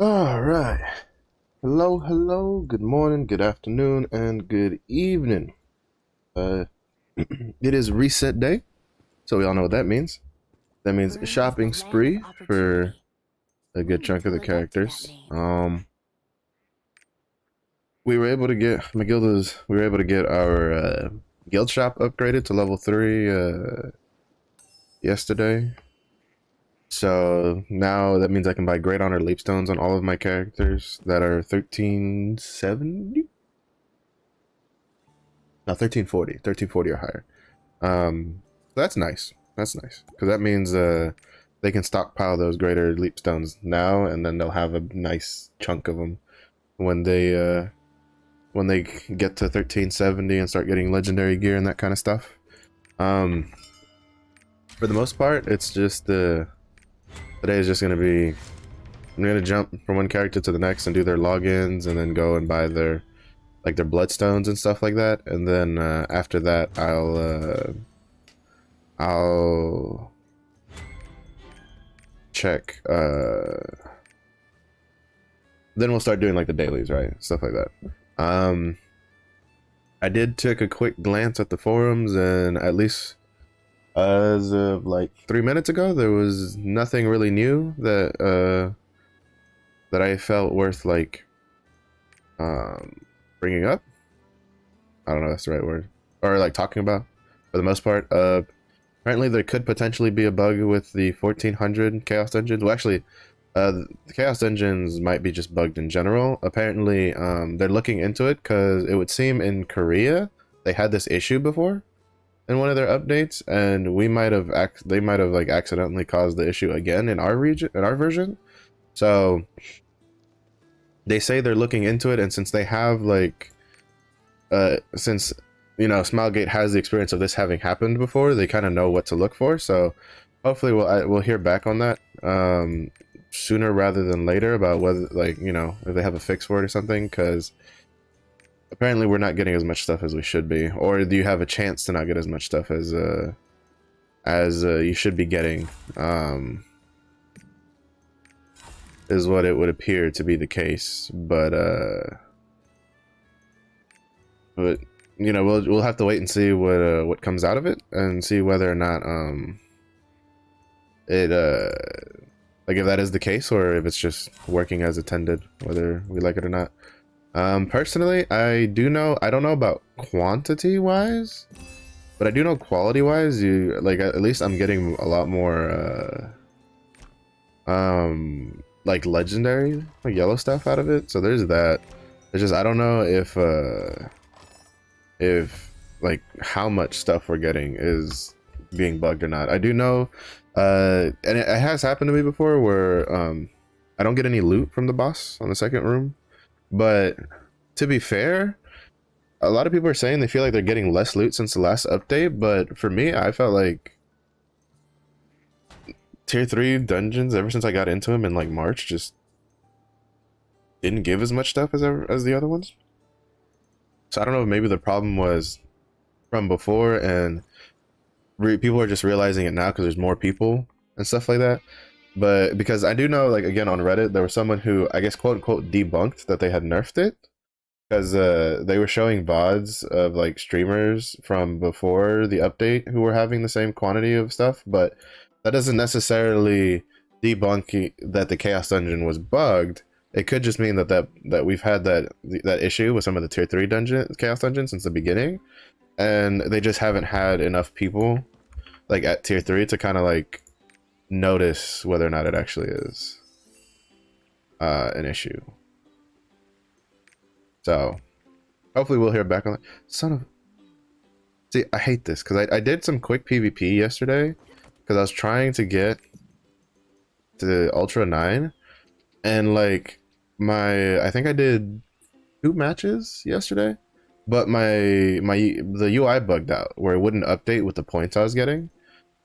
All right. Hello, hello. Good morning, good afternoon, and good evening. Uh, it is reset day, so we all know what that means. That means a Burn is the shopping land of spree for opportunity. a We good need chunk to of the live up to that characters. name. We were able to get my guild was we were able to get our guild shop upgraded to level 3 yesterday. So now that means I can buy Great Honor Leapstones on all of my characters that are 1370. No, 1340 or higher. That's nice. That's nice because that means they can stockpile those greater leap stones now, and then they'll have a nice chunk of them when they get to 1370 and start getting legendary gear and that kind of stuff. Um, for the most part, it's just today is just gonna be I'm gonna jump from one character to the next and do their logins, and then go and buy their their bloodstones and stuff like that, and then after that I'll check then we'll start doing like the dailies, right? Stuff like that. I did take a quick glance at the forums, and at least as of like 3 minutes ago, there was nothing really new that I felt worth bringing up. I don't know if that's the right word, or like talking about. For the most part, apparently there could potentially be a bug with the 1400 chaos dungeons. Well, actually, the chaos dungeons might be just bugged in general. Apparently, they're looking into it because it would seem in Korea they had this issue before in one of their updates, and they might have like accidentally caused the issue again in our region, in our version. So they say they're looking into it, and since they have since Smilegate has the experience of this having happened before, they kind of know what to look for. So hopefully we'll hear back on that sooner rather than later about whether if they have a fix for it or something, because apparently we're not getting as much stuff as we should be, or do you have a chance to not get as much stuff as you should be getting, is what it would appear to be the case. But we'll have to wait and see what comes out of it, and see whether or not it like if that is the case, or if it's just working as intended, whether we like it or not. Personally, I don't know about quantity wise, but I do know quality wise, you like at least I'm getting a lot more like legendary, like yellow stuff out of it. So there's that. It's just I don't know if like how much stuff we're getting is being bugged or not. I do know and it has happened to me before where I don't get any loot from the boss on the second room. But to be fair, a lot of people are saying they feel like they're getting less loot since the last update, but for me, I felt like tier 3 dungeons ever since I got into them in like March just didn't give as much stuff as the other ones. So I don't know if maybe the problem was from before, and people are just realizing it now because there's more people and stuff like that. But because I do know, like, again, on Reddit, there was someone who, I guess, quote unquote, debunked that they had nerfed it, because they were showing VODs of like streamers from before the update who were having the same quantity of stuff, but that doesn't necessarily debunk that the Chaos Dungeon was bugged. It could just mean that we've had that issue with some of the tier 3 Chaos Dungeons since the beginning, and they just haven't had enough people like at tier 3 to kind of like notice whether or not it actually is an issue. So hopefully we'll hear back on that. Son of... See, I hate this because I did some quick PvP yesterday because I was trying to get to Ultra 9, and like I think I did 2 matches yesterday, but the UI bugged out where it wouldn't update with the points I was getting,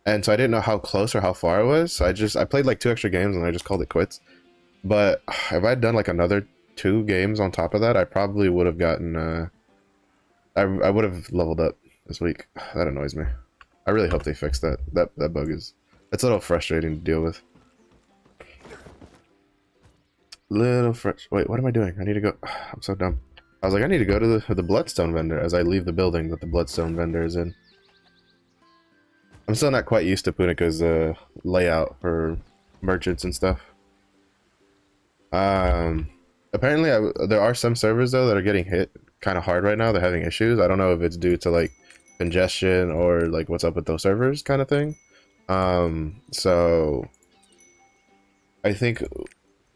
and so I didn't know how close or how far it was. So I played like 2 extra games and I just called it quits. But if I'd done like another 2 games on top of that, I probably would have gotten I would have leveled up this week. That annoys me. I really hope they fix that. That bug it's a little frustrating to deal with. Little fresh. Wait, what am I doing? I need to go. I'm so dumb. I was like, I need to go to the bloodstone vendor as I leave the building that the bloodstone vendor is in. I'm still not quite used to Punica's layout for merchants and stuff. Apparently there are some servers though that are getting hit kind of hard right now. They're having issues. I don't know if it's due to like congestion or like what's up with those servers kind of thing. So I think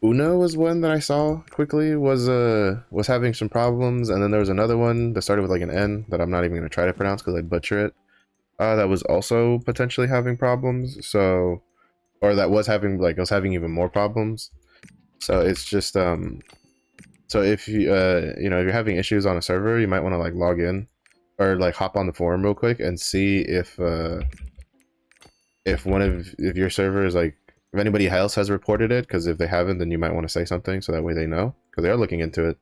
Uno was one that I saw quickly was having some problems, and then there was another one that started with like an N that I'm not even gonna try to pronounce because I'd butcher it. That was also potentially having problems. So, or that was having even more problems. So it's just so if you you know, if you're having issues on a server, you might want to like log in or like hop on the forum real quick and see if if your server is like, if anybody else has reported it, because if they haven't, then you might want to say something so that way they know, because they are looking into it,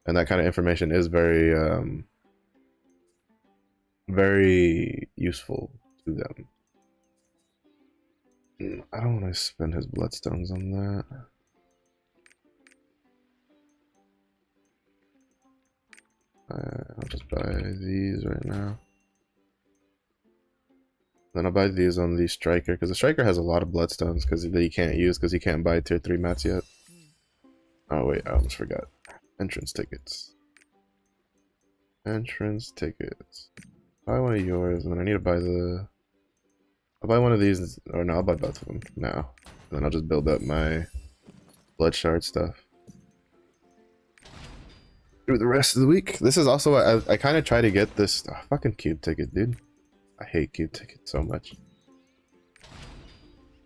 and that kind of information is very very useful to them. I don't want to spend his bloodstones on that. I'll just buy these right now. Then I'll buy these on the striker, because the striker has a lot of bloodstones because that you can't use because you can't buy tier 3 mats yet. Oh wait, I almost forgot. Entrance tickets. Entrance tickets. Buy one of yours, and then I need to buy the... I'll buy one of these, or no, I'll buy both of them now. And then I'll just build up my blood shard stuff through the rest of the week. This is also, I kind of try to get this fucking cube ticket, dude. I hate cube tickets so much.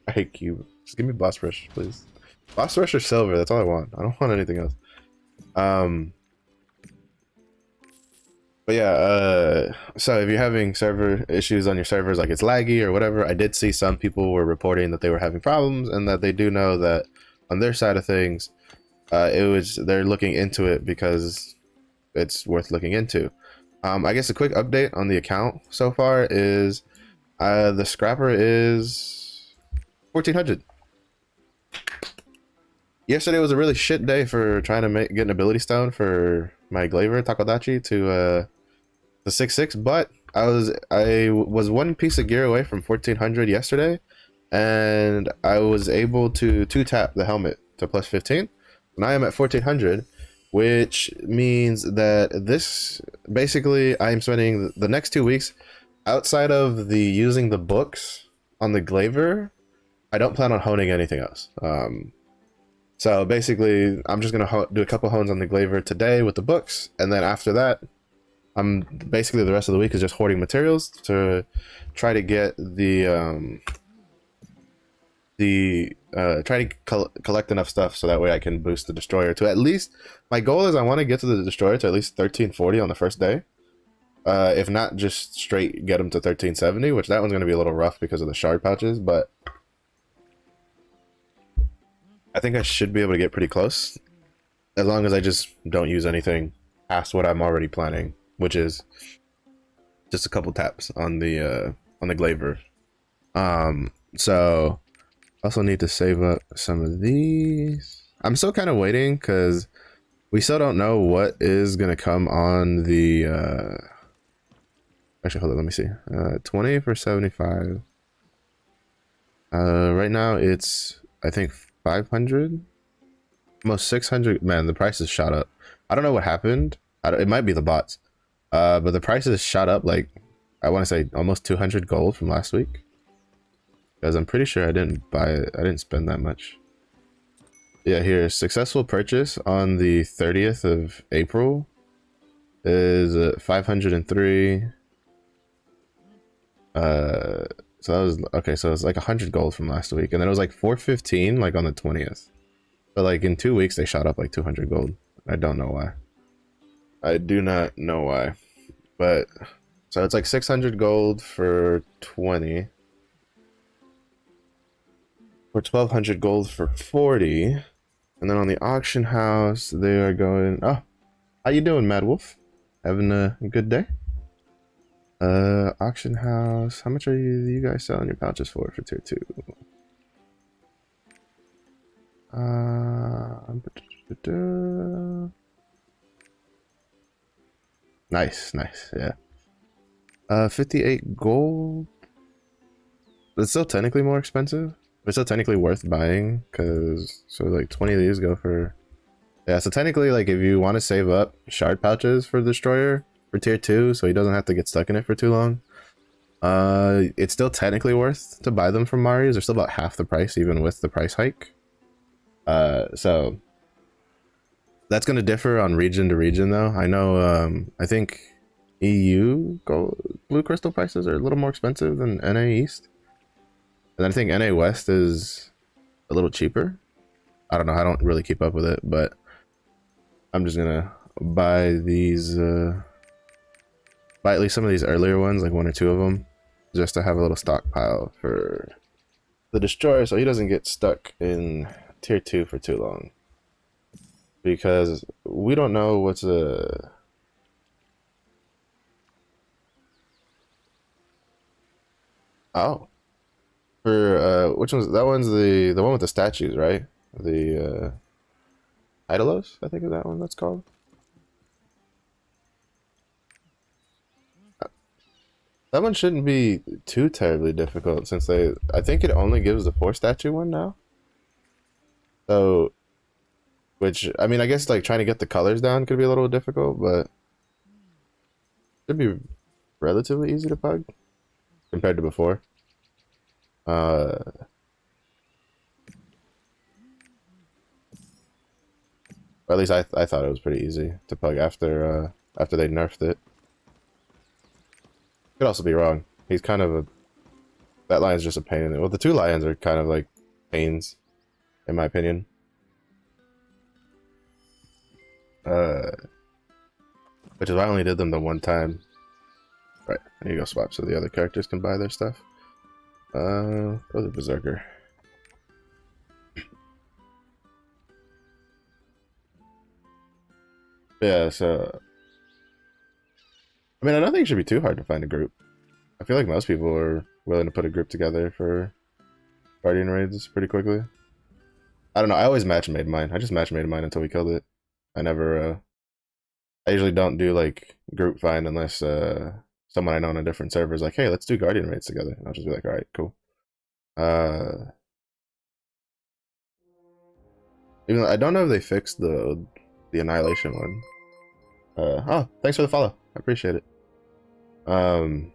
I hate cube. Just give me boss rush, please. Boss rush or silver, that's all I want. I don't want anything else. But yeah, so if you're having server issues on your servers, like it's laggy or whatever, I did see some people were reporting that they were having problems, and that they do know that on their side of things, they're looking into it because it's worth looking into. I guess a quick update on the account so far is the scrapper is 1400. Yesterday was a really shit day for trying to get an ability stone for my Glaiver Takodachi to the 6/6, but I was one piece of gear away from 1400 yesterday, and I was able to 2-tap the helmet to plus 15, and I am at 1400, which means that this basically I'm spending the next 2 weeks outside of the using the books on the Glaiver. I don't plan on honing anything else. So basically, I'm just gonna do a couple hones on the Glaiver today with the books, and then after that, I'm basically the rest of the week is just hoarding materials to try to get try to collect enough stuff so that way I can boost the destroyer to at least, my goal is I want to get to the destroyer to at least 1340 on the first day. If not, just straight get them to 1370, which that one's going to be a little rough because of the shard pouches, but I think I should be able to get pretty close as long as I just don't use anything past what I'm already planning, which is just a couple taps on the Glaiver. So also need to save up some of these. I'm still kind of waiting because we still don't know what is gonna come on the actually hold on, let me see. 20 for 75. Right now it's I think 500, almost 600. Man, the prices shot up. I don't know what happened. It might be the bots, but the prices shot up like, I want to say almost 200 gold from last week, because I'm pretty sure I didn't buy it. I didn't spend that much. Yeah, here, successful purchase on the 30th of April is 503. So that was okay. So it's like 100 gold from last week, and then it was like 415 like on the 20th. But like in 2 weeks they shot up like 200 gold. I don't know why. I do not know why. But so it's like 600 gold for 20. Or 1200 gold for 40. And then on the auction house they are going, oh, how you doing, Mad Wolf? Having a good day? Auction house, how much are you guys selling your pouches for tier 2? Da-da. Nice, nice, yeah. 58 gold. It's still technically more expensive. But it's still technically worth buying, because so like 20 of these go for, yeah, so technically like if you want to save up shard pouches for the destroyer for tier 2 so he doesn't have to get stuck in it for too long, it's still technically worth to buy them from Mari's. They're still about half the price even with the price hike. So that's going to differ on region to region though. I know I think EU gold, blue crystal prices are a little more expensive than NA East. And I think NA West is a little cheaper. I don't know, I don't really keep up with it, but I'm just gonna buy these, buy at least some of these earlier ones, like 1 or 2 of them, just to have a little stockpile for the destroyer so he doesn't get stuck in tier 2 for too long. Because we don't know what's a... Oh. For, which one's... That one's the one with the statues, right? The, Idolos, I think is that one that's called. That one shouldn't be too terribly difficult since they... I think it only gives the 4 statue one now. So... Which, I mean, I guess like trying to get the colors down could be a little difficult, but... Should be relatively easy to pug compared to before. Or at least I thought it was pretty easy to pug after after they nerfed it. Could also be wrong. He's kind of a... That lion's just a pain in it. Well, the 2 lions are kind of like pains, in my opinion. Which is why I only did them the 1 time. Right, there you go, swap so the other characters can buy their stuff. Go to Berserker. Yeah, so... I mean, I don't think it should be too hard to find a group. I feel like most people are willing to put a group together for Guardian raids pretty quickly. I don't know, I always match made mine. I just match made mine until we killed it. I never, I usually don't do, like, group find unless, someone I know on a different server is like, hey, let's do Guardian raids together. And I'll just be like, alright, cool. Even though I don't know if they fixed the Annihilation one. Oh, thanks for the follow. I appreciate it. I'm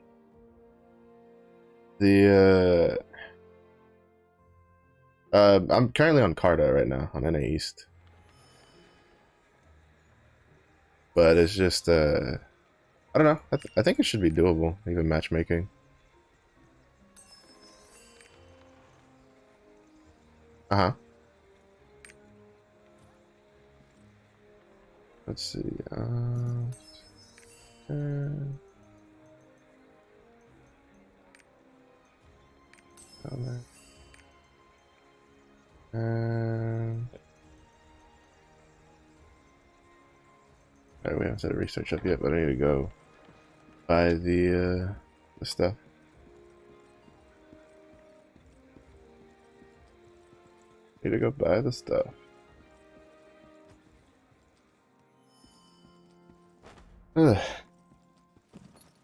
currently on Carta right now, on NA East. But it's just, I don't know. I think it should be doable, even matchmaking. Uh-huh. Let's see. And alright, we haven't set a research up yet, but I need to go buy the stuff. Need to go buy the stuff. Ugh.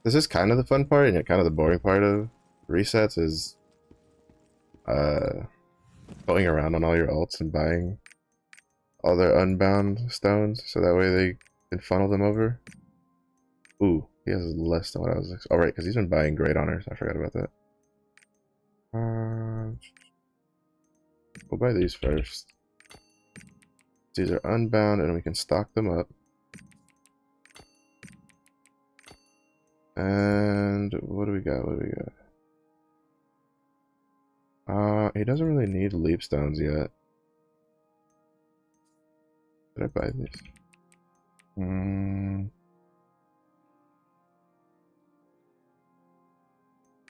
This is kind of the fun part, and yet kind of the boring part of resets is going around on all your alts and buying all their unbound stones, so that way they can funnel them over. Ooh, he has less than what I was. Oh, right, because he's been buying great honors. I forgot about that. We'll buy these first. These are unbound, and we can stock them up. And what do we got? What do we got? He doesn't really need leap stones yet. Did I buy these?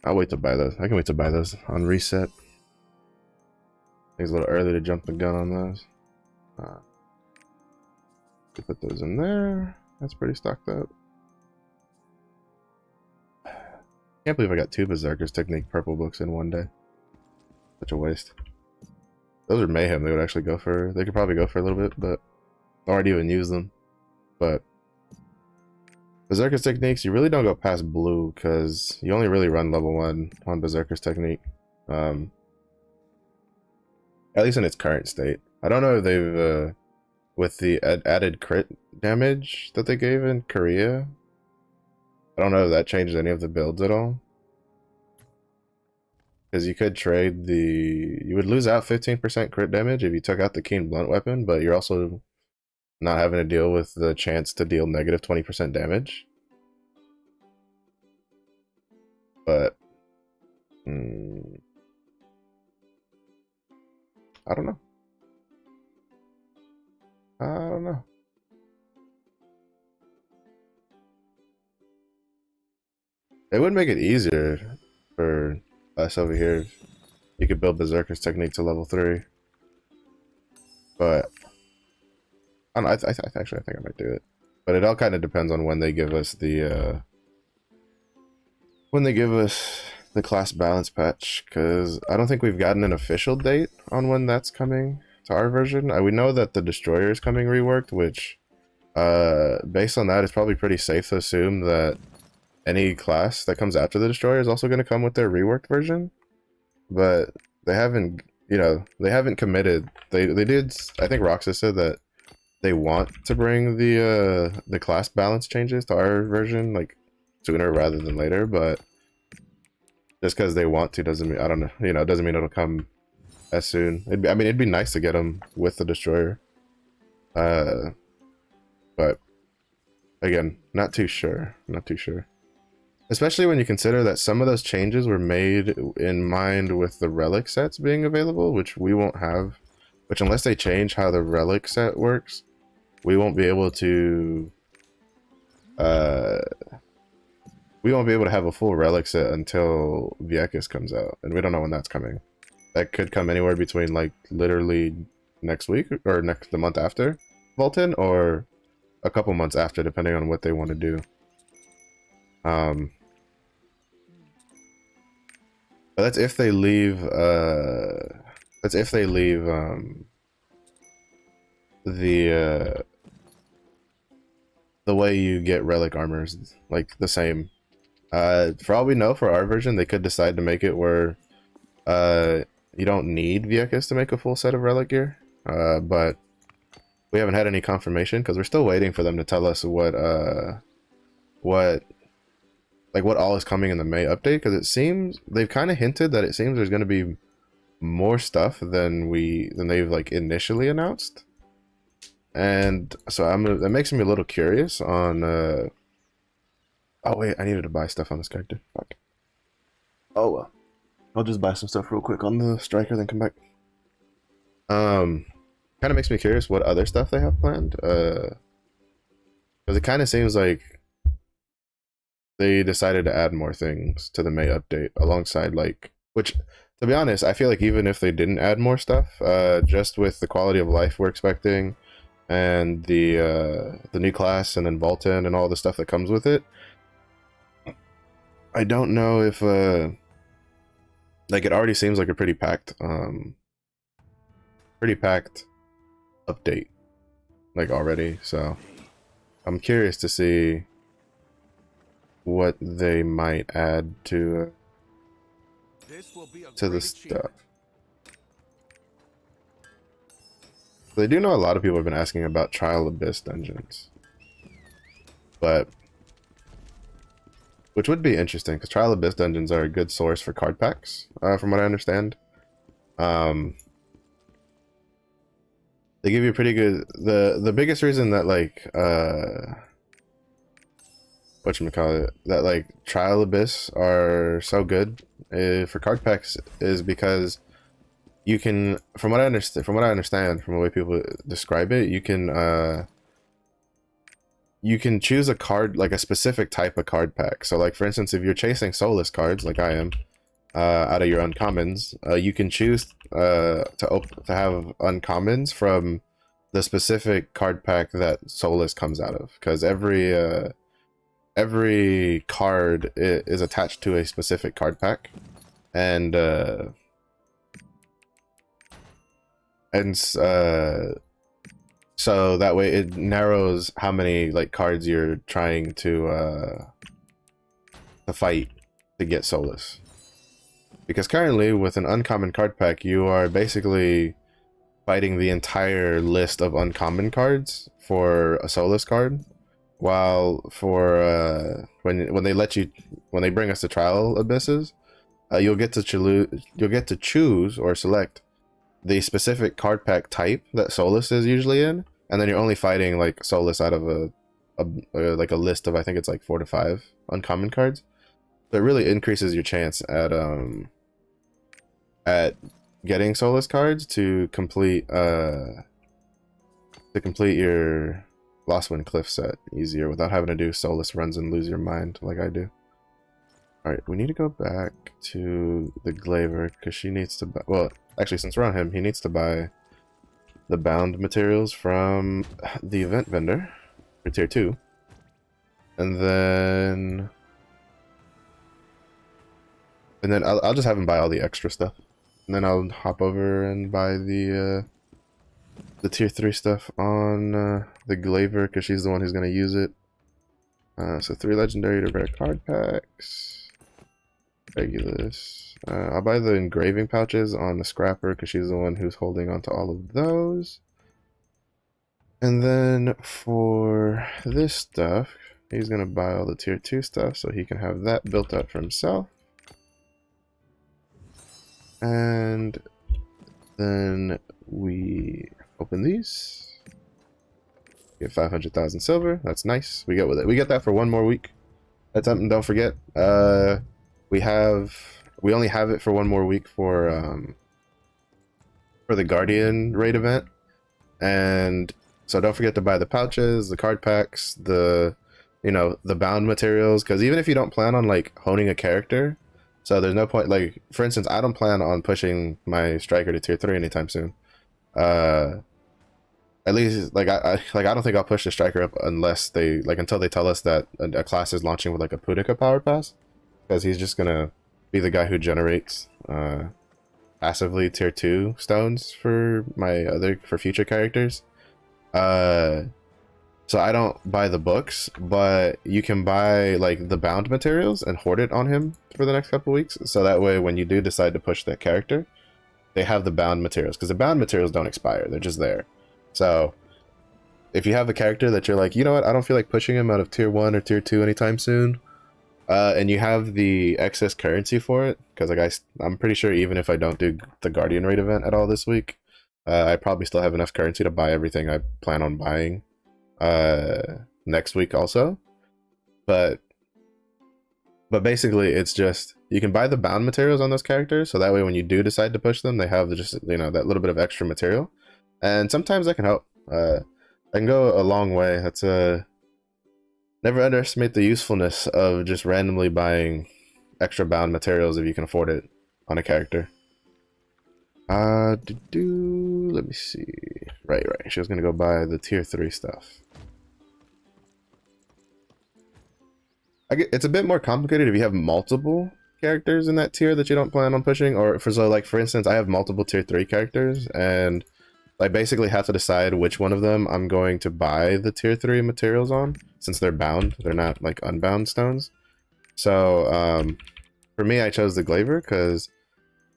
I'll wait to buy those. I can wait to buy those on reset. It's a little early to jump the gun on those. Put those in there. That's pretty stocked up. Can't believe I got 2 Berserker's Technique purple books in one day. Such a waste. Those are mayhem. They would actually go for. They could probably go for a little bit, but already even use them. But Berserker's techniques, you really don't go past blue because you only really run level 1 on Berserker's technique. At least in its current state. I don't know if they've, with the added crit damage that they gave in Korea, I don't know if that changed any of the builds at all. Because you could trade the... You would lose out 15% crit damage if you took out the Keen Blunt Weapon, but you're also not having to deal with the chance to deal negative 20% damage. But... I don't know. I don't know. It would make it easier for us over here. You could build Berserker's technique to level 3. But I don't know, actually I think I might do it. But it all kind of depends on when they give us the class balance patch, because I don't think we've gotten an official date on when that's coming to our version. We know that the Destroyer is coming reworked, which based on that, it's probably pretty safe to assume that any class that comes after the Destroyer is also going to come with their reworked version. But they haven't, they haven't committed. They did, I think Roxas said that they want to bring the class balance changes to our version like sooner rather than later, but just because they want to doesn't mean, I don't know, it doesn't mean it'll come as soon. I mean, it'd be nice to get them with the Destroyer. But again, not too sure. Especially when you consider that some of those changes were made in mind with the relic sets being available, which we won't have. Which, unless they change how the relic set works, we won't be able to have a full relic set until Vieques comes out, and we don't know when that's coming. That could come anywhere between like literally next week or the month after Volten, or a couple months after, depending on what they want to do. But that's if they leave. That's if they leave the way you get relic armors like the same. For all we know, for our version, they could decide to make it where you don't need Vieques to make a full set of relic gear. But we haven't had any confirmation because we're still waiting for them to tell us what all is coming in the May update, because it seems they've kind of hinted that it seems there's going to be more stuff than they've like initially announced. And so that makes me a little curious on oh wait, I needed to buy stuff on this character. Fuck. Oh well. I'll just buy some stuff real quick on the striker, then come back. Kind of makes me curious what other stuff they have planned. Because it kind of seems like they decided to add more things to the May update alongside, like, which, to be honest, I feel like even if they didn't add more stuff, just with the quality of life we're expecting and the new class and then Volten and all the stuff that comes with it, I don't know if like, it already seems like a pretty packed update, like, already. So I'm curious to see what they might add to the stuff. They do know a lot of people have been asking about Trial Abyss dungeons, but which would be interesting because Trial Abyss dungeons are a good source for card packs, from what I understand. They give you pretty good. The biggest reason that, like, whatchamacallit, that like Trial Abyss are so good for card packs is because you can, from what I understand, from the way people describe it, you can choose a card, like a specific type of card pack. So, like, for instance, if you're chasing soulless cards, like I am, out of your uncommons, you can choose to have uncommons from the specific card pack that soulless comes out of, because every card is attached to a specific card pack, and So that way it narrows how many like cards you're trying to fight to get Solus. Because currently with an uncommon card pack, you are basically fighting the entire list of uncommon cards for a Solus card. While for when they bring us to Trial Abysses, you'll get to choose or select the specific card pack type that Solus is usually in, and then you're only fighting like Solus out of like a list of, I think it's like 4 to 5 uncommon cards. So it really increases your chance at getting Solus cards to complete your Lost Wind Cliff set easier without having to do Solus runs and lose your mind like I do. Alright, we need to go back to the Glaiver because she needs to buy, well, actually since we're on him, he needs to buy the bound materials from the event vendor for tier 2. And then I'll just have him buy all the extra stuff. And then I'll hop over and buy the tier 3 stuff on the Glaiver because she's the one who's going to use it. So 3 legendary to rare card packs. Regulus. I'll buy the engraving pouches on the Scrapper because she's the one who's holding on to all of those. And then for this stuff, he's going to buy all the tier 2 stuff so he can have that built up for himself. And then we open these. Get 500,000 silver. That's nice. We get with it. We get that for 1 more week. That's something. Don't forget. We only have it for 1 more week for the Guardian raid event, and so don't forget to buy the pouches, the card packs, the bound materials. Because even if you don't plan on like honing a character, so there's no point. Like for instance, I don't plan on pushing my striker to tier 3 anytime soon. At least like I don't think I'll push the striker up unless they until they tell us that a class is launching with like a Pudica power pass, because he's just gonna be the guy who generates passively tier 2 stones for future characters. So I don't buy the books, but you can buy like the bound materials and hoard it on him for the next couple weeks, so that way when you do decide to push that character, they have the bound materials, because the bound materials don't expire, they're just there. So if you have a character that you're like, you know what, I don't feel like pushing him out of tier 1 or tier 2 anytime soon, and you have the excess currency for it, because like I'm pretty sure even if I don't do the Guardian raid event at all this week, I probably still have enough currency to buy everything I plan on buying next week also. But basically it's just, you can buy the bound materials on those characters, so that way when you do decide to push them, they have just that little bit of extra material, and sometimes that can help. That can go a long way. That's never underestimate the usefulness of just randomly buying extra bound materials if you can afford it on a character. Let me see. Right. She was gonna go buy the tier 3 stuff. It's a bit more complicated if you have multiple characters in that tier that you don't plan on pushing, or for instance, I have multiple tier 3 characters, and I basically have to decide which one of them I'm going to buy the tier 3 materials on, since they're bound. They're not like unbound stones. So for me, I chose the Glaiver because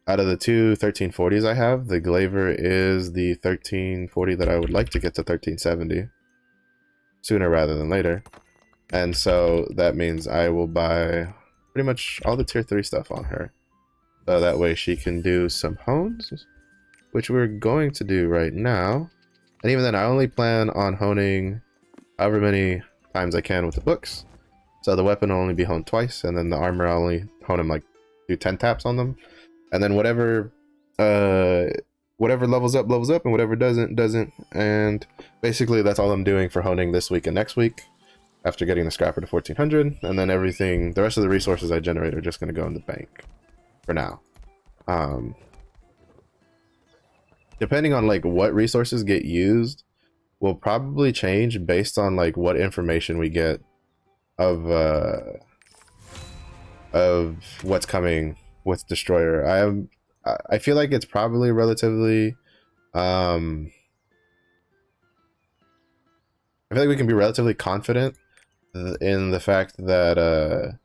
out of the 2 1340s I have, the Glaiver is the 1340 that I would like to get to 1370 sooner rather than later. And so that means I will buy pretty much all the tier 3 stuff on her, so that way she can do some hones, which we're going to do right now. And even then, I only plan on honing however many times I can with the books. So the weapon will only be honed twice, and then the armor I'll only hone him like do 10 taps on them. And then whatever levels up, and whatever doesn't. And basically that's all I'm doing for honing this week and next week, after getting the Scrapper to 1400, and then everything, the rest of the resources I generate are just going to go in the bank for now. Depending on like what resources get used will probably change based on like what information we get of what's coming with Destroyer. I feel like it's probably relatively I feel like we can be relatively confident in the fact that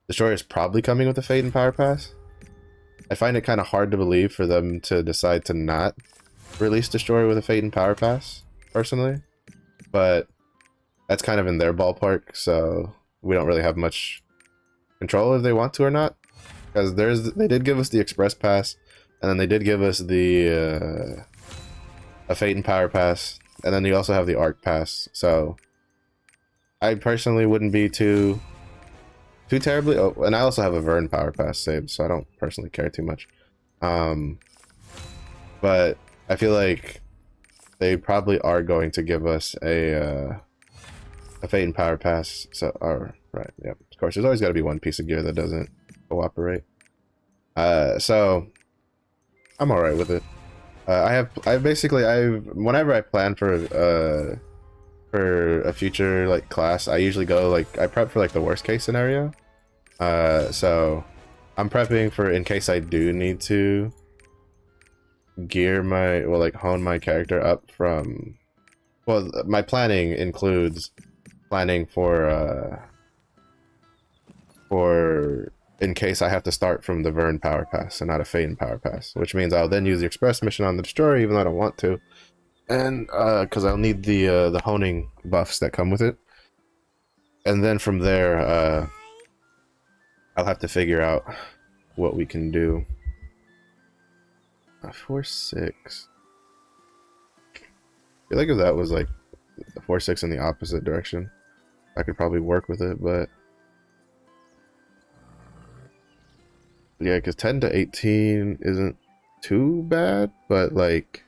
Destroyer is probably coming with a Fate and Power Pass. I find it kind of hard to believe for them to decide to not release Destroyer with a Fate and Power Pass, personally. But that's kind of in their ballpark, so we don't really have much control if they want to or not. Because they did give us the Express Pass, and then they did give us the a Fate and Power Pass, and then you also have the Arc Pass. So I personally wouldn't be too terribly. Oh, and I also have a Vern Power Pass saved, so I don't personally care too much. But I feel like they probably are going to give us a Fate and Power Pass. So, right, yeah. Of course, there's always got to be one piece of gear that doesn't cooperate. So I'm all right with it. Whenever I plan for a future like class, I usually go like I prep for like the worst case scenario. So I'm prepping for in case I do need to gear hone my character up from. Well, my planning includes planning for in case I have to start from the Vern Power Pass and not a Fate and Power Pass, which means I'll then use the Express mission on the Destroyer, even though I don't want to, and because I'll need the honing buffs that come with it, and then from there, I'll have to figure out what we can do. 4-6. I feel like if that was like 4-6 in the opposite direction, I could probably work with it, but. Yeah, because 10 to 18 isn't too bad, but like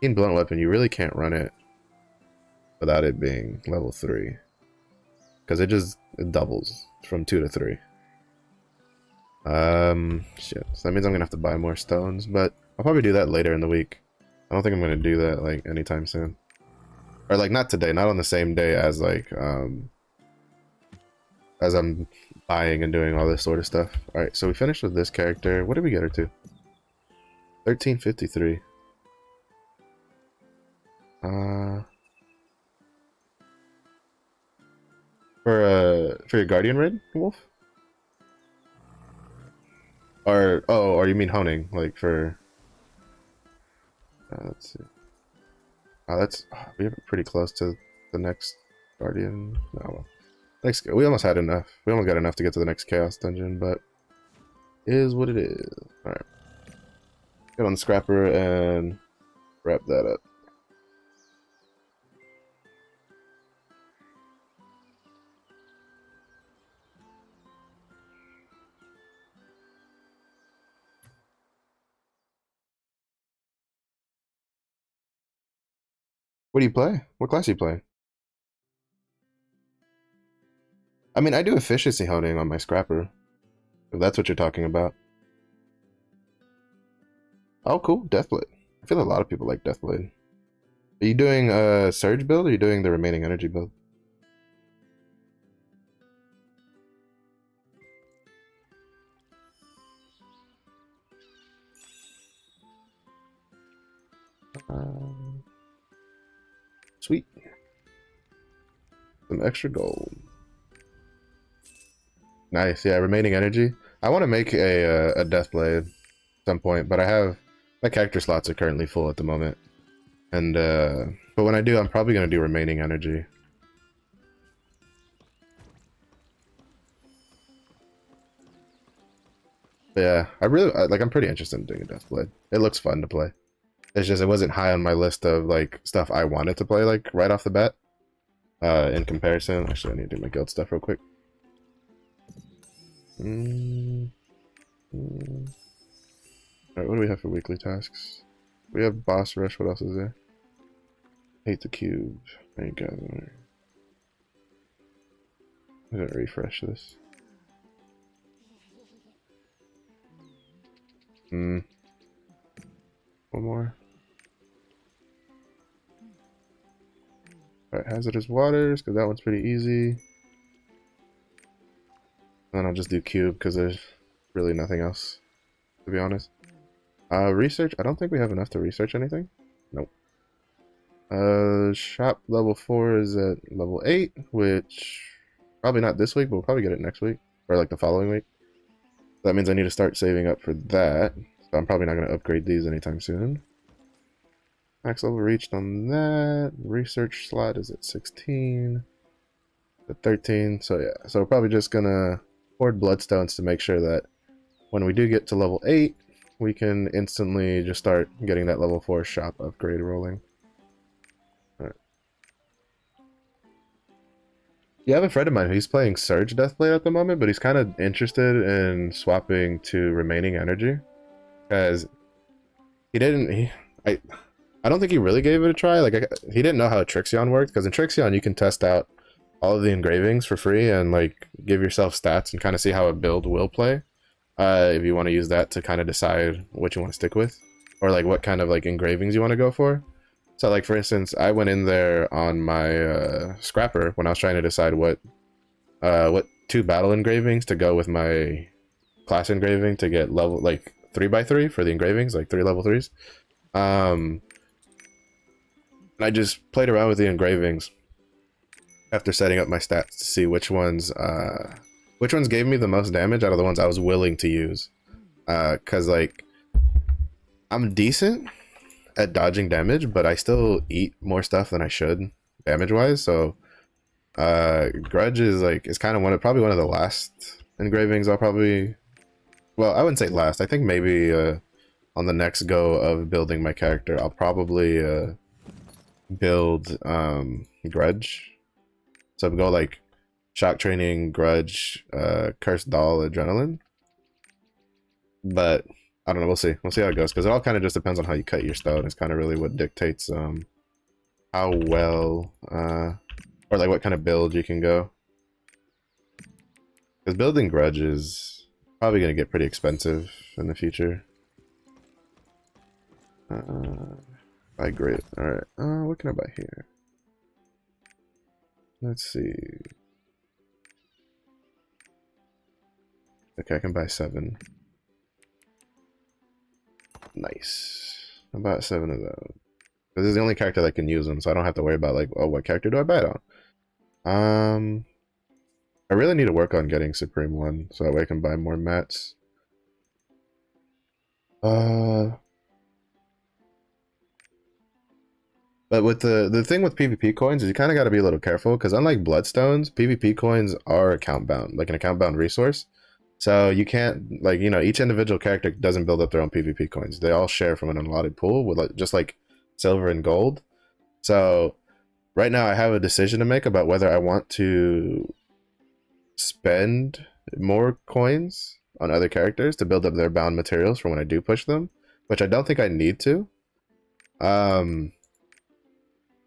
in blunt weapon, you really can't run it without it being level 3, because it doubles from 2 to 3. Shit. So that means I'm gonna have to buy more stones, but I'll probably do that later in the week. I don't think I'm gonna do that like anytime soon, or like not today, not on the same day as like as I'm buying and doing all this sort of stuff. Alright, so we finished with this character. What did we get her to? 1353. For your Guardian raid, Wolf? Or you mean honing, like for let's see. We have it pretty close to the next Guardian. No, well. We almost had enough. We almost got enough to get to the next Chaos dungeon, but it is what it is. Alright. Get on the scrapper and wrap that up. What do you play? What class do you play? I mean, I do efficiency honing on my scrapper, if that's what you're talking about. Oh, cool. Deathblade. I feel a lot of people like Deathblade. Are you doing a Surge build, or are you doing the remaining energy build? Sweet. Some extra gold. Nice. Yeah, remaining energy. I want to make a Deathblade at some point, but my character slots are currently full at the moment. And but when I do, I'm probably gonna do remaining energy. But yeah, I'm pretty interested in doing a Deathblade. It looks fun to play. It's just it wasn't high on my list of like stuff I wanted to play like right off the bat. In comparison, actually, I need to do my guild stuff real quick. Alright, what do we have for weekly tasks? We have boss rush. What else is there? Hate the cube. There you go. I'm gonna refresh this. One more. Alright, hazardous waters, because that one's pretty easy. And I'll just do cube, because there's really nothing else, to be honest. Research, I don't think we have enough to research anything. Nope. Shop level 4 is at level 8, which probably not this week, but we'll probably get it next week or like the following week. That means I need to start saving up for that. So I'm probably not going to upgrade these anytime soon. Max level reached on that. Research slot is at 16. At 13. So yeah, so we're probably just going to hoard bloodstones to make sure that when we do get to level 8, we can instantly just start getting that level 4 shop upgrade rolling. Alright. Yeah, I have a friend of mine who's playing Surge Deathblade at the moment, but he's kind of interested in swapping to Remaining Energy. Because he didn't... I don't think he really gave it a try. Like, he didn't know how Trixion worked, because in Trixion you can test out all of the engravings for free and like give yourself stats and kind of see how a build will play. If you want to use that to kind of decide what you want to stick with, or like what kind of like engravings you want to go for. So like for instance, I went in there on my scrapper when I was trying to decide what 2 battle engravings to go with my class engraving to get level like 3x3 for the engravings, like 3 level 3s. And I just played around with the engravings after setting up my stats to see which ones gave me the most damage out of the ones I was willing to use. Cause like I'm decent at dodging damage, but I still eat more stuff than I should damage wise. So Grudge is kind of probably one of the last engravings I'll probably, well, I wouldn't say last. I think maybe on the next go of building my character, I'll probably build Grudge. So go like Shock Training, Grudge, Cursed Doll, Adrenaline. But I don't know, we'll see. We'll see how it goes, because it all kind of just depends on how you cut your stone. It's kind of really what dictates how well or like what kind of build you can go. Because building Grudge is probably going to get pretty expensive in the future. Buy great. Alright, what can I buy here? Let's see. Okay, I can buy 7. Nice. I bought 7 of those. This is the only character that can use them, so I don't have to worry about like, oh, what character do I buy it on? I really need to work on getting Supreme 1, so that way I can buy more mats. But with the thing with PvP coins is you kind of got to be a little careful, because unlike Bloodstones, PvP coins are account bound, like an account bound resource. So you can't, like, you know, each individual character doesn't build up their own PvP coins. They all share from an allotted pool, with like, just like silver and gold. So right now I have a decision to make about whether I want to spend more coins on other characters to build up their bound materials for when I do push them, which I don't think I need to.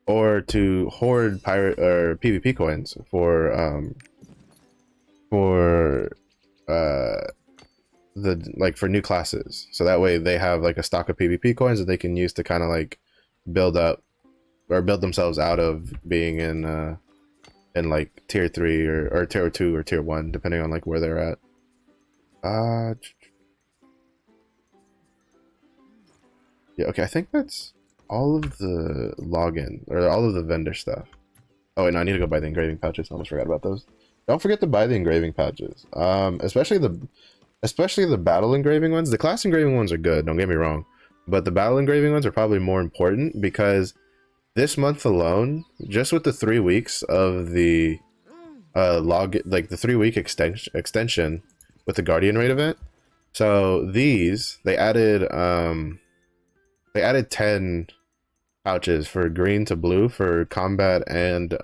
Or to hoard pirate or PvP coins for for new classes, so that way they have like a stock of PvP coins that they can use to kind of like build up or build themselves out of being in like tier 3 or tier 2 or tier 1, depending on like where they're at. Yeah, okay, I think that's all of the login or all of the vendor stuff. Oh wait, no, I need to go buy the engraving pouches. I almost forgot about those. Don't forget to buy the engraving pouches. Especially the battle engraving ones. The class engraving ones are good, don't get me wrong, but the battle engraving ones are probably more important, because this month alone, just with the 3 weeks of the the 3-week extension with the Guardian Raid event. So these they added 10 pouches for green to blue for combat and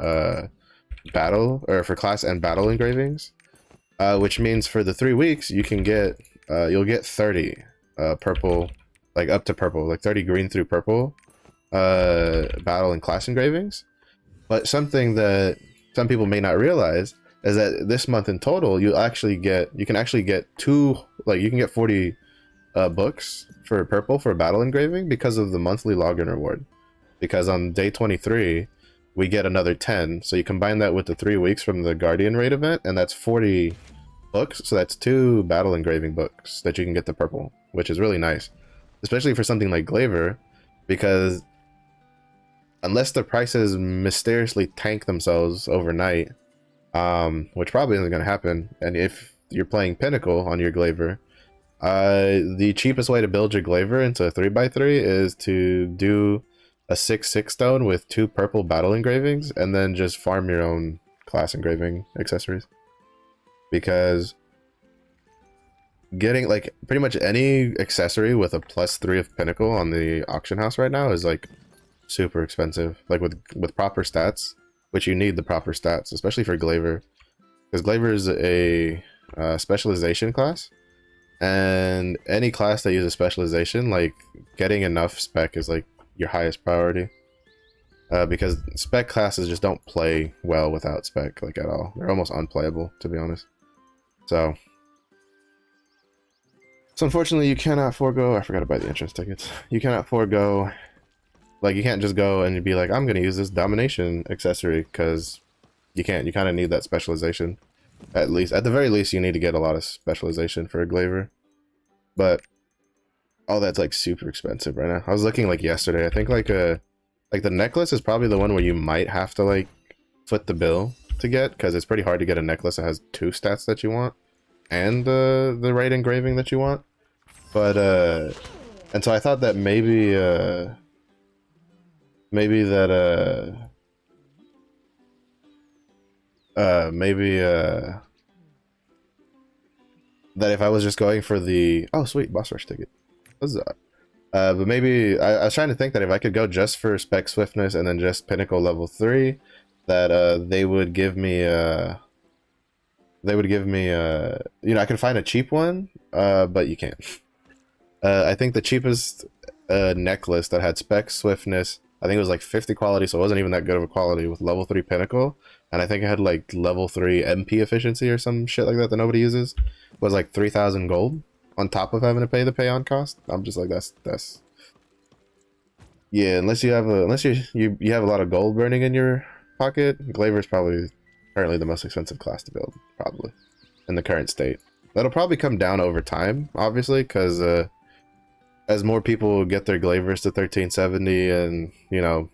battle, or for class and battle engravings, which means for the 3 weeks you can get you'll get 30 purple, like up to purple, like 30 green through purple battle and class engravings. But something that some people may not realize is that this month in total you can actually get 40 books for purple for battle engraving because of the monthly login reward. Because on day 23 we get another 10, so you combine that with the 3 weeks from the Guardian Raid event, and that's 40 books. So that's 2 battle engraving books that you can get the purple, which is really nice, especially for something like Glaiver, because unless the prices mysteriously tank themselves overnight, which probably isn't going to happen. And if you're playing Pinnacle on your Glaiver, the cheapest way to build your Glaiver into a 3x3 is to do a 6/6 stone with 2 purple battle engravings, and then just farm your own class engraving accessories. Because getting like pretty much any accessory with a +3 of Pinnacle on the auction house right now is like super expensive. Like with proper stats, which you need the proper stats, especially for Glaiver, because Glaiver is a specialization class, and any class that uses specialization, like getting enough spec is like your highest priority. Because spec classes just don't play well without spec, like at all. They're almost unplayable, to be honest. So unfortunately you cannot forego, I forgot to buy the entrance tickets. You cannot forego, like you can't just go and be like, I'm gonna use this domination accessory, because you can't. You kind of need that specialization. At the very least, you need to get a lot of specialization for a Glaiver. But all that's like super expensive right now. I was looking like yesterday, I think like the necklace is probably the one where you might have to like foot the bill to get, because it's pretty hard to get a necklace that has 2 stats that you want and the right engraving that you want. But and so I thought that maybe that if I was just going for the, oh sweet, boss rush ticket. What's that? But maybe I was trying to think that if I could go just for spec swiftness and then just Pinnacle level 3, that they would give me you know, I can find a cheap one, but you can't. I think the cheapest necklace that had spec swiftness, I think it was like 50 quality, so it wasn't even that good of a quality, with level 3 Pinnacle, and I think it had like level 3 MP efficiency or some shit like that nobody uses, was like 3,000 gold on top of having to pay the pay-on cost. I'm just like, that's yeah, unless you have you have a lot of gold burning in your pocket, Glaiver is probably currently the most expensive class to build, probably, in the current state. That'll probably come down over time, obviously, because as more people get their Glavers to 1370 and, you know,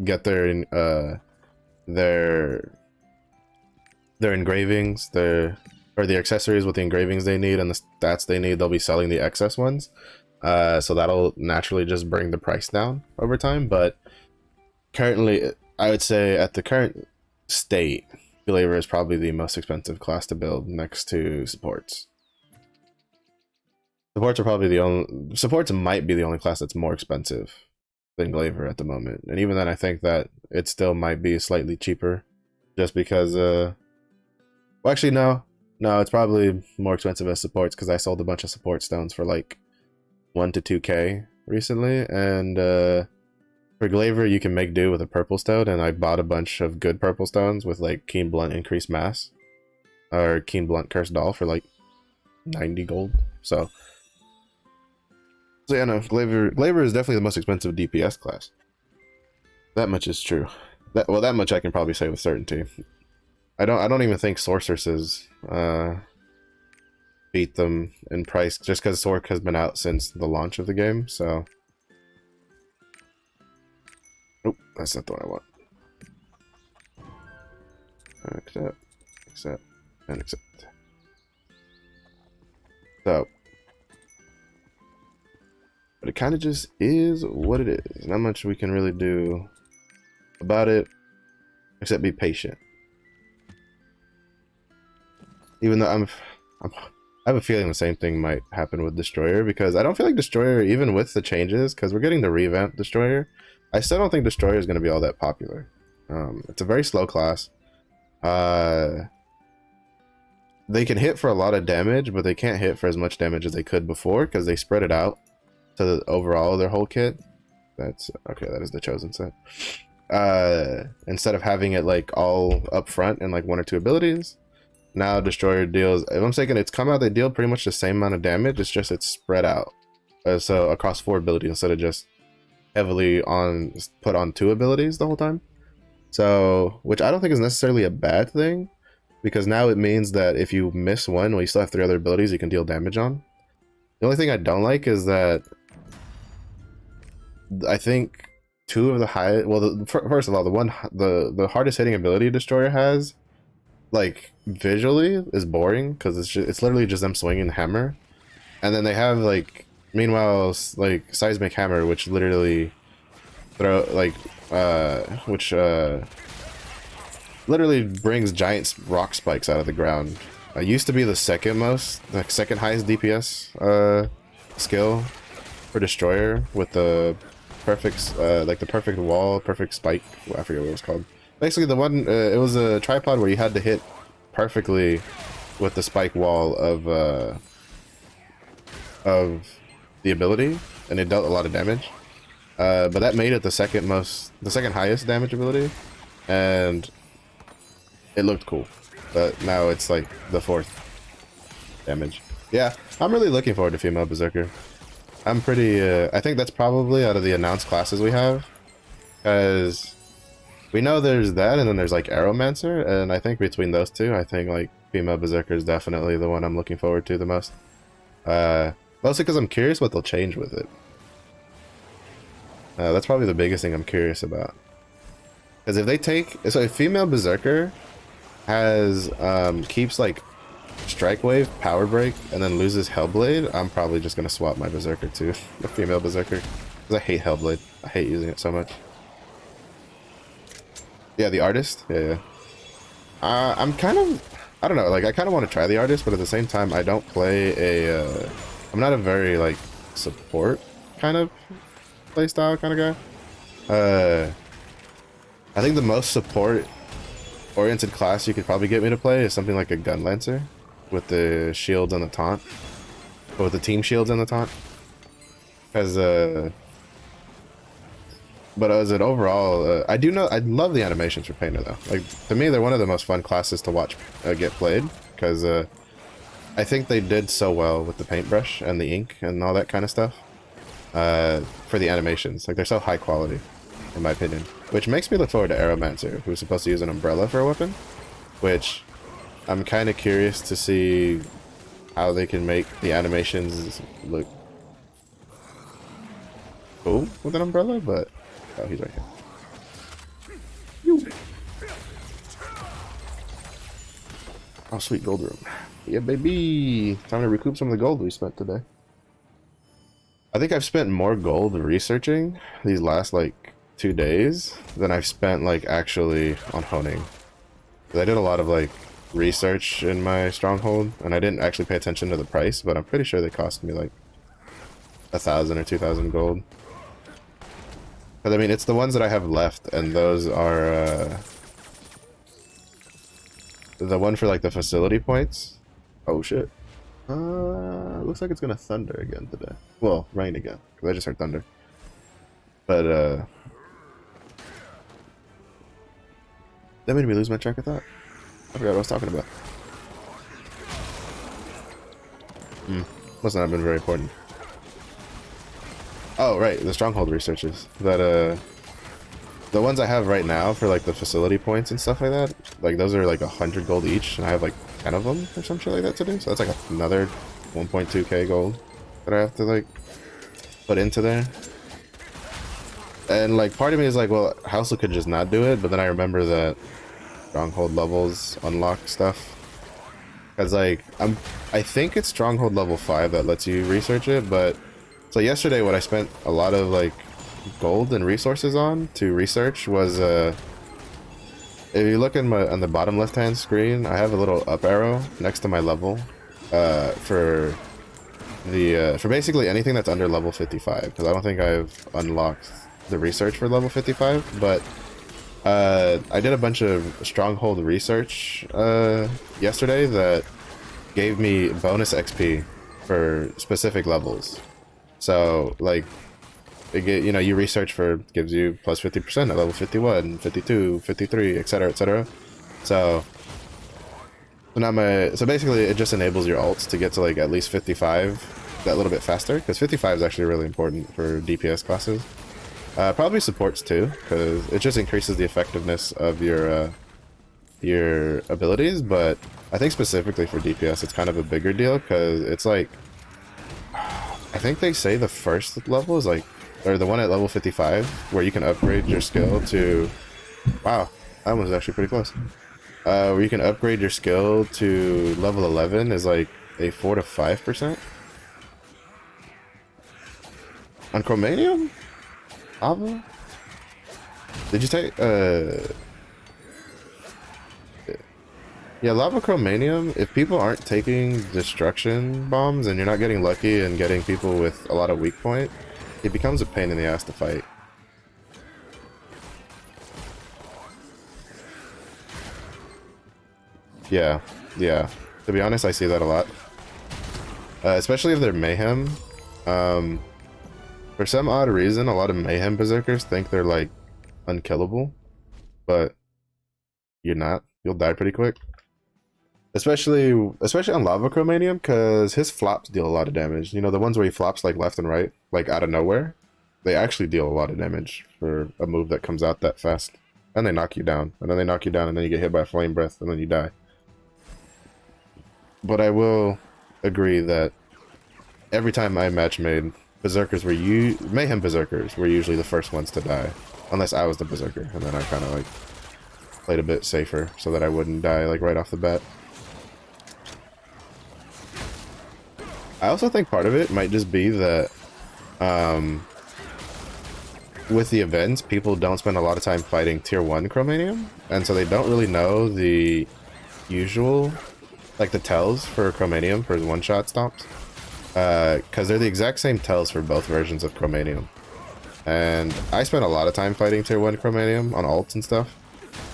get their engravings, or the accessories with the engravings they need and the stats they need, they'll be selling the excess ones. So that'll naturally just bring the price down over time. But currently, I would say at the current state, Glaiver is probably the most expensive class to build next to supports. Supports might be the only class that's more expensive than Glaiver at the moment. And even then, I think that it still might be slightly cheaper, just because, well, actually, no, it's probably more expensive as supports, because I sold a bunch of support stones for like 1 to 2k recently, and for Glaiver you can make do with a purple stone, and I bought a bunch of good purple stones with like Keen Blunt Increased Mass, or Keen Blunt Cursed Doll for like 90 gold. So yeah, no, Glaiver is definitely the most expensive DPS class. That much is true. That much I can probably say with certainty. I don't even think sorceresses beat them in price, just because Sorc has been out since the launch of the game. So, oh, that's not the one I want. Accept, and accept. So, but it kind of just is what it is. Not much we can really do about it, except be patient. Even though I have a feeling the same thing might happen with Destroyer, because I don't feel like Destroyer, even with the changes, because we're getting the revamped Destroyer, I still don't think Destroyer is going to be all that popular. It's a very slow class. They can hit for a lot of damage, but they can't hit for as much damage as they could before, because they spread it out to the overall their whole kit. That's okay. That is the chosen set. Instead of having it like all up front and like 1 or 2 abilities, now Destroyer deals, if I'm mistaken, it's come out, they deal pretty much the same amount of damage, it's just it's spread out. So across 4 abilities instead of just heavily put on 2 abilities the whole time. So, which I don't think is necessarily a bad thing, because now it means that if you miss one, well, you still have 3 other abilities you can deal damage on. The only thing I don't like is that I think two of the high. Well, first of all, the hardest hitting ability Destroyer has, like visually, is boring because it's literally just them swinging the hammer, and then they have like meanwhile like Seismic Hammer, which literally throw like which literally brings giant rock spikes out of the ground. Used to be the second highest DPS skill for Destroyer with the perfect like the perfect wall, perfect spike. I forget what it was called. Basically, the one it was a tripod where you had to hit perfectly with the spike wall of the ability, and it dealt a lot of damage. But that made it the second highest damage ability, and it looked cool. But now it's like the 4th damage. Yeah, I'm really looking forward to Female Berserker. I'm pretty, I think that's probably out of the announced classes we have, because we know there's that, and then there's like Aeromancer, and I think between those two, I think like Female Berserker is definitely the one I'm looking forward to the most. Mostly because I'm curious what they'll change with it. That's probably the biggest thing I'm curious about. Because if they take, so if Female Berserker has keeps like Strike Wave, Power Break, and then loses Hellblade, I'm probably just gonna swap my Berserker to the Female Berserker, because I hate Hellblade. I hate using it so much. Yeah, the artist. Yeah. I'm kind of, I don't know. Like I kind of want to try the artist, but at the same time, I don't play a. I'm not a very like support kind of playstyle kind of guy. I think the most support oriented class you could probably get me to play is something like a Gun Lancer with the shields and the taunt, or with the team shields and the taunt. Because but as an overall, I love the animations for Painter though. Like to me, they're one of the most fun classes to watch get played, because I think they did so well with the paintbrush and the ink and all that kind of stuff for the animations. Like they're so high quality, in my opinion. Which makes me look forward to Aeromancer, who's supposed to use an umbrella for a weapon, which I'm kind of curious to see how they can make the animations look cool with an umbrella, but oh, he's right here. Oh, sweet gold room. Yeah, baby. Time to recoup some of the gold we spent today. I think I've spent more gold researching these last like 2 days than I've spent like actually on honing. I did a lot of like research in my stronghold, and I didn't actually pay attention to the price, but I'm pretty sure they cost me like 1,000 or 2,000 gold. But I mean, it's the ones that I have left, and those are the one for like the facility points. Oh shit. Looks like it's gonna thunder again today. Well, rain again, because I just heard thunder. But that made me lose my track of thought. I forgot what I was talking about. Must not have been very important. Oh, right, the stronghold researches. That, the ones I have right now for, like, the facility points and stuff like that, like, those are, like, 100 gold each, and I have, like, 10 of them or some shit like that to do, so that's, like, another 1.2k gold that I have to, like, put into there. And, like, part of me is like, well, Housel could just not do it, but then I remember that stronghold levels unlock stuff. Because, like, I think it's stronghold level 5 that lets you research it, but so yesterday what I spent a lot of like gold and resources on to research was if you look in on the bottom left hand screen, I have a little up arrow next to my level for basically anything that's under level 55, because I don't think I've unlocked the research for level 55, but I did a bunch of stronghold research yesterday that gave me bonus XP for specific levels. So, like, you know, you research for, gives you plus 50% at level 51, 52, 53, etc., etc. So now so basically it just enables your ults to get to, like, at least 55 that little bit faster, because 55 is actually really important for DPS classes. Probably supports too, because it just increases the effectiveness of your abilities, but I think specifically for DPS it's kind of a bigger deal, because it's like, I think they say the first level is like or the one at level 55, where you can upgrade your skill to, wow, that was actually pretty close. Where you can upgrade your skill to level 11 is like a 4 to 5%. On Chromanium? Ava? Did you take, yeah, Lava Chromanium, if people aren't taking destruction bombs and you're not getting lucky and getting people with a lot of weak point, it becomes a pain in the ass to fight. Yeah, yeah. To be honest, I see that a lot. Especially if they're Mayhem. For some odd reason, a lot of Mayhem Berserkers think they're, like, unkillable. But you're not. You'll die pretty quick. Especially on Lava Chromanium, because his flops deal a lot of damage. You know, the ones where he flops, like, left and right, like, out of nowhere. They actually deal a lot of damage for a move that comes out that fast. And they knock you down. And then they knock you down, and then you get hit by a flame breath, and then you die. But I will agree that every time I match made, Berserkers were Mayhem Berserkers were usually the first ones to die. Unless I was the Berserker, and then I kind of, like, played a bit safer so that I wouldn't die, like, right off the bat. I also think part of it might just be that with the events, people don't spend a lot of time fighting tier 1 Chromanium, and so they don't really know the usual, like the tells for Chromanium for one-shot stomps, because they're the exact same tells for both versions of Chromanium. And I spent a lot of time fighting tier 1 Chromanium on ults and stuff,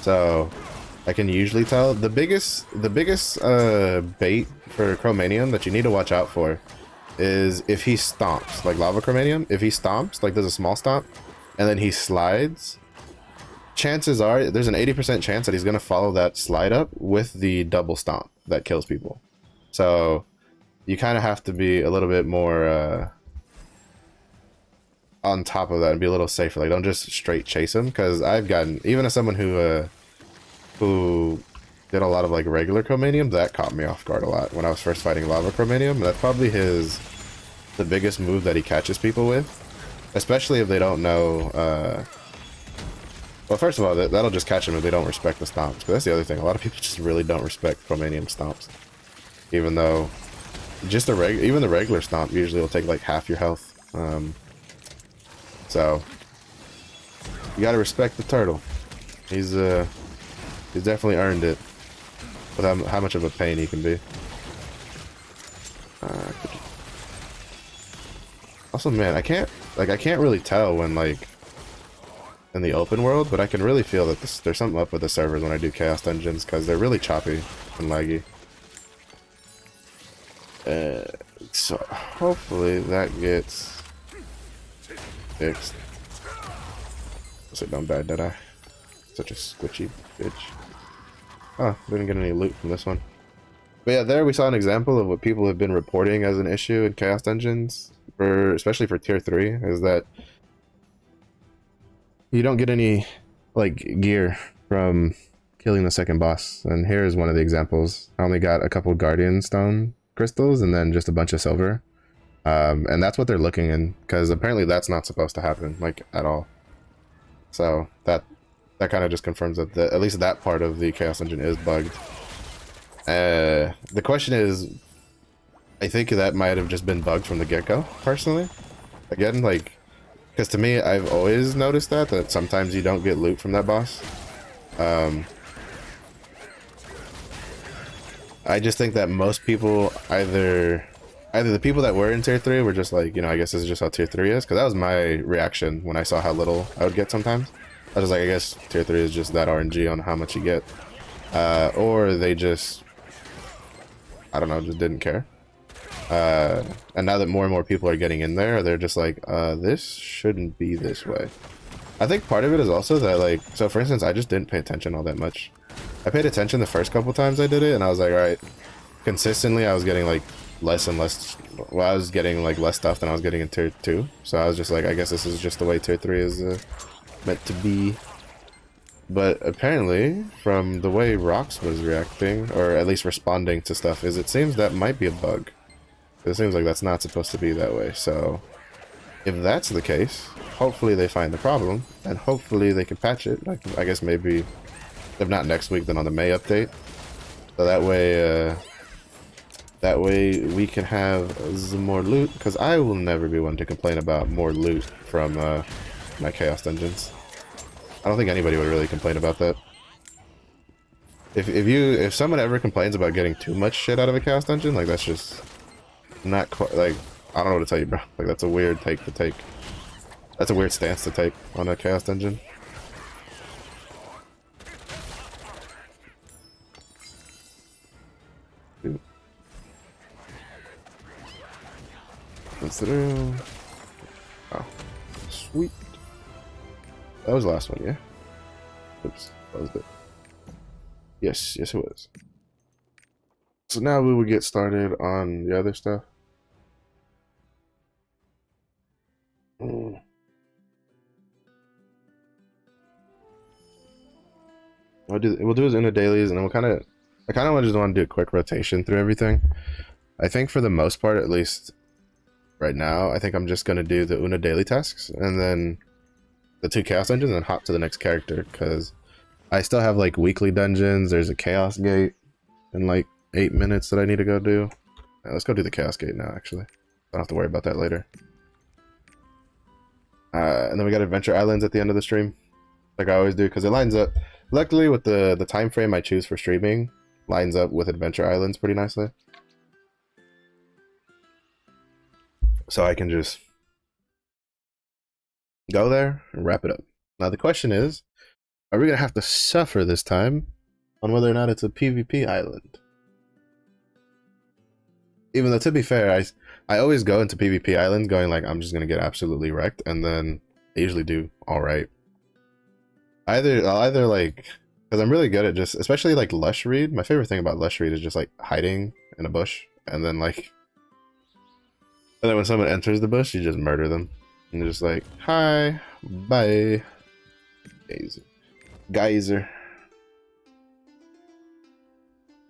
so I can usually tell. The biggest bait for Chromanium that you need to watch out for is if he stomps, like Lava Chromanium, if he stomps, like does a small stomp, and then he slides, chances are there's an 80% chance that he's going to follow that slide up with the double stomp that kills people. So you kind of have to be a little bit more on top of that and be a little safer. Like, don't just straight chase him, because I've gotten, even as someone who did a lot of like regular Chromanium, that caught me off guard a lot when I was first fighting Lava Chromanium. That's probably the biggest move that he catches people with, especially if they don't know. Well, first of all, that'll just catch them if they don't respect the stomps. But that's the other thing. A lot of people just really don't respect Chromanium stomps, even though just even the regular stomp usually will take like half your health. So you gotta respect the turtle. He's definitely earned it with how much of a pain he can be. Also, man, I can't really tell when, like, in the open world, but I can really feel that there's something up with the servers when I do Chaos Dungeons, because they're really choppy and laggy. So hopefully that gets fixed. So don't die, did I? Such a squishy bitch. Oh, didn't get any loot from this one. But yeah, there we saw an example of what people have been reporting as an issue in Chaos Dungeons, especially for tier 3, is that you don't get any, like, gear from killing the second boss. And here's one of the examples. I only got a couple Guardian Stone crystals and then just a bunch of silver. And that's what they're looking in, because apparently that's not supposed to happen, like, at all. So that kind of just confirms that at least that part of the Chaos Engine is bugged. The question is, I think that might have just been bugged from the get-go, personally. Again, like, because to me, I've always noticed that sometimes you don't get loot from that boss. I just think that most people, either the people that were in tier 3 were just like, you know, I guess this is just how tier 3 is, because that was my reaction when I saw how little I would get sometimes. I was like, I guess tier 3 is just that RNG on how much you get. Or they just, I don't know, just didn't care. And now that more and more people are getting in there, they're just like, this shouldn't be this way. I think part of it is also that, like, so for instance, I just didn't pay attention all that much. I paid attention the first couple times I did it, and I was like, alright, consistently I was getting like less and less, well, I was getting like less stuff than I was getting in tier 2. So I was just like, I guess this is just the way tier 3 is meant to be. But apparently, from the way Rox was reacting, or at least responding to stuff, is it seems that might be a bug. It seems like that's not supposed to be that way. So if that's the case, hopefully they find the problem, and hopefully they can patch it. Like, I guess maybe, if not next week, then on the May update. So that way we can have some more loot, because I will never be one to complain about more loot from my Chaos Dungeons. I don't think anybody would really complain about that. If someone ever complains about getting too much shit out of a Chaos Dungeon, like, that's just not quite, like, I don't know what to tell you, bro. Like, that's a weird take to take. That's a weird stance to take on a Chaos Dungeon. Consider. Oh, sweet. That was the last one, yeah? Oops, that was it. Yes, yes it was. So now we will get started on the other stuff. We'll do his inner dailies, and then I kind of just want to do a quick rotation through everything. I think for the most part, at least right now, I think I'm just gonna do the Una daily tasks, and then the 2 Chaos Dungeons, and hop to the next character, because I still have like weekly dungeons. There's a Chaos Gate in like 8 minutes that I need to go do. Right, let's go do the Chaos Gate now, actually. I don't have to worry about that later. And then we got Adventure Islands at the end of the stream, like I always do, because it lines up. Luckily, with the time frame I choose for streaming, lines up with Adventure Islands pretty nicely. So I can just go there and wrap it up. Now the question is, are we going to have to suffer this time on whether or not it's a PvP island? Even though, to be fair, I always go into PvP islands going like, I'm just going to get absolutely wrecked, and then I usually do alright. I'll either like, because I'm really good at just, especially like Lush Read. My favorite thing about Lush Read is just like hiding in a bush, and then like, and then when someone enters the bush, you just murder them. And they're just like, hi, bye. Geyser.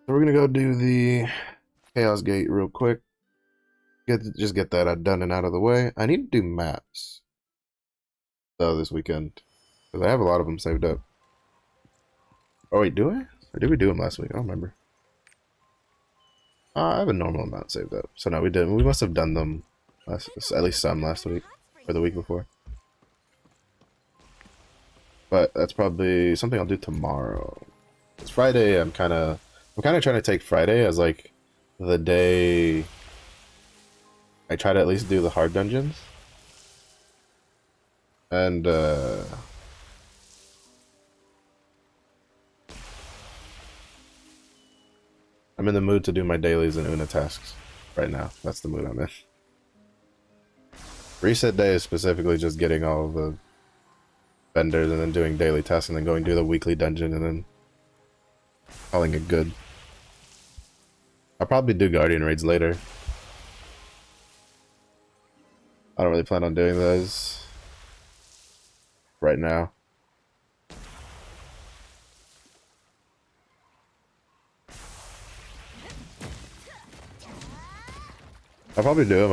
So we're gonna go do the Chaos Gate real quick. Just get that done and out of the way. I need to do maps though this weekend, because I have a lot of them saved up. Oh wait, do I? Or did we do them last week? I don't remember. I have a normal amount saved up. So no, we didn't. We must have done them at least some last week or the week before. But that's probably something I'll do tomorrow. It's Friday. I'm kind of trying to take Friday as like the day I try to at least do the hard dungeons. And I'm in the mood to do my dailies and Una tasks right now. That's the mood I'm in. Reset day is specifically just getting all of the vendors and then doing daily tasks and then going do the weekly dungeon and then calling it good. I'll probably do Guardian raids later. I don't really plan on doing those right now. I'll probably do a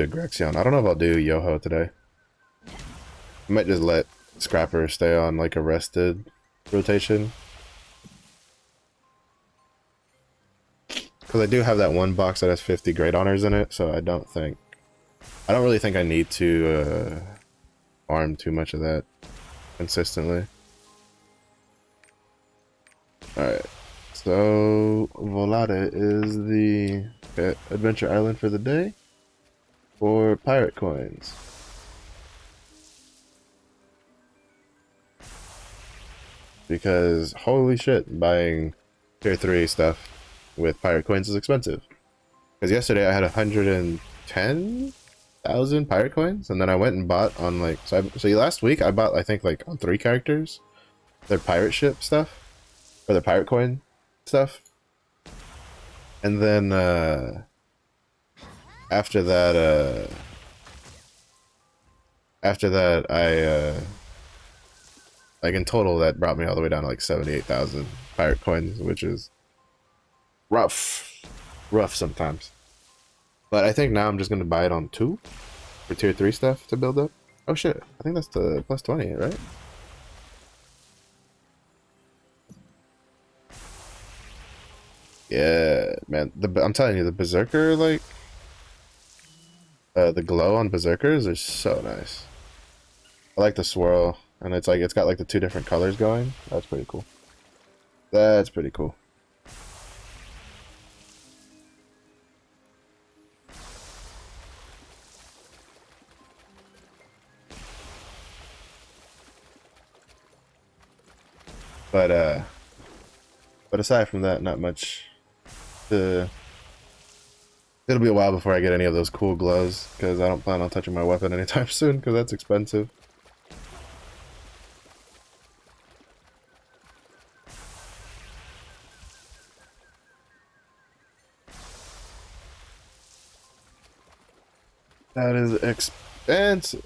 Grexion. I don't know if I'll do Yoho today. I might just let Scrapper stay on like a rested rotation. Because I do have that one box that has 50 Great Honors in it, so I don't really think I need to farm too much of that consistently. Alright, so Volata is the Adventure Island for the day for pirate coins. Because holy shit, buying tier 3 stuff with pirate coins is expensive. Because yesterday I had 110,000 pirate coins, and then I went and bought on like so last week I bought I think like on 3 characters their pirate ship stuff or their pirate coin stuff. And then after that I like in total that brought me all the way down to like 78,000 pirate coins, which is rough sometimes. But I think now I'm just gonna buy it on 2 for tier 3 stuff to build up. Oh shit, I think that's the plus 20, right? Yeah, man. I'm telling you, the Berserker, like, the glow on Berserkers is so nice. I like the swirl, and it's like, it's got like the two different colors going. That's pretty cool. That's pretty cool. But, but aside from that, not much. It'll be a while before I get any of those cool glows, because I don't plan on touching my weapon anytime soon, because that's expensive. That is expensive.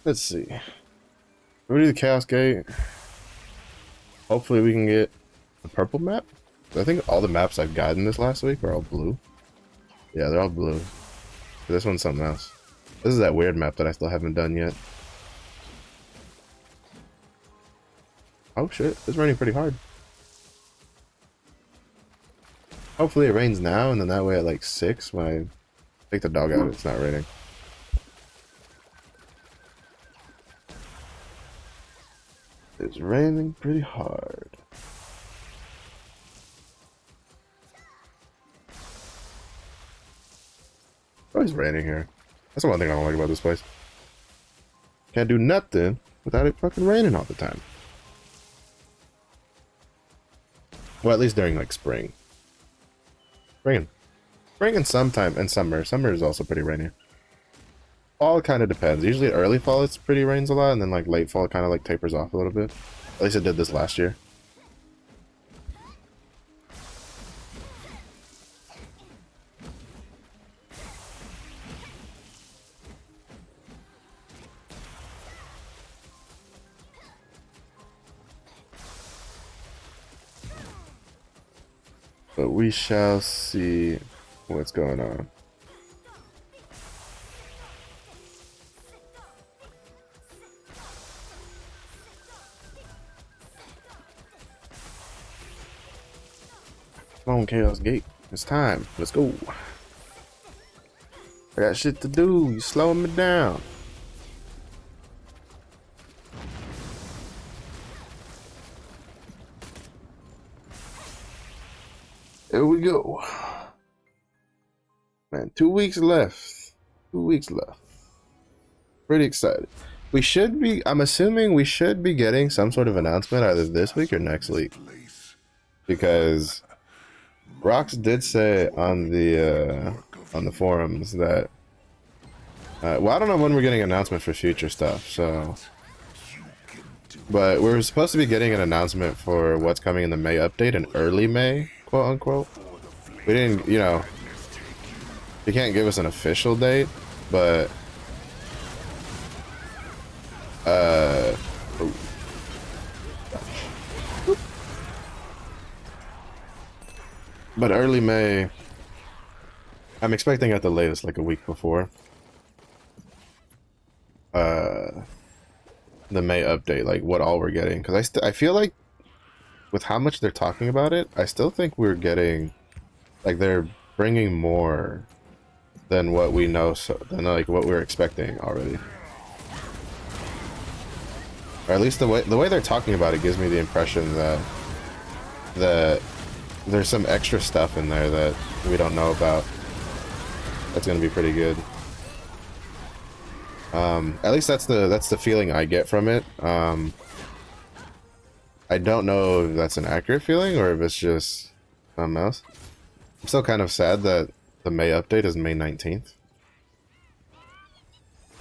Let's see. We do the Chaos Gate. Hopefully we can get the purple map. I think all the maps I've gotten this last week are all blue. Yeah, they're all blue. This one's something else. This is that weird map that I still haven't done yet. Oh shit, it's raining pretty hard. Hopefully it rains now, and then that way at like 6, when I take the dog out, it's not raining. It's raining pretty hard. Oh, it's raining here. That's the one thing I don't like about this place. Can't do nothing without it fucking raining all the time. Well, at least during like spring. Spring and sometime and summer. Summer is also pretty rainy. Fall kind of depends. Usually early fall it's pretty rains a lot, and then like late fall it kind of like tapers off a little bit. At least it did this last year. But we shall see what's going on. Come on, Chaos Gate. It's time. Let's go. I got shit to do. You slowing me down. Here we go. Man, 2 weeks left. 2 weeks left. Pretty excited. We should be, I'm assuming we should be getting some sort of announcement either this week or next week. Because Rox did say on the forums that, well, I don't know when we're getting an announcement for future stuff, so. But we're supposed to be getting an announcement for what's coming in the May update in early May, quote unquote. We didn't, you know, you can't give us an official date, but but early May, I'm expecting at the latest like a week before the May update, like what all we're getting, because I feel like with how much they're talking about it, I still think we're getting, like, they're bringing more than what we know, so than like what we're expecting already. Or at least the way they're talking about it gives me the impression that there's some extra stuff in there that we don't know about. That's gonna be pretty good. At least that's the feeling I get from it. I don't know if that's an accurate feeling or if it's just something else. I'm still kind of sad that the May update is May 19th.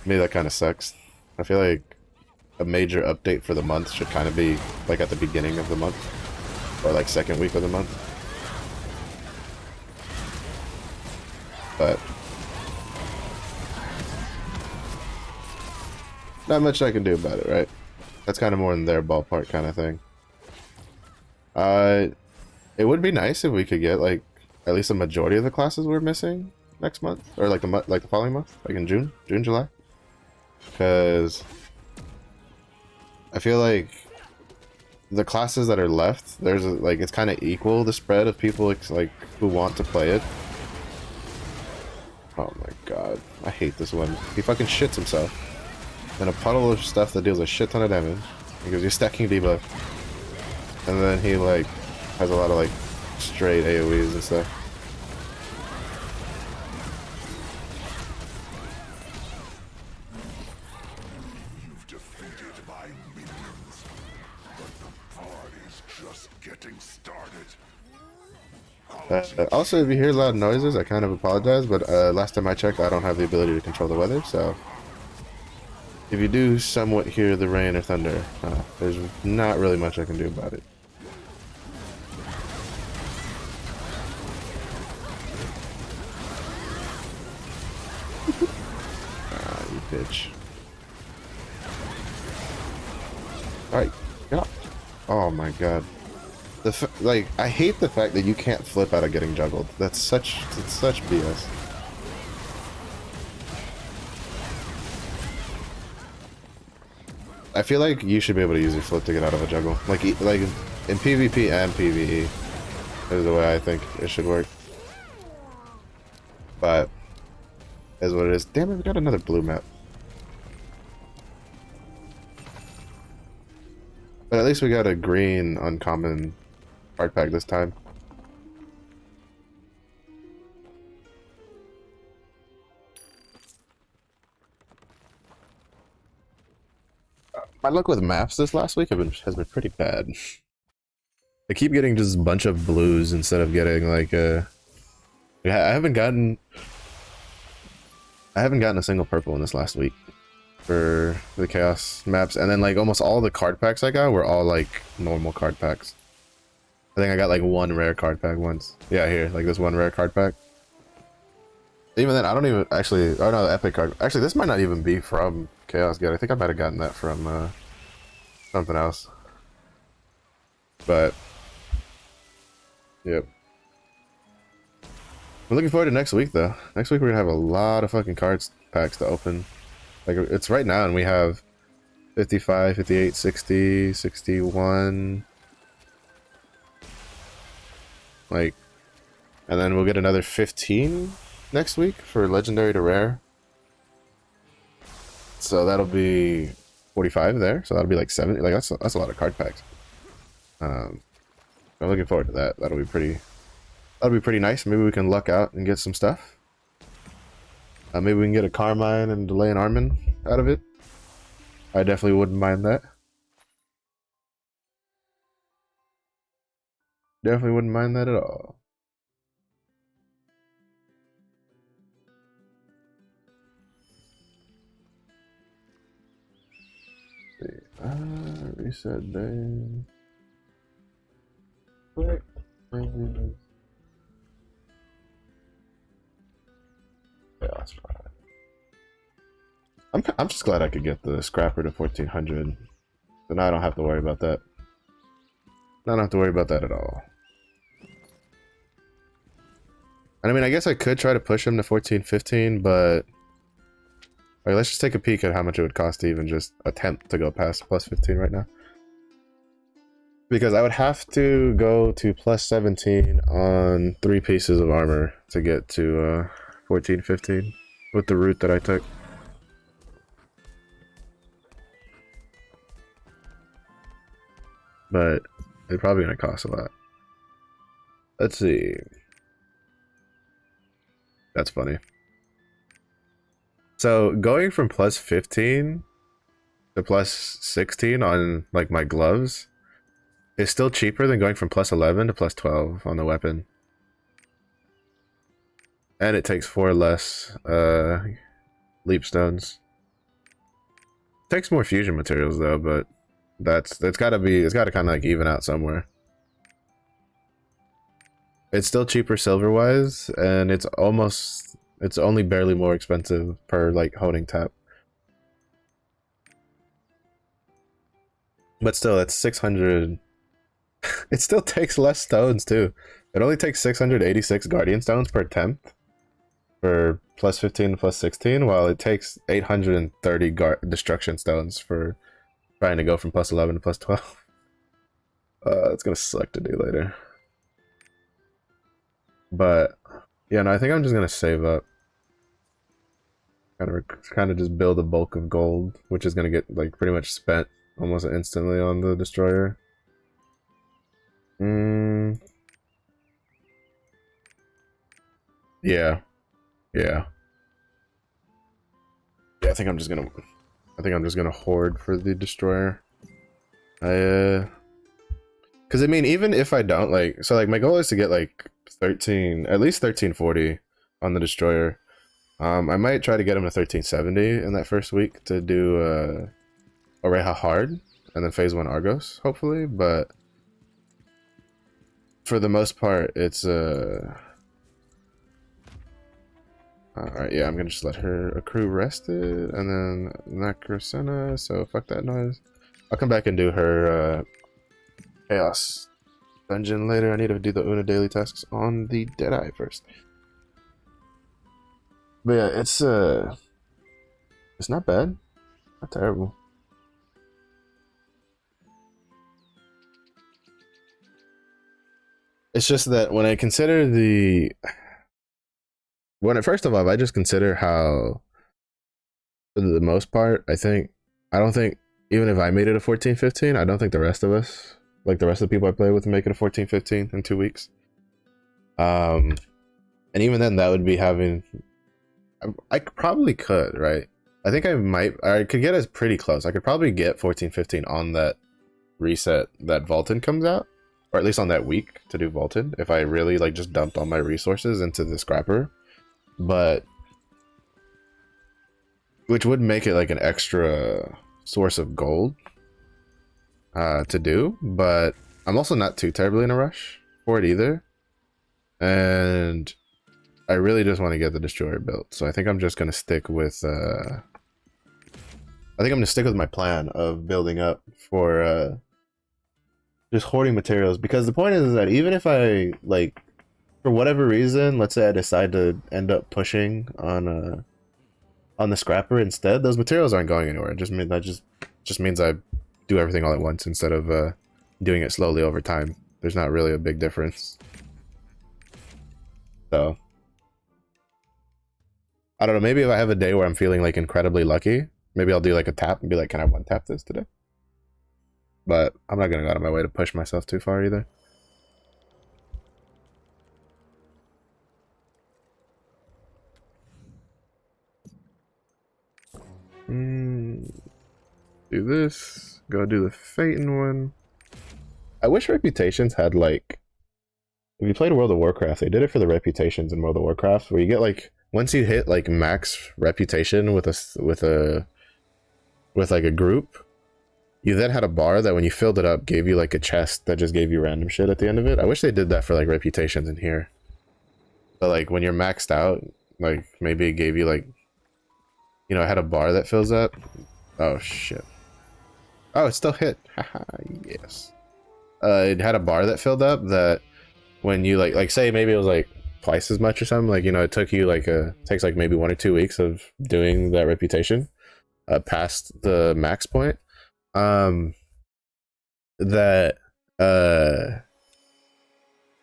Maybe that kind of sucks. I feel like a major update for the month should kind of be like at the beginning of the month or like second week of the month. but not much I can do about it, right? That's kind of more in their ballpark kind of thing. It would be nice if we could get like at least a majority of the classes we're missing next month, or like the following month, like in June, July, because I feel like the classes that are left, there's like it's kind of equal, the spread of people like who want to play it. Oh my god, I hate this one. He fucking shits himself in a puddle of stuff that deals a shit ton of damage because you're stacking debuff, and then he like has a lot of like straight AoEs and stuff. You've defeated my minions, but the party's just getting started. Also, if you hear loud noises, I kind of apologize, but last time I checked, I don't have the ability to control the weather, so if you do somewhat hear the rain or thunder, there's not really much I can do about it. You bitch. Alright, get up. Oh my god. Like, I hate the fact that you can't flip out of getting juggled. It's such BS. I feel like you should be able to use your flip to get out of a juggle. Like in PvP and PvE is the way I think it should work. But is what it is. Damn it, we got another blue map. But at least we got a green uncommon card pack this time. My luck with maps this last week has been pretty bad. I keep getting just a bunch of blues instead of getting like a. I haven't gotten a single purple in this last week for the chaos maps, and then like almost all the card packs I got were all like normal card packs. I think I got like one rare card pack once. Yeah, here, like this one rare card pack. Even then, I don't even actually. Oh no, the epic card. Actually, this might not even be from Chaos Gate. I think I might have gotten that from something else. But yep. I'm looking forward to next week though. Next week we're gonna have a lot of fucking cards packs to open. Like it's right now, and we have 55, 58, 60, 61. Like, and then we'll get another 15 next week for legendary to rare. So that'll be 45 there. So that'll be like 70. Like that's a lot of card packs. I'm looking forward to that. That'll be pretty nice. Maybe we can luck out and get some stuff. Maybe we can get a Carmine and delay an Armin out of it. I definitely wouldn't mind that. Definitely wouldn't mind that at all. Reset day. Quick. Chaos 5. I'm just glad I could get the scrapper to 1400. So now I don't have to worry about that. I don't have to worry about that at all. And I mean, I guess I could try to push him to 1415, but like, let's just take a peek at how much it would cost to even just attempt to go past plus 15 right now. Because I would have to go to plus 17 on 3 pieces of armor to get to 1415 with the route that I took. But it's probably going to cost a lot. Let's see. That's funny. So going from plus 15 to plus 16 on like my gloves is still cheaper than going from plus 11 to plus 12 on the weapon. And it takes 4 less leap stones. It takes more fusion materials though, but it's gotta kind of like even out somewhere. It's still cheaper silver wise, and it's almost It's only barely more expensive per like honing tap. But still, that's 600. It still takes less stones too. It only takes 686 guardian stones per tenth for plus 15 and plus 16, while it takes 830 destruction stones for trying to go from plus 11 to plus 12. It's gonna suck to do later. But yeah, no, I think I'm just gonna save up. Kind of just build a bulk of gold, which is gonna get like pretty much spent almost instantly on the destroyer. Yeah, yeah, yeah. I think I'm just gonna hoard for the destroyer. Because I mean, even if I don't like, so like my goal is to get like 13, at least 1340 on the destroyer. I might try to get him to 1370 in that first week to do Oreja hard and then phase 1 Argos, hopefully. But for the most part, it's alright, yeah, I'm gonna just let her accrue rested and then Necrosena, so fuck that noise. I'll come back and do her Chaos Dungeon later. I need to do the Una daily tasks on the Deadeye first. But yeah, it's not bad. Not terrible. It's just that when I consider first of all, I just consider how, for the most part, I don't think, even if I made it a 14-15, I don't think the rest of us, like the rest of the people I play with, make it a 14-15 in 2 weeks. And even then, that would be having, I probably could, right? I think I could get us pretty close. I could probably get 14-15 on that reset that Vaulted comes out, or at least on that week to do Vaulted, if I really like just dumped all my resources into the scrapper. But which would make it like an extra source of gold to do, but I'm also not too terribly in a rush for it either. And I really just want to get the destroyer built, so I think I'm just gonna stick with my plan of building up for just hoarding materials, because the point is that even if I like, for whatever reason, let's say I decide to end up pushing on the scrapper instead, those materials aren't going anywhere. It just means I do everything all at once instead of doing it slowly over time. There's not really a big difference. So I don't know, maybe if I have a day where I'm feeling like incredibly lucky, maybe I'll do like a tap and be like, can I one tap this today? But I'm not gonna go out of my way to push myself too far either. Do this. Go do the Phaeton one. I wish Reputations had like, if you played World of Warcraft, they did it for the reputations in World of Warcraft, where you get like, once you hit like max reputation with like a group, you then had a bar that when you filled it up gave you like a chest that just gave you random shit at the end of it. I wish they did that for like reputations in here. But like when you're maxed out, like maybe it gave you like, you know, it had a bar that fills up. Oh shit. Oh, it still hit. Haha, yes. It had a bar that filled up that when you like say maybe it was like twice as much or something, like, you know, it took you like takes like maybe 1 or 2 weeks of doing that reputation past the max point, that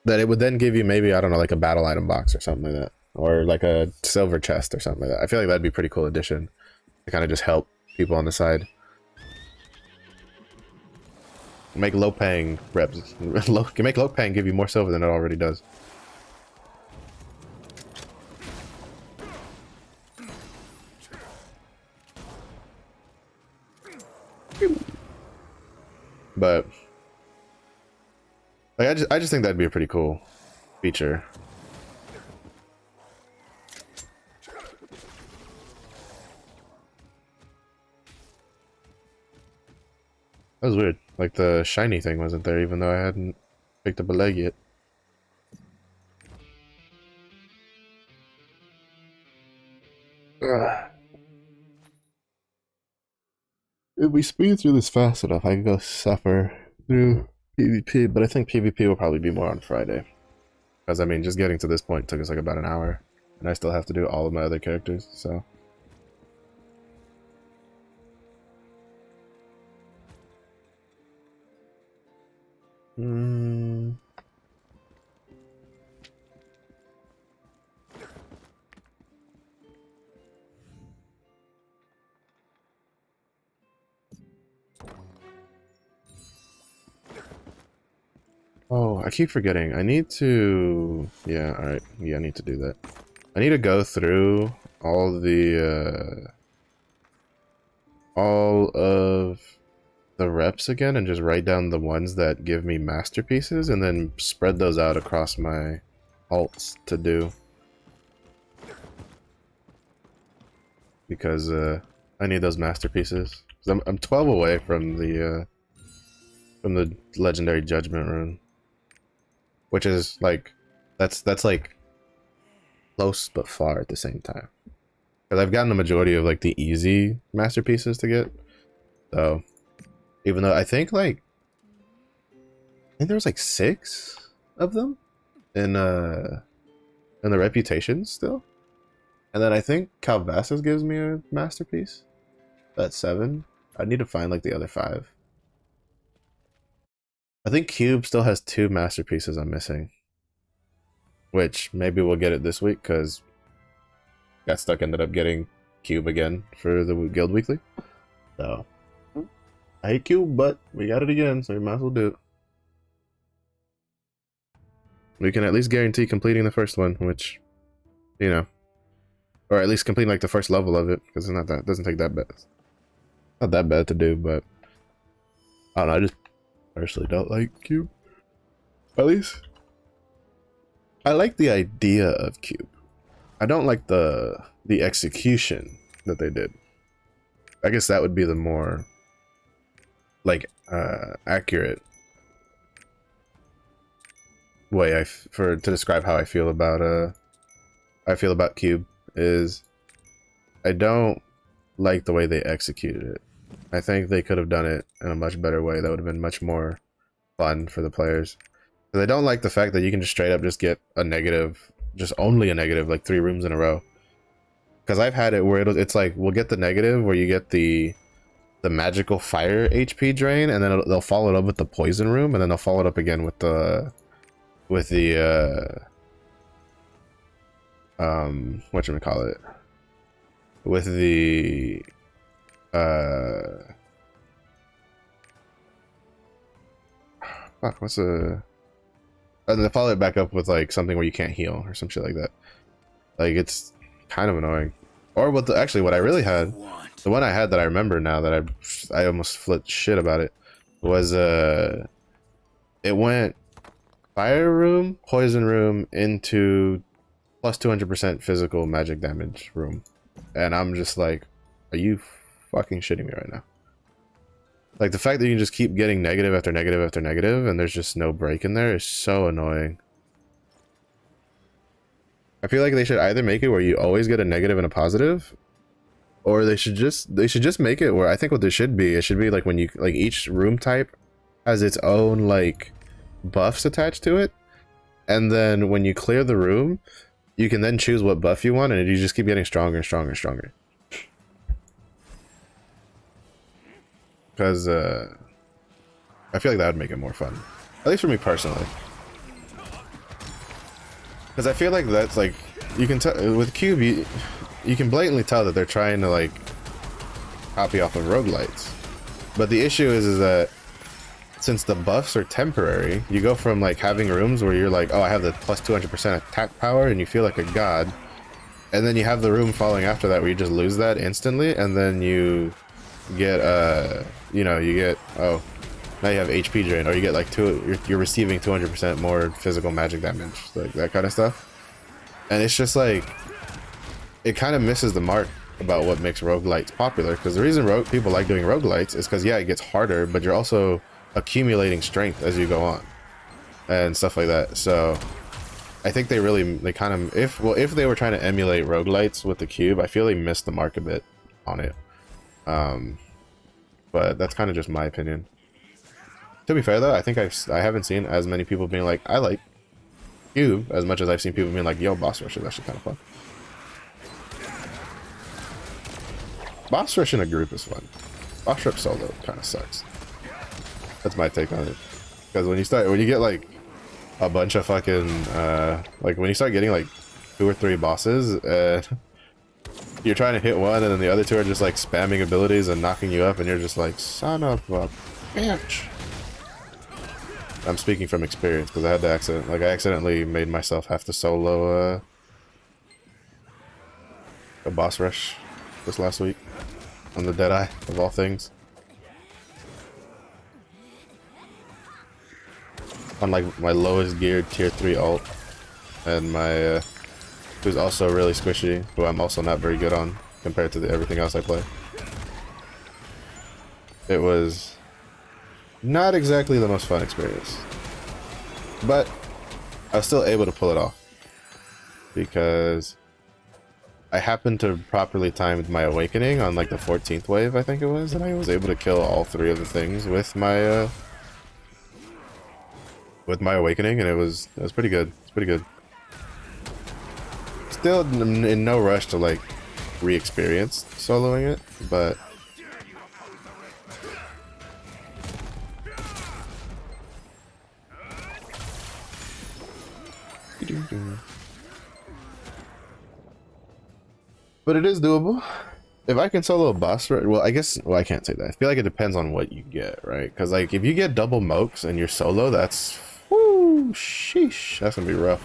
it would then give you maybe, I don't know, like a battle item box or something like that, or like a silver chest or something like that. I feel like that'd be a pretty cool addition to kind of just help people on the side. Make low paying reps. Make low paying give you more silver than it already does. But like I just think that'd be a pretty cool feature. That was weird. Like the shiny thing wasn't there, even though I hadn't picked up a leg yet. if we speed through this fast enough, I can go suffer through PvP, but I think PvP will probably be more on Friday. Because, I mean, just getting to this point took us like about an hour, and I still have to do all of my other characters, so. Oh, I keep forgetting. I need to... Yeah, alright. Yeah, I need to do that. I need to go through all of the reps again and just write down the ones that give me masterpieces and then spread those out across my alts to do. Because I need those masterpieces. I'm 12 away from the legendary judgment rune. Which is like that's like close but far at the same time. Because I've gotten the majority of like the easy masterpieces to get. So even though I think there was like 6 of them in the reputations still. And then I think Calvasas gives me a masterpiece. That's 7. I need to find like the other 5. I think Cube still has 2 masterpieces I'm missing. Which maybe we'll get it this week because got stuck, ended up getting Cube again for the Guild Weekly. So I hate Cube, but we got it again, so we might as well do it. We can at least guarantee completing the first one, which, you know, or at least completing like the first level of it, because it's not that, it doesn't take that bad. Not that bad to do, but I don't know, I just personally don't like Cube. At least I like the idea of Cube. I don't like the execution that they did. I guess that would be the more like accurate way to describe how I feel about Cube is I don't like the way they executed it. I think they could have done it in a much better way that would have been much more fun for the players. Because I don't like the fact that you can just straight up just get a negative, just only a negative, like 3 rooms in a row. Because I've had it where it's like, we'll get the negative where you get the magical fire HP drain, and then they'll follow it up with the poison room, and then they'll follow it up again with the whatchamacallit, with the fuck, what's a they follow it back up with like something where you can't heal or some shit like that. Like, it's kind of annoying. Or what I really had, the one I had that I remember now that I almost flipped shit about it, was it went fire room, poison room into plus 200% physical magic damage room. And I'm just like, are you fucking shitting me right now? Like, the fact that you can just keep getting negative after negative after negative and there's just no break in there is so annoying. I feel like they should either make it where you always get a negative and a positive, or they should just make it where, I think what it should be like when you, like, each room type has its own like buffs attached to it, and then when you clear the room, you can then choose what buff you want, and you just keep getting stronger and stronger and stronger. Because I feel like that would make it more fun, at least for me personally. Because I feel like that's like, you can tell with Cube, you can blatantly tell that they're trying to like copy off of roguelites. But the issue is that since the buffs are temporary, you go from like having rooms where you're like, oh, I have the plus 200% attack power and you feel like a god, and then you have the room following after that where you just lose that instantly, and then you get you know, you get, oh, now you have HP drain, or you get like you're receiving 200% more physical magic damage, like that kind of stuff. And it's just like, it kind of misses the mark about what makes roguelites popular, because the reason people like doing roguelites is because, yeah, it gets harder, but you're also accumulating strength as you go on and stuff like that. So I think they kind of, if they were trying to emulate roguelites with the Cube, I feel they missed the mark a bit on it. but that's kind of just my opinion. To be fair though, I think I haven't seen as many people being like, I like Cube, as much as I've seen people being like, yo, boss rush is actually kind of fun. Boss rush in a group is fun. Boss rush solo kind of sucks. That's my take on it. Because when you get like a bunch of fucking, like when you start getting like 2 or 3 bosses, you're trying to hit one and then the other 2 are just like spamming abilities and knocking you up and you're just like, son of a bitch. I'm speaking from experience because I had to I accidentally made myself have to solo a boss rush this last week on the Deadeye of all things. On like my lowest geared tier 3 ult and my who's also really squishy, who I'm also not very good on compared to everything else I play. It was not exactly the most fun experience, but I was still able to pull it off because I happened to properly time my awakening on like the 14th wave, I think it was, and I was able to kill all 3 of the things with my awakening, and it was pretty good. It's pretty good. Still in no rush to like re-experience soloing it, but it is doable. If I can solo a boss, well, I guess, well, I can't say that. I feel like it depends on what you get, right? Because like if you get double mokes and you're solo, that's, whoo, sheesh, that's gonna be rough.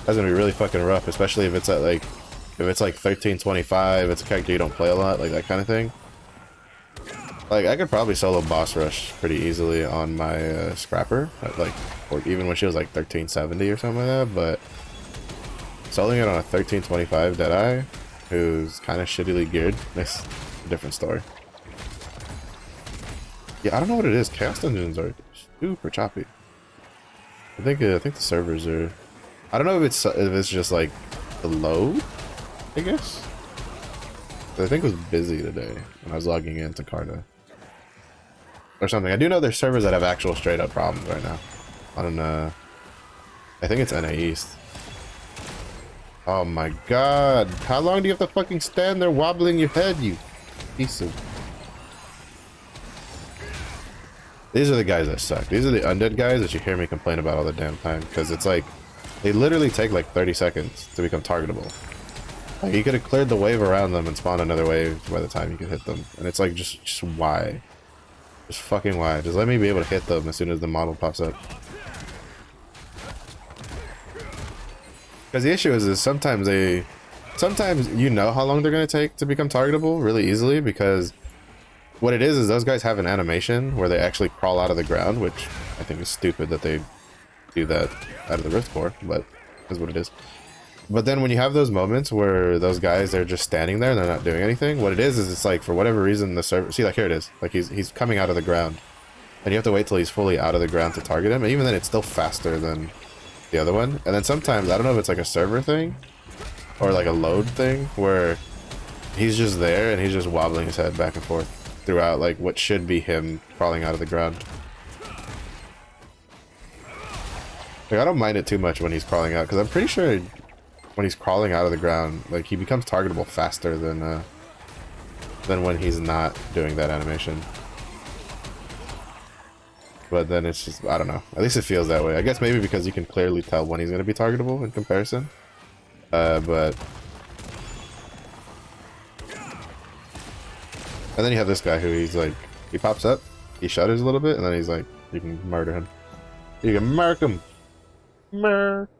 That's gonna be really fucking rough, especially if it's at like, if it's like 1325, it's a character you don't play a lot, like that kind of thing. Like I could probably solo boss rush pretty easily on my scrapper, at like, or even when she was like 1370 or something like that, but soloing it on a 1325 Deadeye, who's kind of shittily geared, that's a different story. Yeah, I don't know what it is. Chaos dungeons are super choppy. I think the servers are. I don't know if it's just like the load, I guess. But I think it was busy today when I was logging into Carta or something. I do know there's servers that have actual straight up problems right now. On I think it's NA East. Oh my god. How long do you have to fucking stand there wobbling your head, you piece of... These are the guys that suck. These are the undead guys that you hear me complain about all the damn time. Because it's like, they literally take like 30 seconds to become targetable. Like you could have cleared the wave around them and spawned another wave by the time you could hit them. And it's like, just why? Just fucking why? Just let me be able to hit them as soon as the model pops up. Because the issue is sometimes you know how long they're going to take to become targetable really easily, because what it is those guys have an animation where they actually crawl out of the ground, which I think is stupid that they do that out of the Rift Core, but is what it is. But then when you have those moments where those guys are just standing there and they're not doing anything, what it is it's like for whatever reason the server, see, like here it is, like he's coming out of the ground and you have to wait till he's fully out of the ground to target him, and even then it's still faster than the other one. And then sometimes, I don't know if it's like a server thing or like a load thing, where he's just there and he's just wobbling his head back and forth throughout like what should be him crawling out of the ground. Like I don't mind it too much when he's crawling out, because I'm pretty sure when he's crawling out of the ground, like he becomes targetable faster than when he's not doing that animation. But then it's just, I don't know. At least it feels that way. I guess maybe because you can clearly tell when he's going to be targetable in comparison. But... And then you have this guy who he's like, he pops up, he shudders a little bit, and then he's like, you can murder him. You can murk him. Murk.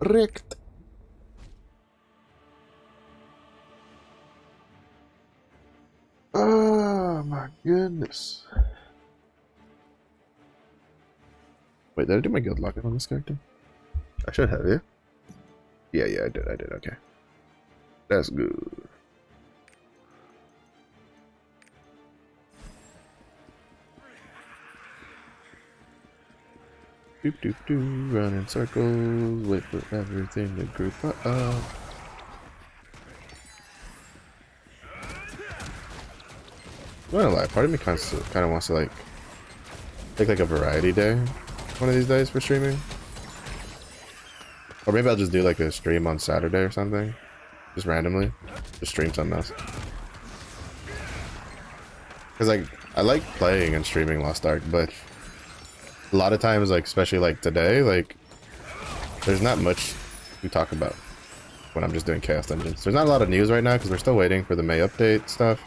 Richt. Oh my goodness. Wait, did I do my guild lockup on this character? I should have, yeah? Yeah, I did, okay. That's good. Doop doop doo, run in circles, wait for everything to group up. I'm not gonna lie, part of me kind of wants to like take like a variety day one of these days for streaming. Or maybe I'll just do like a stream on Saturday or something. Just randomly. Just stream something else. Because like, I like playing and streaming Lost Ark, but a lot of times, like, especially like today, like, there's not much to talk about when I'm just doing Chaos Dungeons. There's not a lot of news right now because we're still waiting for the May update stuff.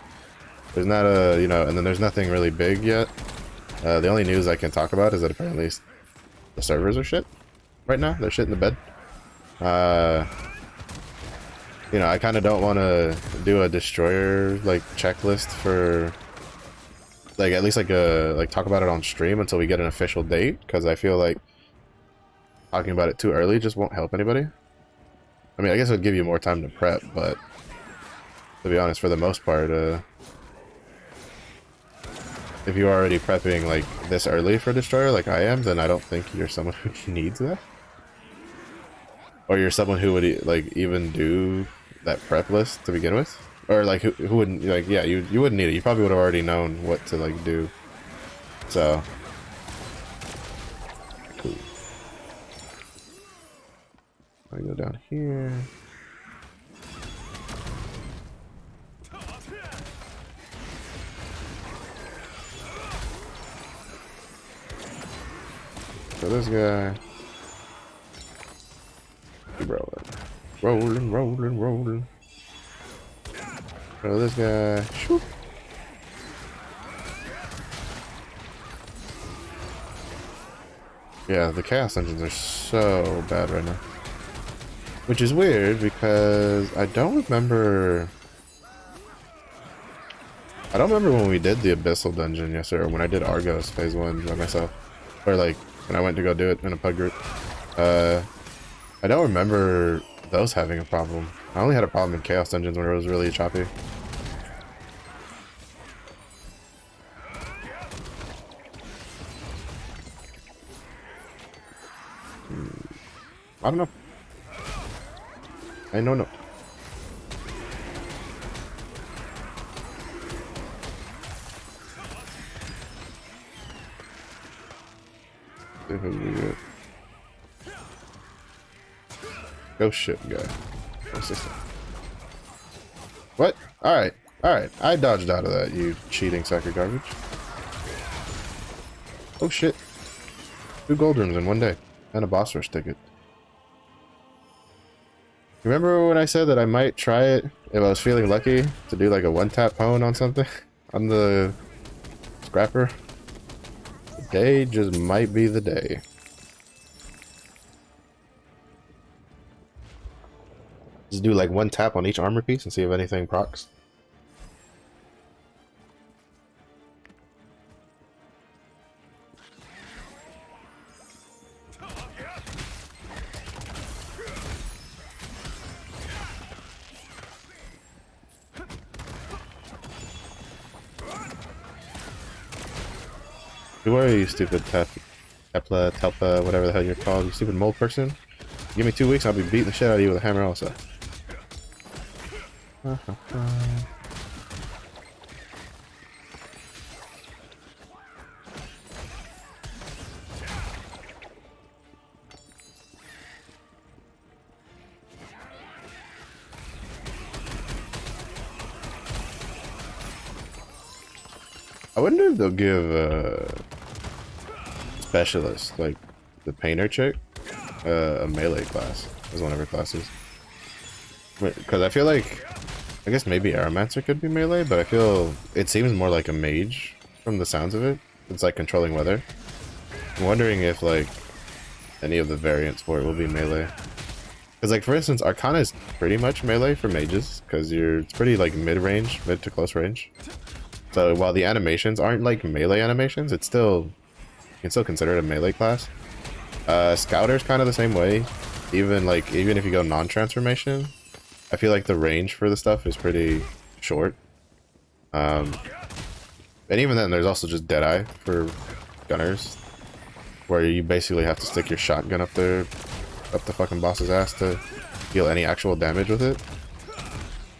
There's not a, you know, and then there's nothing really big yet. The only news I can talk about is that apparently the servers are shit right now. They're shit in the bed. You know, I kind of don't want to do a destroyer like checklist for like at least like talk about it on stream until we get an official date, because I feel like talking about it too early just won't help anybody. I mean, I guess it would give you more time to prep, but to be honest, for the most part, if you're already prepping like this early for destroyer like I am, then I don't think you're someone who needs that. Or you're someone who would like even do that prep list to begin with, or like who wouldn't, like, yeah, you wouldn't need it. You probably would have already known what to like do. So cool. I go down here. So this guy. Keep rolling. Rolling. So this guy. Shoop. Yeah, the Chaos Engines are so bad right now. Which is weird because I don't remember when we did the Abyssal Dungeon yesterday, or when I did Argos Phase 1 by myself. Or like when I went to go do it in a pub group. I don't remember those having a problem. I only had a problem in Chaos Dungeons when it was really choppy. I don't know. I don't know. Ghost ship guy. What's this thing? What? Alright. Alright. I dodged out of that, you cheating sack of garbage. Oh shit. 2 gold rooms in one day. And a boss rush ticket. Remember when I said that I might try it if I was feeling lucky to do like a one-tap pwn on something? On the scrapper? Today just might be the day. Just do like one tap on each armor piece and see if anything procs. Who are you, stupid Telpa, whatever the hell you're called, you stupid mole person? Give me 2 weeks, I'll be beating the shit out of you with a hammer also. I wonder if they'll give specialist, like the painter chick, a melee class as one of her classes. Because I feel like, I guess maybe Aromancer could be melee, but I feel it seems more like a mage from the sounds of it. It's like controlling weather. I'm wondering if like any of the variants for it will be melee. Because like for instance, Arcana is pretty much melee for mages, because it's pretty like mid-range, mid to close range. So while the animations aren't like melee animations, it's still, you can still consider it a melee class. Scouter's kind of the same way. Even if you go non-transformation, I feel like the range for the stuff is pretty short. And even then, there's also just Deadeye for gunners, where you basically have to stick your shotgun up the fucking boss's ass to deal any actual damage with it.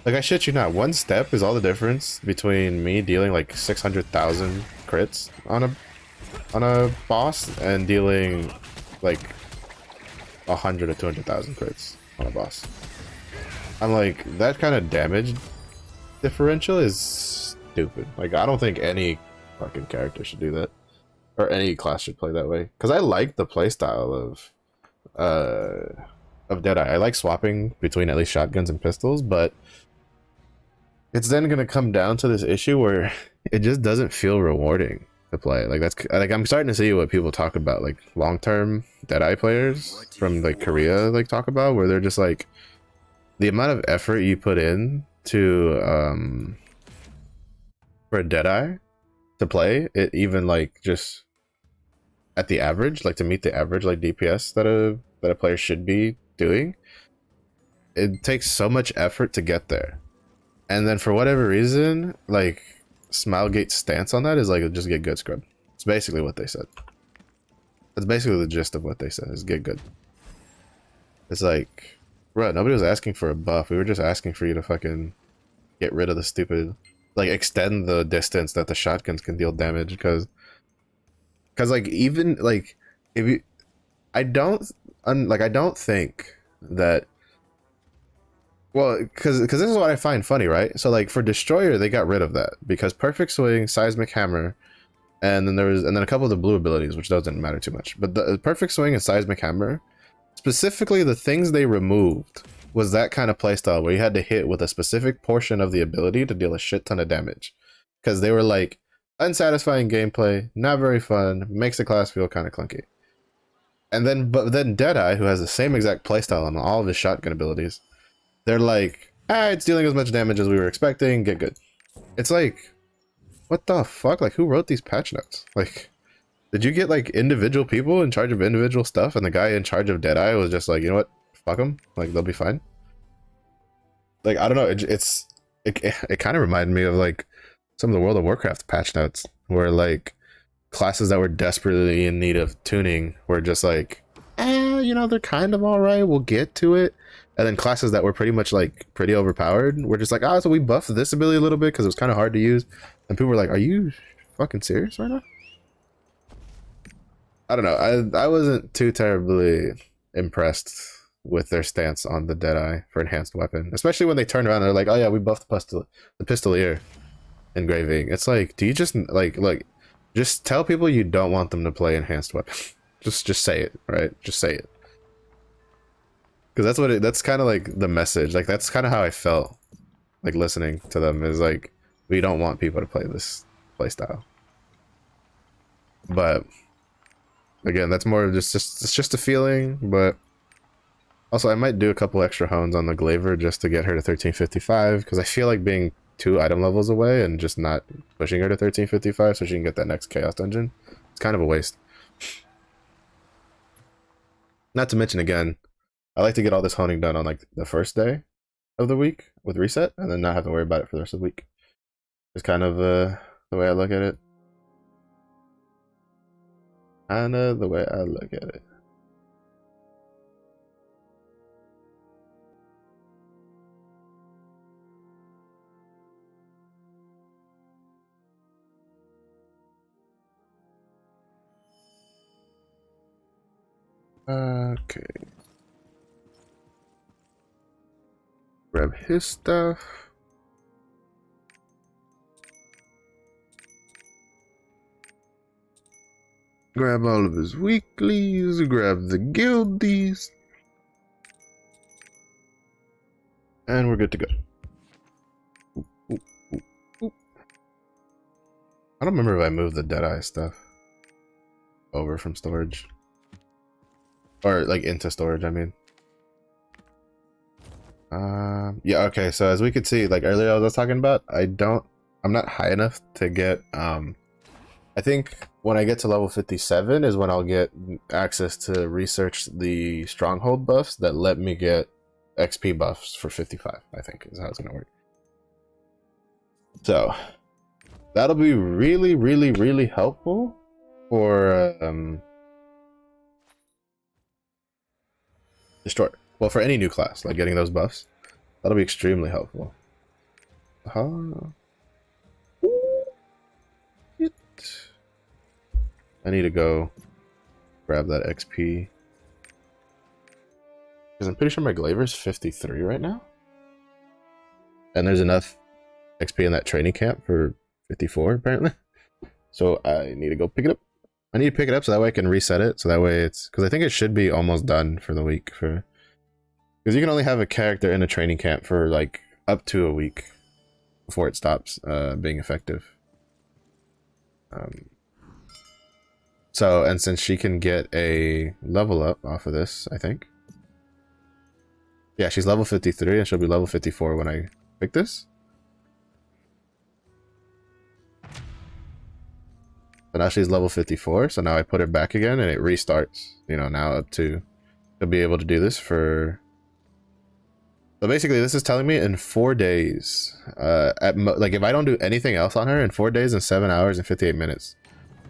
Like, I shit you not, one step is all the difference between me dealing like 600,000 crits on a boss and dealing like 100 or 200,000 crits on a boss. I'm like, that kind of damage differential is stupid. Like, I don't think any fucking character should do that, or any class should play that way. Because I like the playstyle of Deadeye. I like swapping between at least shotguns and pistols, but it's then gonna come down to this issue where it just doesn't feel rewarding to play. Like, that's like, I'm starting to see what people talk about, like long-term Deadeye players from like Korea, like talk about, where they're just like, the amount of effort you put in to for a Deadeye to play it, even like just at the average, like to meet the average like DPS that a player should be doing, it takes so much effort to get there. And then for whatever reason, like Smilegate's stance on that is like, just get good, scrub. It's basically what they said. That's basically the gist of what they said, is get good. It's like, bro, nobody was asking for a buff. We were just asking for you to fucking get rid of the stupid, like, extend the distance that the shotguns can deal damage, because like, even like, if you, I don't I don't think that, well, because this is what I find funny, right? So like, for Destroyer, they got rid of that because Perfect Swing, Seismic Hammer, and then a couple of the blue abilities, which doesn't matter too much, but the Perfect Swing and Seismic Hammer, specifically the things they removed was that kind of playstyle where you had to hit with a specific portion of the ability to deal a shit ton of damage, because they were like, unsatisfying gameplay, not very fun, makes the class feel kind of clunky. And then, but then Deadeye, who has the same exact playstyle on all of his shotgun abilities, they're like, it's dealing as much damage as we were expecting, get good. It's like, what the fuck? Like, who wrote these patch notes? Like, did you get like individual people in charge of individual stuff, and the guy in charge of Deadeye was just like, you know what, fuck them, like, they'll be fine? Like, I don't know, it kind of reminded me of like some of the World of Warcraft patch notes, where like classes that were desperately in need of tuning were just like, you know, they're kind of all right, we'll get to it. And then classes that were pretty much like pretty overpowered were just like, so we buffed this ability a little bit because it was kind of hard to use. And people were like, are you fucking serious right now? I don't know. I wasn't too terribly impressed with their stance on the Deadeye for enhanced weapon, especially when they turned around and they're like, oh yeah, we buffed the Pistolier in Graving. It's like, do you just like just tell people you don't want them to play enhanced weapon? just say it, right? Just say it. Because that's kind of like the message. Like, that's kind of how I felt like listening to them, is like, we don't want people to play this playstyle. But again, that's more of just it's just a feeling. But also, I might do a couple extra hones on the Glaiver just to get her to 1355, because I feel like being 2 item levels away and just not pushing her to 1355 so she can get that next Chaos Dungeon, it's kind of a waste. Not to mention, again, I like to get all this honing done on like the first day of the week with reset, and then not have to worry about it for the rest of the week. It's kind of the way I look at it. Kind of the way I look at it. Okay. Grab his stuff. Grab all of his weeklies. Grab the guildies. And we're good to go. Ooh, ooh, ooh, ooh. I don't remember if I moved the Deadeye stuff over from storage. Or like into storage, I mean. Yeah, okay, so as we could see, like earlier I was talking about, I'm not high enough to get, I think when I get to level 57 is when I'll get access to research the stronghold buffs that let me get XP buffs for 55, I think is how it's gonna work. So that'll be really, really, really helpful for Destroyer. Well, for any new class, like getting those buffs, that'll be extremely helpful. Huh? Shit. I need to go grab that XP. Because I'm pretty sure my Glaiver's 53 right now. And there's enough XP in that training camp for 54 apparently. So I need to go pick it up. I need to pick it up so that way I can reset it. So that way it's... Because I think it should be almost done for the week. Because you can only have a character in a training camp for like up to a week before it stops being effective. So, and since she can get a level up off of this, I think. Yeah, she's level 53 and she'll be level 54 when I pick this. So now she's level 54, so now I put her back again and it restarts. You know, now up to be able to do this for... So basically this is telling me in 4 days, like if I don't do anything else on her, in 4 days and 7 hours and 58 minutes,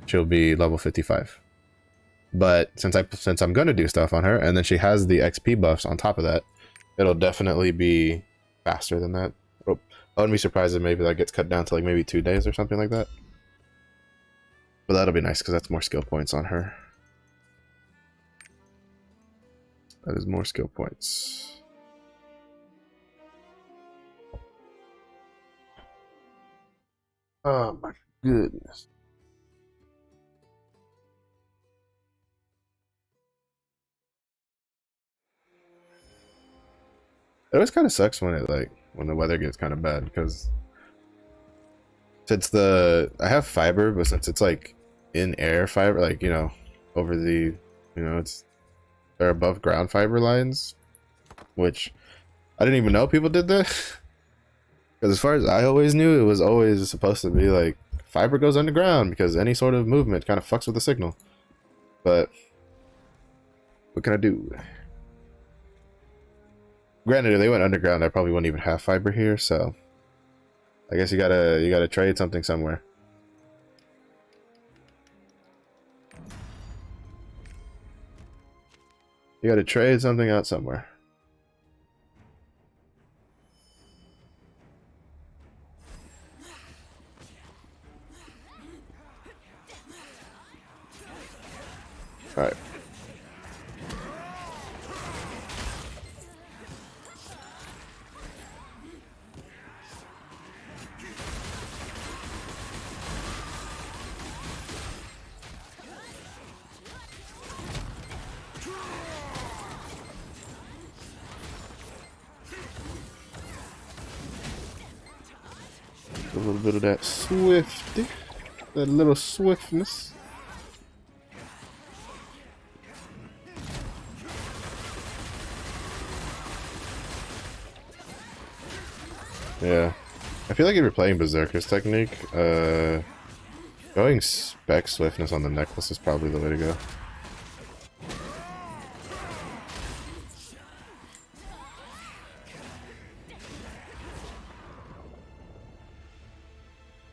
she'll be level 55. But since I'm gonna do stuff on her, and then she has the XP buffs on top of that, it'll definitely be faster than that. Oh, I wouldn't be surprised if maybe that gets cut down to like maybe 2 days or something like that. But that'll be nice because that's more skill points on her. That is more skill points. Oh my goodness. It always kind of sucks when the weather gets kind of bad because since I have fiber, but since it's like in air fiber, like, you know, over the, you know, they're above ground fiber lines, which I didn't even know people did that. Because as far as I always knew, it was always supposed to be like fiber goes underground because any sort of movement kind of fucks with the signal. But what can I do? Granted, if they went underground, I probably wouldn't even have fiber here, so I guess you gotta trade something somewhere. You gotta trade something out somewhere. All right. A little bit of that swifty, that little swiftness. Yeah, I feel like if you're playing Berserker's technique, going spec swiftness on the necklace is probably the way to go.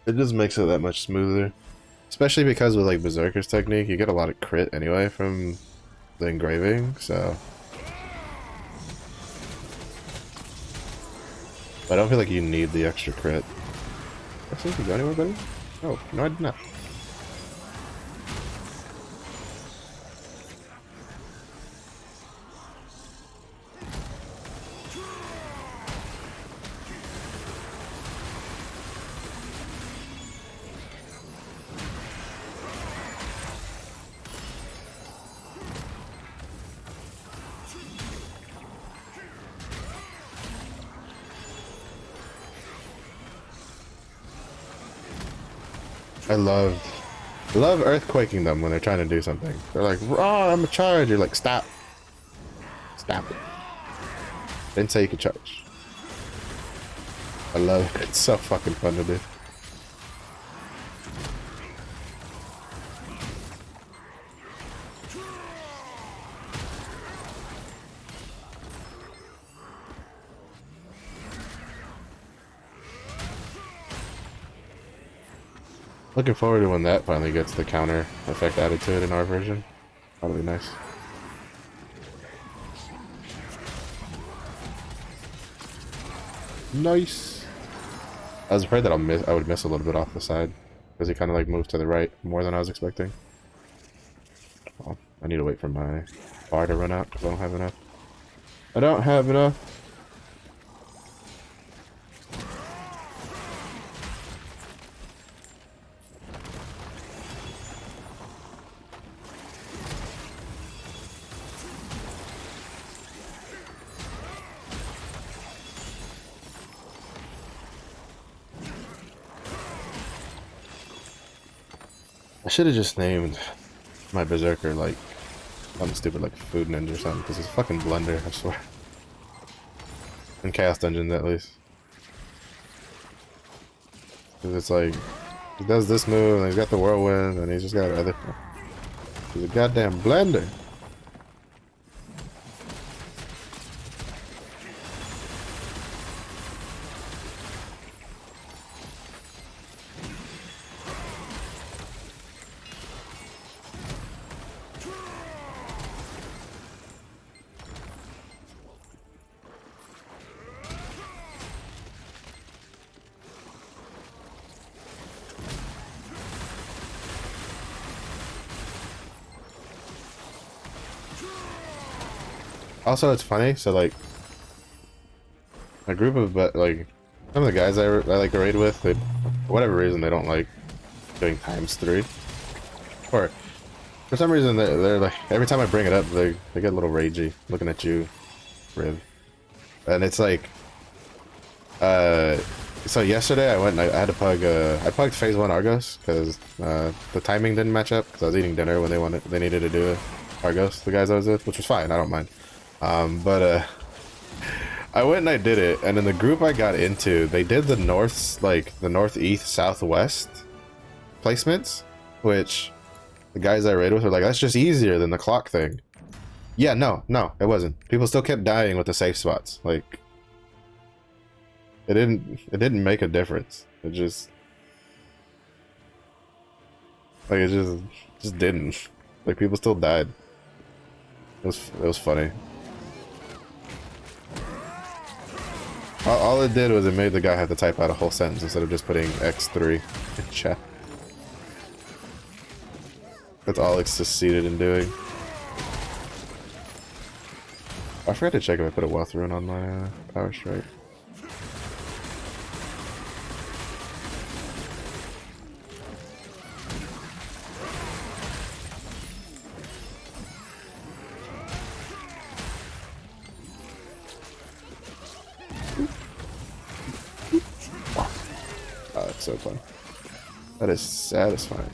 It just makes it that much smoother. Especially because with like Berserker's technique, you get a lot of crit anyway from the engraving, so... I don't feel like you need the extra crit. I think you go anywhere, buddy? Oh, no I did not. I love earthquaking them when they're trying to do something. They're like, "Oh, I'm a charge." You're like, "Stop, stop it." Didn't say you could charge. I love it. It's so fucking fun to do. Looking forward to when that finally gets the counter effect added to it in our version. That'll be nice. Nice. I was afraid that I would miss a little bit off the side because he kind of like moved to the right more than I was expecting. Well, I need to wait for my bar to run out because I don't have enough. I don't have enough. I should have just named my berserker like something stupid like Food Ninja or something because it's fucking Blender, I swear. In Chaos Dungeons at least. Because it's like, he does this move and he's got the whirlwind and he's just got other. He's a goddamn blender. Also, it's funny. So like, a group of like some of the guys I like to raid with, they, for whatever reason, they don't like doing ×3. Or for some reason, they're like every time I bring it up, they get a little ragey looking at you, Riv. And it's like, so yesterday I went and I had to pug. I pugged phase 1 Argos because the timing didn't match up because I was eating dinner when they needed to do Argos. The guys I was with, which was fine. I don't mind. But I went and I did it, and in the group I got into, they did the northeast, southwest placements, which the guys I raided with were like, that's just easier than the clock thing. Yeah, no, it wasn't. People still kept dying with the safe spots. Like, it didn't make a difference. It just, like, it just didn't. Like, people still died. It was funny. All it did was it made the guy have to type out a whole sentence instead of just putting X3 in chat. That's all it succeeded in doing. I forgot to check if I put a wealth rune on my power strike. Oh, that's so fun. That is satisfying.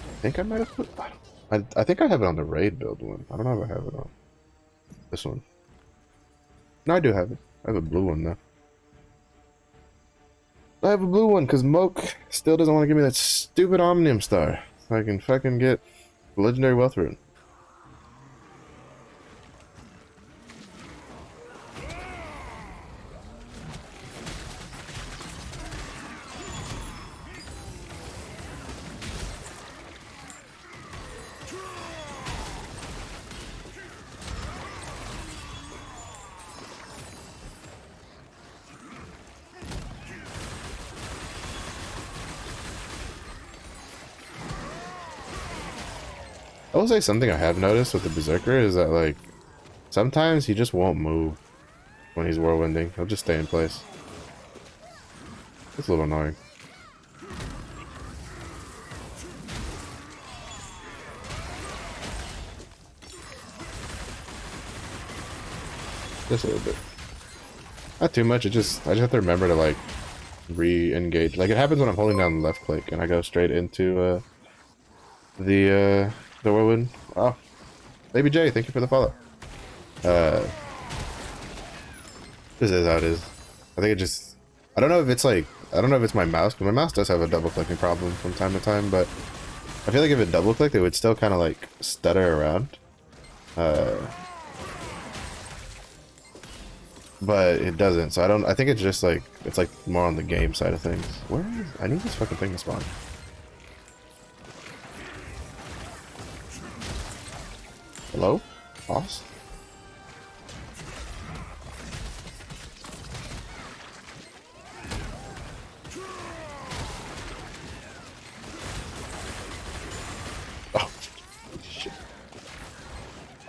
I think I might have put... I think I have it on the raid build one. I don't know if I have it on this one. No, I do have it. I have a blue one though. I have a blue one because Moke still doesn't want to give me that stupid Omnium Star so I can fucking get Legendary Wealth Rune. I will say something I have noticed with the Berserker is that, like, sometimes he just won't move when he's whirlwinding. He'll just stay in place. It's a little annoying. Just a little bit. Not too much, I just have to remember to, like, re-engage. Like, it happens when I'm holding down the left click and I go straight into, the whirlwind. Oh, Baby J, thank you for the follow. This is how it is. I think it just, I don't know if it's like, I don't know if it's my mouse, because my mouse does have a double clicking problem from time to time, but I feel like if it double clicked, it would still kind of like stutter around. But it doesn't, so I think it's just like, it's like more on the game side of things. Where is, I need this fucking thing to spawn. Hello? Boss?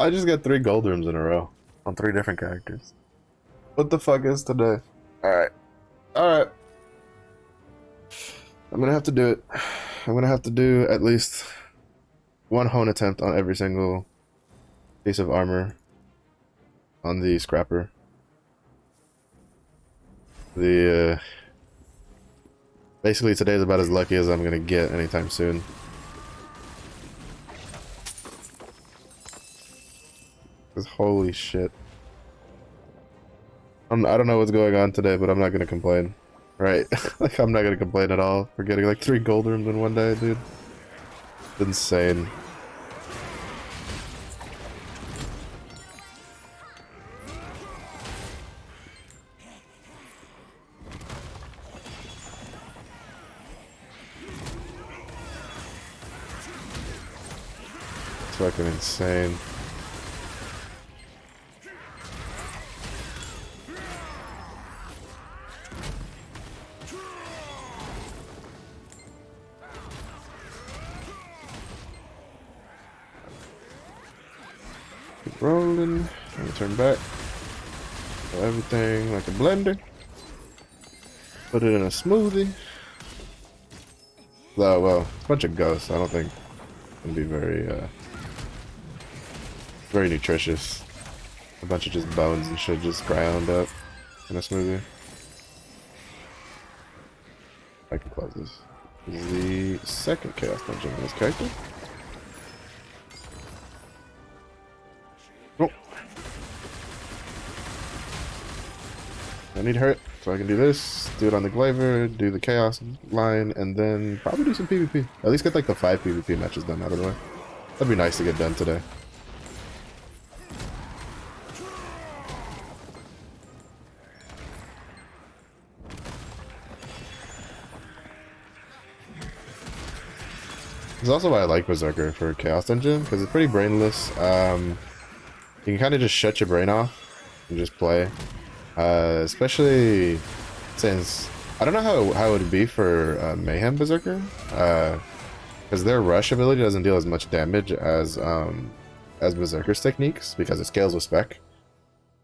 I just got 3 gold rooms in a row on 3 different characters. What the fuck is today? Alright. Alright. I'm gonna have to do it. I'm gonna have to do at least 1 hone attempt on every single piece of armor on the scrapper. Basically today's about as lucky as I'm gonna get anytime soon. Cause holy shit. I don't know what's going on today, but I'm not gonna complain. Right? Like, I'm not gonna complain at all for getting like 3 gold rooms in one day, dude. It's insane. It's fucking insane. Keep rolling. Let me turn back. So everything like a blender. Put it in a smoothie. Oh, well, it's a bunch of ghosts. I don't think it'll be very nutritious. A bunch of just bones and shit just ground up in a smoothie. I can close this. This is the second chaos dungeon in this character. Oh. I need hurt, so I can do this, do it on the Glaiver, do the chaos line, and then probably do some PvP. At least get like the 5 PvP matches done out of the way. That'd be nice to get done today. This is also why I like Berserker for Chaos Dungeon, because it's pretty brainless. You can kind of just shut your brain off and just play. Especially since I don't know how it would be for Mayhem Berserker, because their rush ability doesn't deal as much damage as Berserker's techniques because it scales with spec.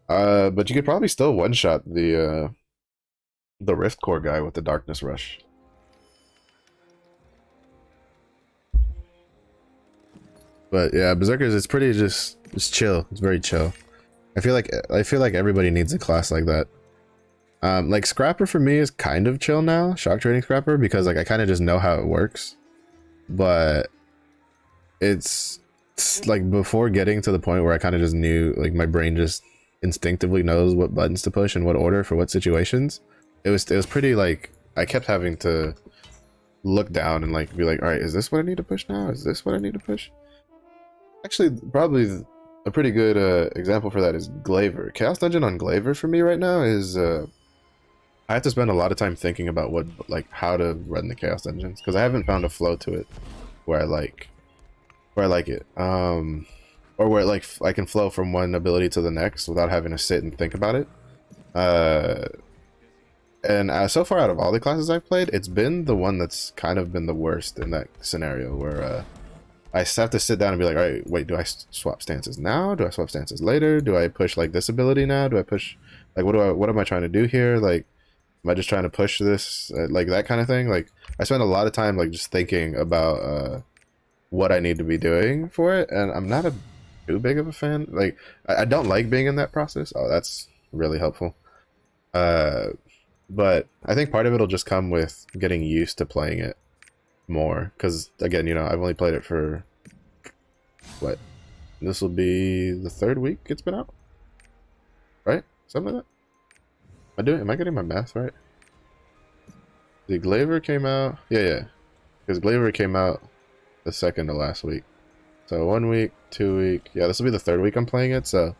But you could probably still one-shot the Rift Core guy with the Darkness Rush. But yeah, Berserkers, it's pretty just chill. It's very chill. I feel like everybody needs a class like that. Like Scrapper for me is kind of chill now, Shock Trading Scrapper, because like I kind of just know how it works. But it's like before getting to the point where I kind of just knew, like my brain just instinctively knows what buttons to push in what order for what situations. It was pretty like I kept having to look down and like be like, all right, is this what I need to push now? Is this what I need to push? Actually, probably a pretty good example for that is Glaiver. Chaos Dungeon on Glaiver for me right now is I have to spend a lot of time thinking about how to run the Chaos Dungeons because I haven't found a flow to it where I like it, or where like I can flow from one ability to the next without having to sit and think about it. And so far out of all the classes I've played, it's been the one that's kind of been the worst in that scenario where I have to sit down and be like, all right, wait, do I swap stances now? Do I swap stances later? Do I push like this ability now? Do I push like what am I trying to do here? Like, am I just trying to push this? Like that kind of thing. Like I spend a lot of time like just thinking about what I need to be doing for it, and I'm not too big of a fan. Like I don't like being in that process. Oh, that's really helpful. But I think part of it'll just come with getting used to playing it more, because again, you know, I've only played it for what, this will be the 3rd week it's been out, right? Something like that. Am I getting my math right? The Glaiver came out, yeah, because Glaiver came out the 2nd of last week, so 1 week, 2 week, yeah, this will be the 3rd week I'm playing it. So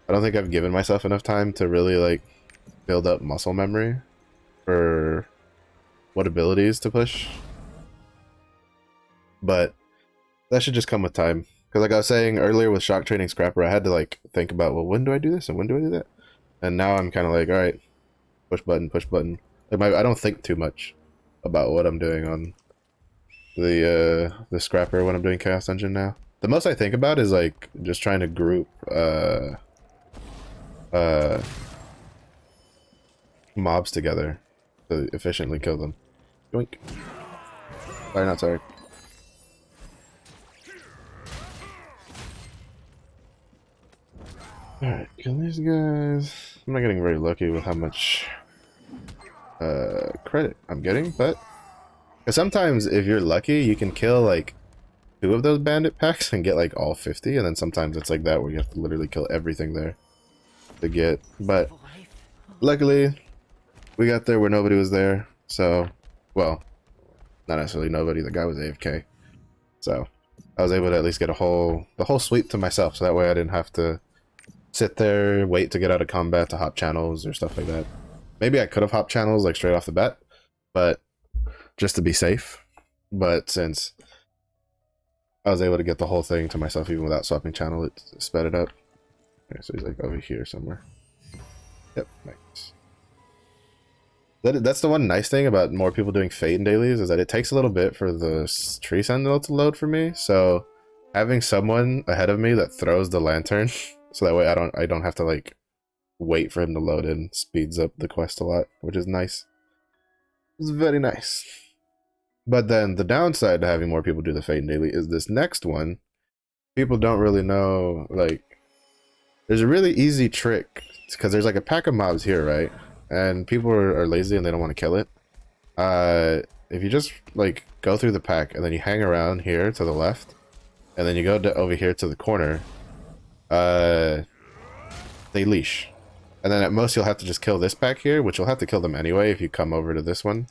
I don't think I've given myself enough time to really like build up muscle memory for what abilities to push. But that should just come with time. Because like I was saying earlier with Shock Trading Scrapper, I had to like think about, well, when do I do this and when do I do that? And now I'm kind of like, all right, push button, push button. Like I don't think too much about what I'm doing on the Scrapper when I'm doing Chaos Dungeon now. The most I think about is like just trying to group uh mobs together to efficiently kill them. Yoink. Sorry, not sorry. Alright, kill these guys. I'm not getting very lucky with how much credit I'm getting, but sometimes if you're lucky, you can kill like 2 of those bandit packs and get like all 50, and then sometimes it's like that where you have to literally kill everything there to get. But luckily, we got there where nobody was there, so, well, not necessarily nobody, the guy was AFK. So I was able to at least get the whole sweep to myself, so that way I didn't have to sit there, wait to get out of combat to hop channels or stuff like that. Maybe I could have hopped channels like straight off the bat, but just to be safe. But since I was able to get the whole thing to myself even without swapping channel, it sped it up. Okay, so he's like over here somewhere. Yep, nice. That's the one nice thing about more people doing Fate and dailies, is that it takes a little bit for the Tree Sentinel to load for me. So having someone ahead of me that throws the lantern, so that way I don't have to like wait for him to load in, speeds up the quest a lot, which is nice. It's very nice. But then the downside to having more people do the Fate and daily is this next one. People don't really know, like, there's a really easy trick, because there's like a pack of mobs here, right? And people are lazy and they don't want to kill it. If you just like go through the pack and then you hang around here to the left, and then you go over here to the corner, they leash. And then at most you'll have to just kill this pack here, which you'll have to kill them anyway if you come over to this one.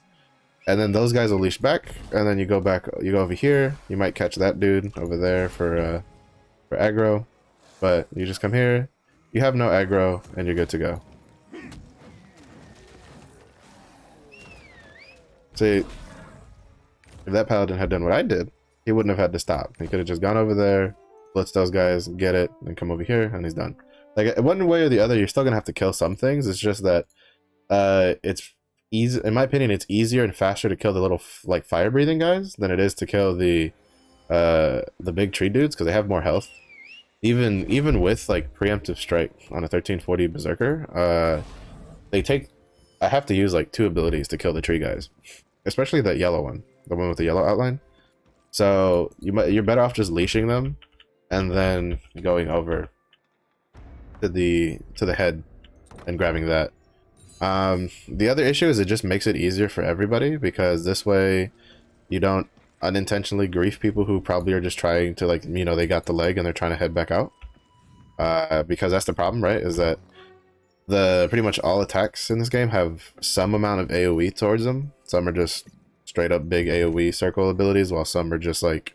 And then those guys will leash back, and then you go back, you go over here, you might catch that dude over there for aggro, but you just come here, you have no aggro, and you're good to go. See, if that paladin had done what I did, he wouldn't have had to stop. He could have just gone over there, blitz those guys, get it, and come over here, and he's done. Like, one way or the other, you're still gonna have to kill some things. It's just that it's easy, in my opinion, it's easier and faster to kill the little like fire breathing guys than it is to kill the big tree dudes, because they have more health. Even with like preemptive strike on a 1340 berserker, they take, I have to use like 2 abilities to kill the tree guys, especially that yellow one, the one with the yellow outline. So you're better off just leashing them and then going over to the head and grabbing that. The other issue is it just makes it easier for everybody, because this way you don't unintentionally grief people who probably are just trying to, like, you know, they got the leg and they're trying to head back out. Because that's the problem, right? Is that pretty much all attacks in this game have some amount of AoE towards them. Some are just straight up big AoE circle abilities, while some are just like,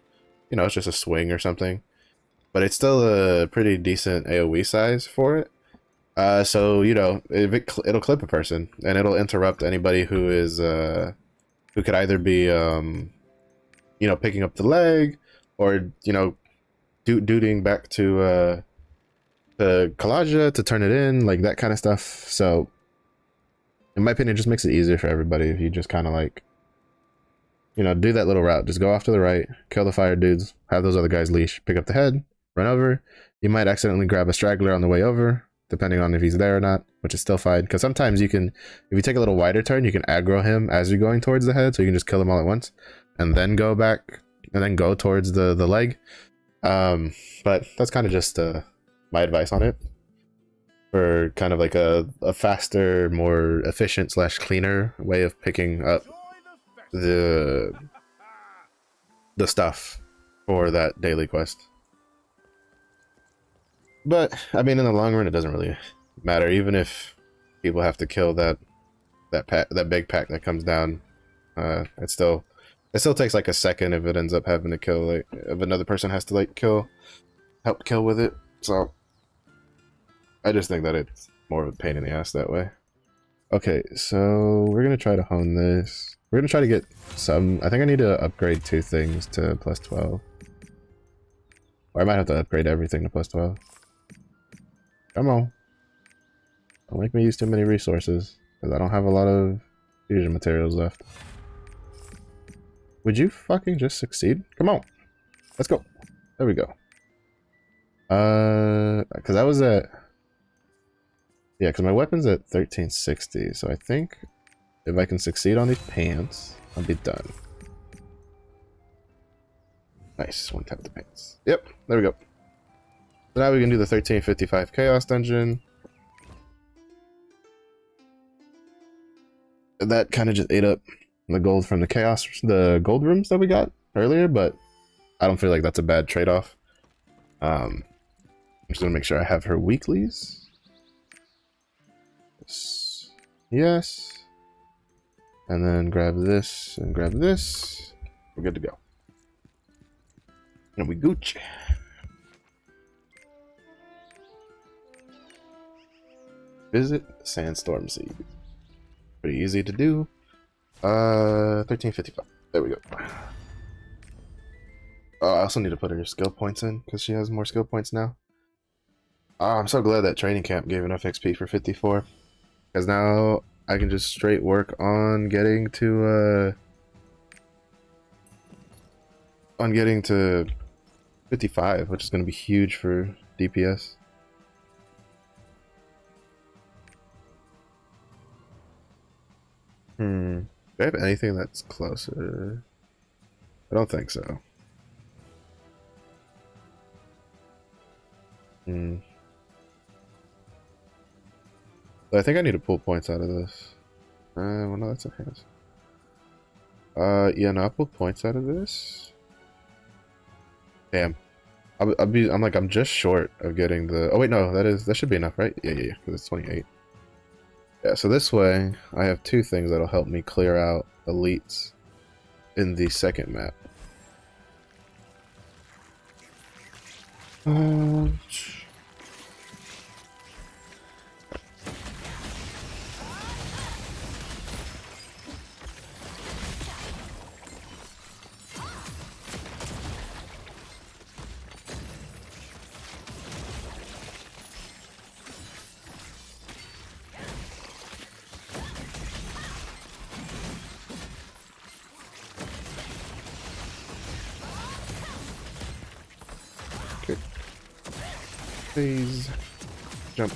you know, it's just a swing or something. But it's still a pretty decent AoE size for it. So, you know, it'll clip a person, and it'll interrupt anybody who is, who could either be, you know, picking up the leg, or, you know, duding back to Kalaja to turn it in, like that kind of stuff. So, in my opinion, it just makes it easier for everybody if you just kind of like, you know, do that little route. Just go off to the right, kill the fire dudes, have those other guys leash, pick up the head, run over. You might accidentally grab a straggler on the way over, depending on if he's there or not, which is still fine. Because sometimes you can, if you take a little wider turn, you can aggro him as you're going towards the head, so you can just kill them all at once, and then go back, and then go towards the leg. But that's kind of just my advice on it, for kind of like a faster, more efficient / cleaner way of picking up the stuff for that daily quest. But I mean, in the long run, it doesn't really matter. Even if people have to kill that big pack that comes down, it still takes like a second if it ends up having to kill, like, if another person has to like help kill with it. So I just think that it's more of a pain in the ass that way. Okay, so we're gonna try to hone this. We're gonna try to get some. I think I need to upgrade 2 things to +12. Or I might have to upgrade everything to +12. Come on. Don't make me use too many resources, because I don't have a lot of fusion materials left. Would you fucking just succeed? Come on. Let's go. There we go. Because I was at, yeah, because my weapon's at 1360, so I think if I can succeed on these pants, I'll be done. Nice, one tap the pants. Yep, there we go. So now we can do the 1355 Chaos Dungeon. And that kind of just ate up the gold from the gold rooms that we got earlier, but I don't feel like that's a bad trade-off. I'm just gonna make sure I have her weeklies. Yes. And then grab this and grab this. We're good to go. And we Gucci. Visit Sandstorm Sea. Pretty easy to do. 1355. There we go. Oh, I also need to put her skill points in because she has more skill points now. Oh, I'm so glad that training camp gave enough XP for 54. Because now I can just straight work on getting to 55, which is going to be huge for DPS. Do I have anything that's closer? I don't think so. But I think I need to pull points out of this. Well, no, that's a hands. Yeah, no, I'll pull points out of this. Damn. I'm just short of getting the. Oh wait, no, that should be enough, right? Yeah, because it's 28. Yeah, so this way I have two things that'll help me clear out elites in the second map. Okay. Please jump.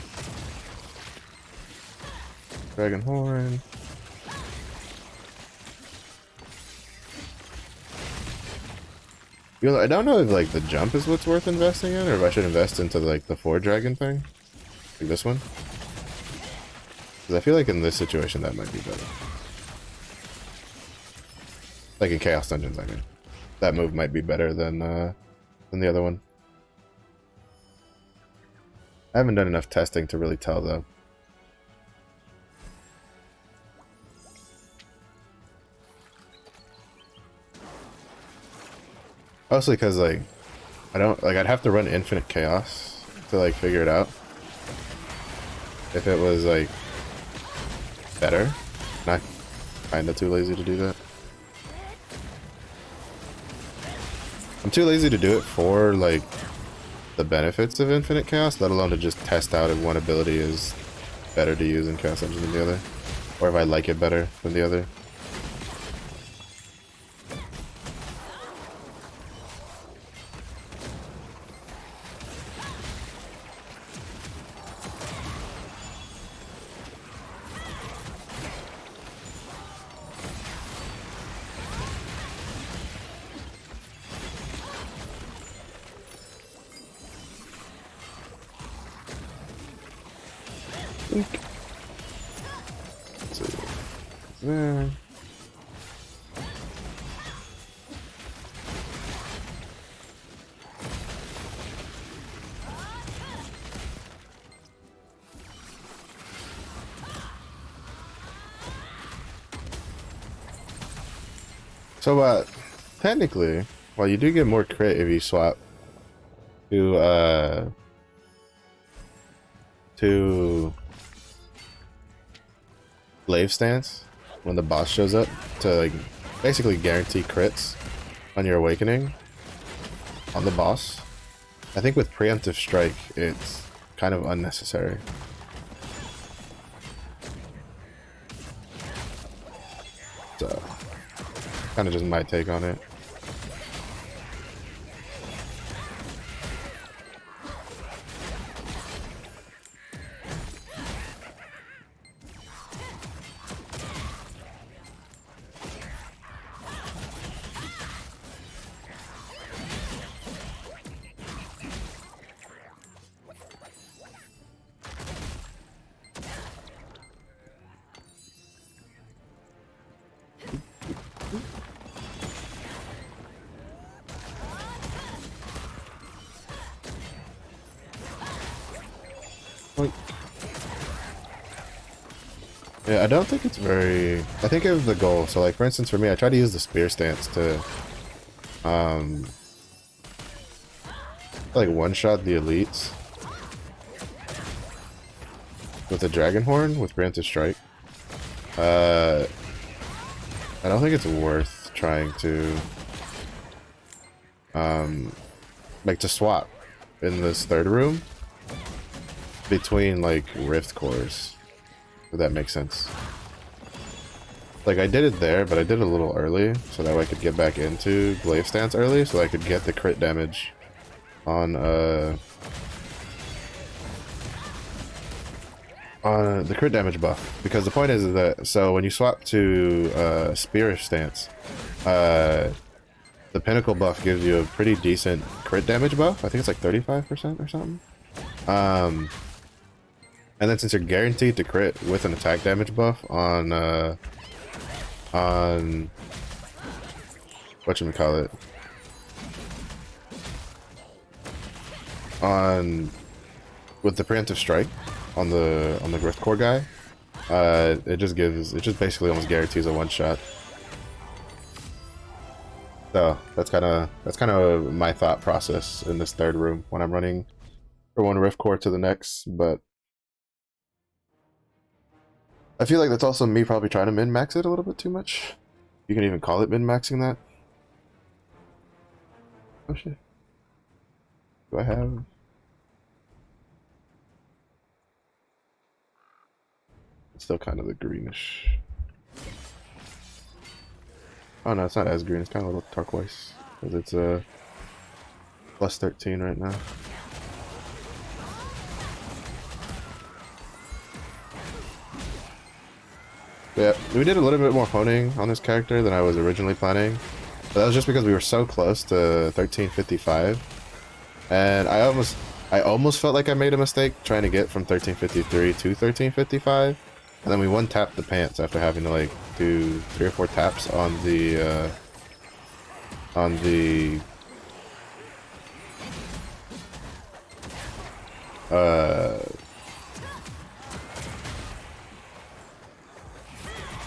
Dragon horn. I don't know if like the jump is what's worth investing in, or if I should invest into like the 4 dragon thing, like this one. Because I feel like in this situation that might be better. Like in Chaos Dungeons, I mean, that move might be better than the other one. I haven't done enough testing to really tell though. Mostly because like I'd have to run infinite chaos to like figure it out. If it was like better, not kinda too lazy to do that. I'm too lazy to do it for like the benefits of infinite chaos, let alone to just test out if one ability is better to use in Chaos Engine than the other, or if I like it better than the other. There. So, technically, well, you do get more crit if you swap to Glaive stance when the boss shows up to like basically guarantee crits on your awakening on the boss. I think with preemptive strike it's kind of unnecessary. So kind of just my take on it. Oink. Yeah, I don't think it's very... I think of the goal. So, like, for instance, for me, I try to use the spear stance to, like, one-shot the elites with the Dragon Horn with Preemptive Strike. I don't think it's worth trying to, like, to swap in this third room between, like, Rift Cores. If that makes sense. Like, I did it there, but I did it a little early, so that way I could get back into Glaive Stance early, so I could get the crit damage on the crit damage buff. Because the point is that, so when you swap to Spear Stance, the Pinnacle buff gives you a pretty decent crit damage buff. I think it's like 35% or something. And then since you're guaranteed to crit with an attack damage buff on whatchamacallit, with the preemptive strike on the Grift Core guy, it just basically almost guarantees a one shot. So that's kind of my thought process in this third room when I'm running from one Rift Core to the next, but I feel like that's also me probably trying to min-max it a little bit too much. You can even call it min-maxing that. Oh shit. Do I have... It's still kind of the greenish. Oh no, it's not as green, it's kind of a little turquoise. Because it's plus 13 right now. Yeah, we did a little bit more honing on this character than I was originally planning. But that was just because we were so close to 1355. And I almost felt like I made a mistake trying to get from 1353 to 1355. And then we one-tapped the pants after having to like do 3 or 4 taps on the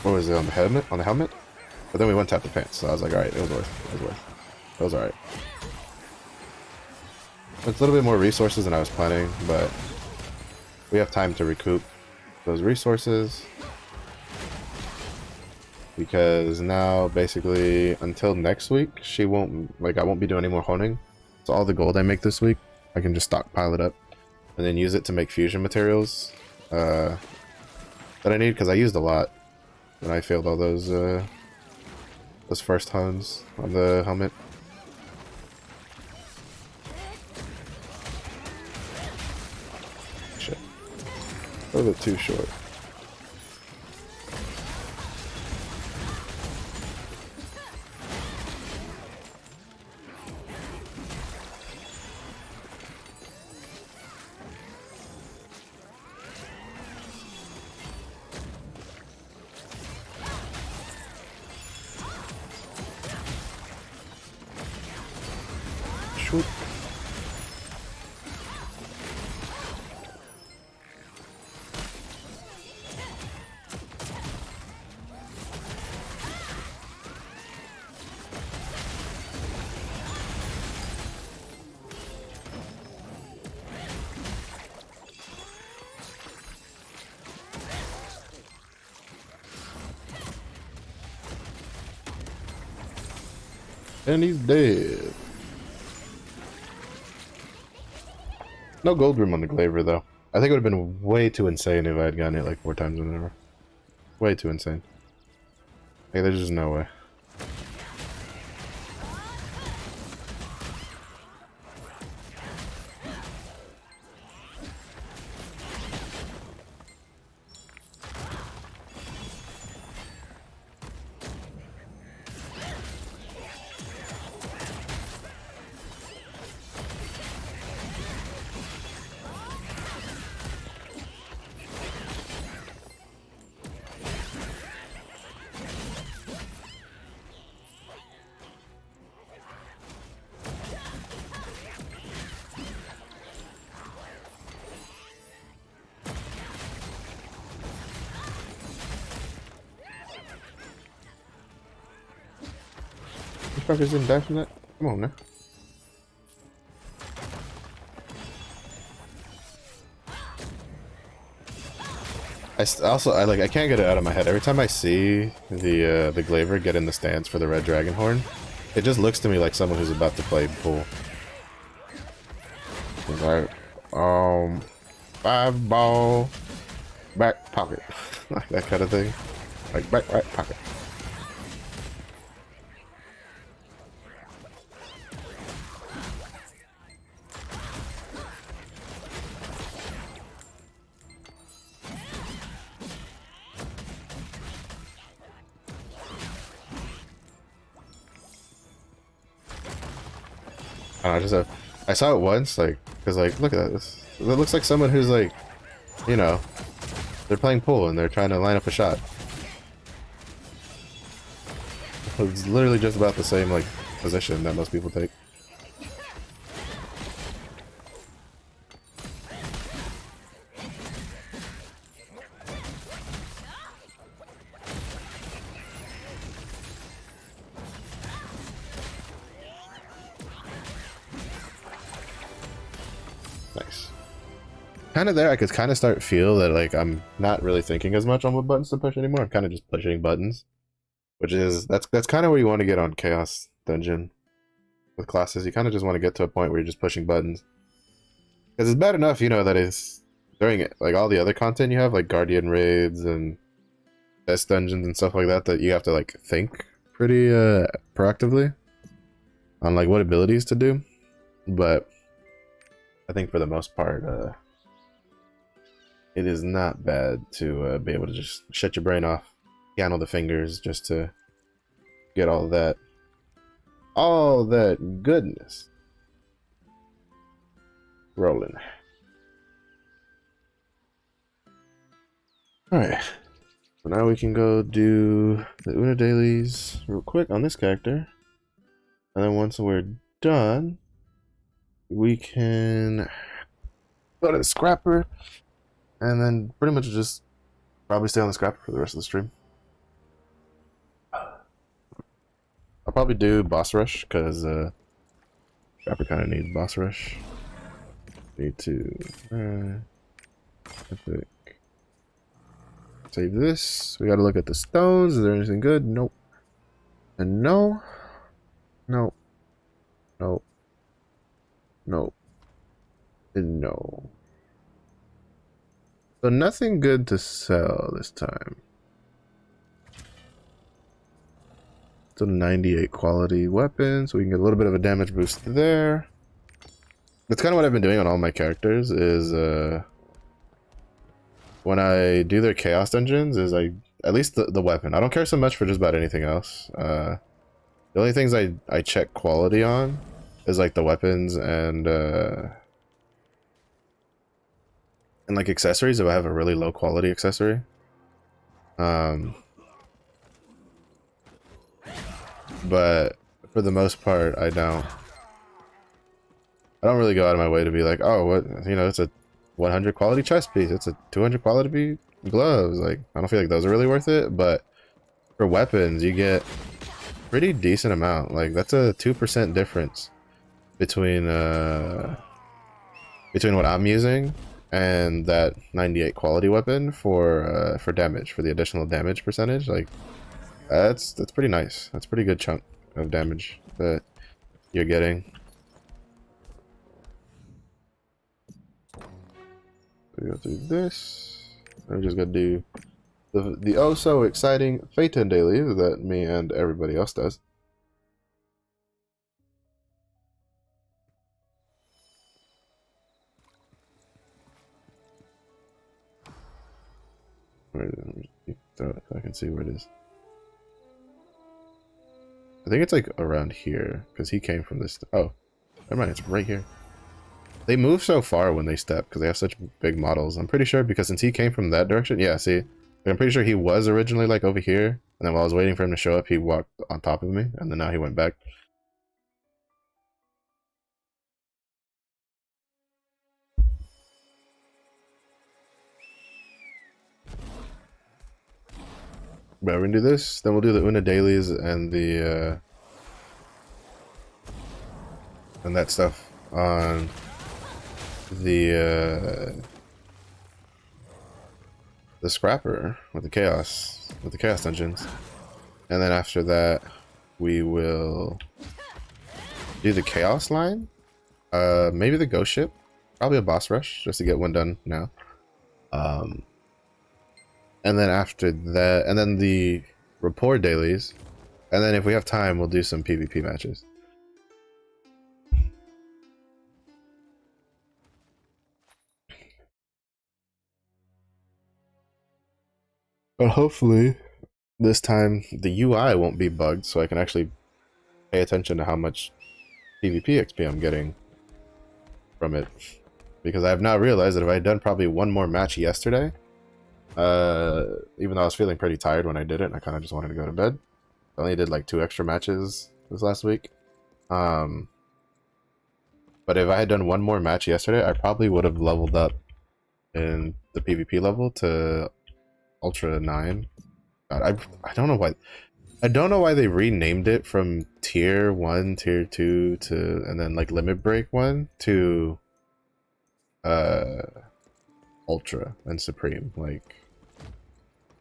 what was it, on the helmet? On the helmet? But then we went tap the pants, so I was like, alright, it was worth. It was alright. It's a little bit more resources than I was planning, but we have time to recoup those resources. Because now, basically, until next week, I won't be doing any more honing. So all the gold I make this week, I can just stockpile it up and then use it to make fusion materials that I need, because I used a lot when I failed all those first huns on the helmet. Shit. A little bit too short. Shoot. And he's dead. No gold room on the Glaiver, though. I think it would have been way too insane if I had gotten it like 4 times in a row. Way too insane. Like, there's just no way. Fuckers didn't die from that? Come on now. I can't get it out of my head. Every time I see the Glaiver get in the stance for the red dragon horn, it just looks to me like someone who's about to play pool. It's like, 5-ball, back pocket, like that kind of thing, like back right pocket. I don't know, I saw it once, like, cause like, look at this. It looks like someone who's like, you know, they're playing pool and they're trying to line up a shot. It's literally just about the same like position that most people take. Nice. Kind of there, I could kind of start feel that like I'm not really thinking as much on what buttons to push anymore. I'm kind of just pushing buttons, which is that's kind of where you want to get on Chaos Dungeon with classes. You kind of just want to get to a point where you're just pushing buttons, because it's bad enough, you know, that is during it like all the other content you have, like Guardian raids and best dungeons and stuff like that, that you have to like think pretty proactively on like what abilities to do. But I think for the most part, it is not bad to be able to just shut your brain off, piano the fingers, just to get all that goodness rolling. Alright, so now we can go do the Una dailies real quick on this character, and then once we're done, we can go to the scrapper, and then pretty much just probably stay on the scrapper for the rest of the stream. I'll probably do boss rush, because scrapper kind of needs boss rush. Need to epic. Save this. We gotta look at the stones. Is there anything good? Nope. And no. Nope. Nope. Nope. And no. So nothing good to sell this time. It's a 98 quality weapon, so we can get a little bit of a damage boost there. That's kind of what I've been doing on all my characters, is when I do their chaos dungeons, is at least the weapon. I don't care so much for just about anything else. The only things I check quality on is like the weapons and like accessories if I have a really low quality accessory. But for the most part, I don't really go out of my way to be like, oh, what, you know, it's a 100 quality chest piece, it's a 200 quality gloves. Like, I don't feel like those are really worth it. But for weapons, you get pretty decent amount. Like, that's a 2% difference between what I'm using and that 98 quality weapon for damage, for the additional damage percentage. Like, that's pretty nice. That's a pretty good chunk of damage that you're getting. We go through this. I'm just gonna do the oh so exciting Phaeton daily that me and everybody else does. Where is it? Throw it so I can see where it is. I think it's like around here, because he came from this. Oh, never mind, it's right here. They move so far when they step, because they have such big models. I'm pretty sure, because since he came from that direction, yeah, see? I'm pretty sure he was originally like over here, and then while I was waiting for him to show up, he walked on top of me, and then now he went back. But we're gonna do this, then we'll do the Una dailies and the and that stuff on the scrapper with the chaos dungeons, and then after that we will do the chaos line, maybe the ghost ship, probably a boss rush just to get one done now, and then after that, and then the rapport dailies, and then if we have time we'll do some PvP matches. But hopefully this time the UI won't be bugged, so I can actually pay attention to how much PvP XP I'm getting from it. Because I have now realized that if I had done probably one more match yesterday, even though I was feeling pretty tired when I did it, and I kind of just wanted to go to bed, I only did like 2 extra matches this last week. But if I had done one more match yesterday, I probably would have leveled up in the PvP level to Ultra 9. God, I don't know why. I don't know why they renamed it from Tier 1, Tier 2 to, and then like Limit Break 1 to Ultra and Supreme. Like,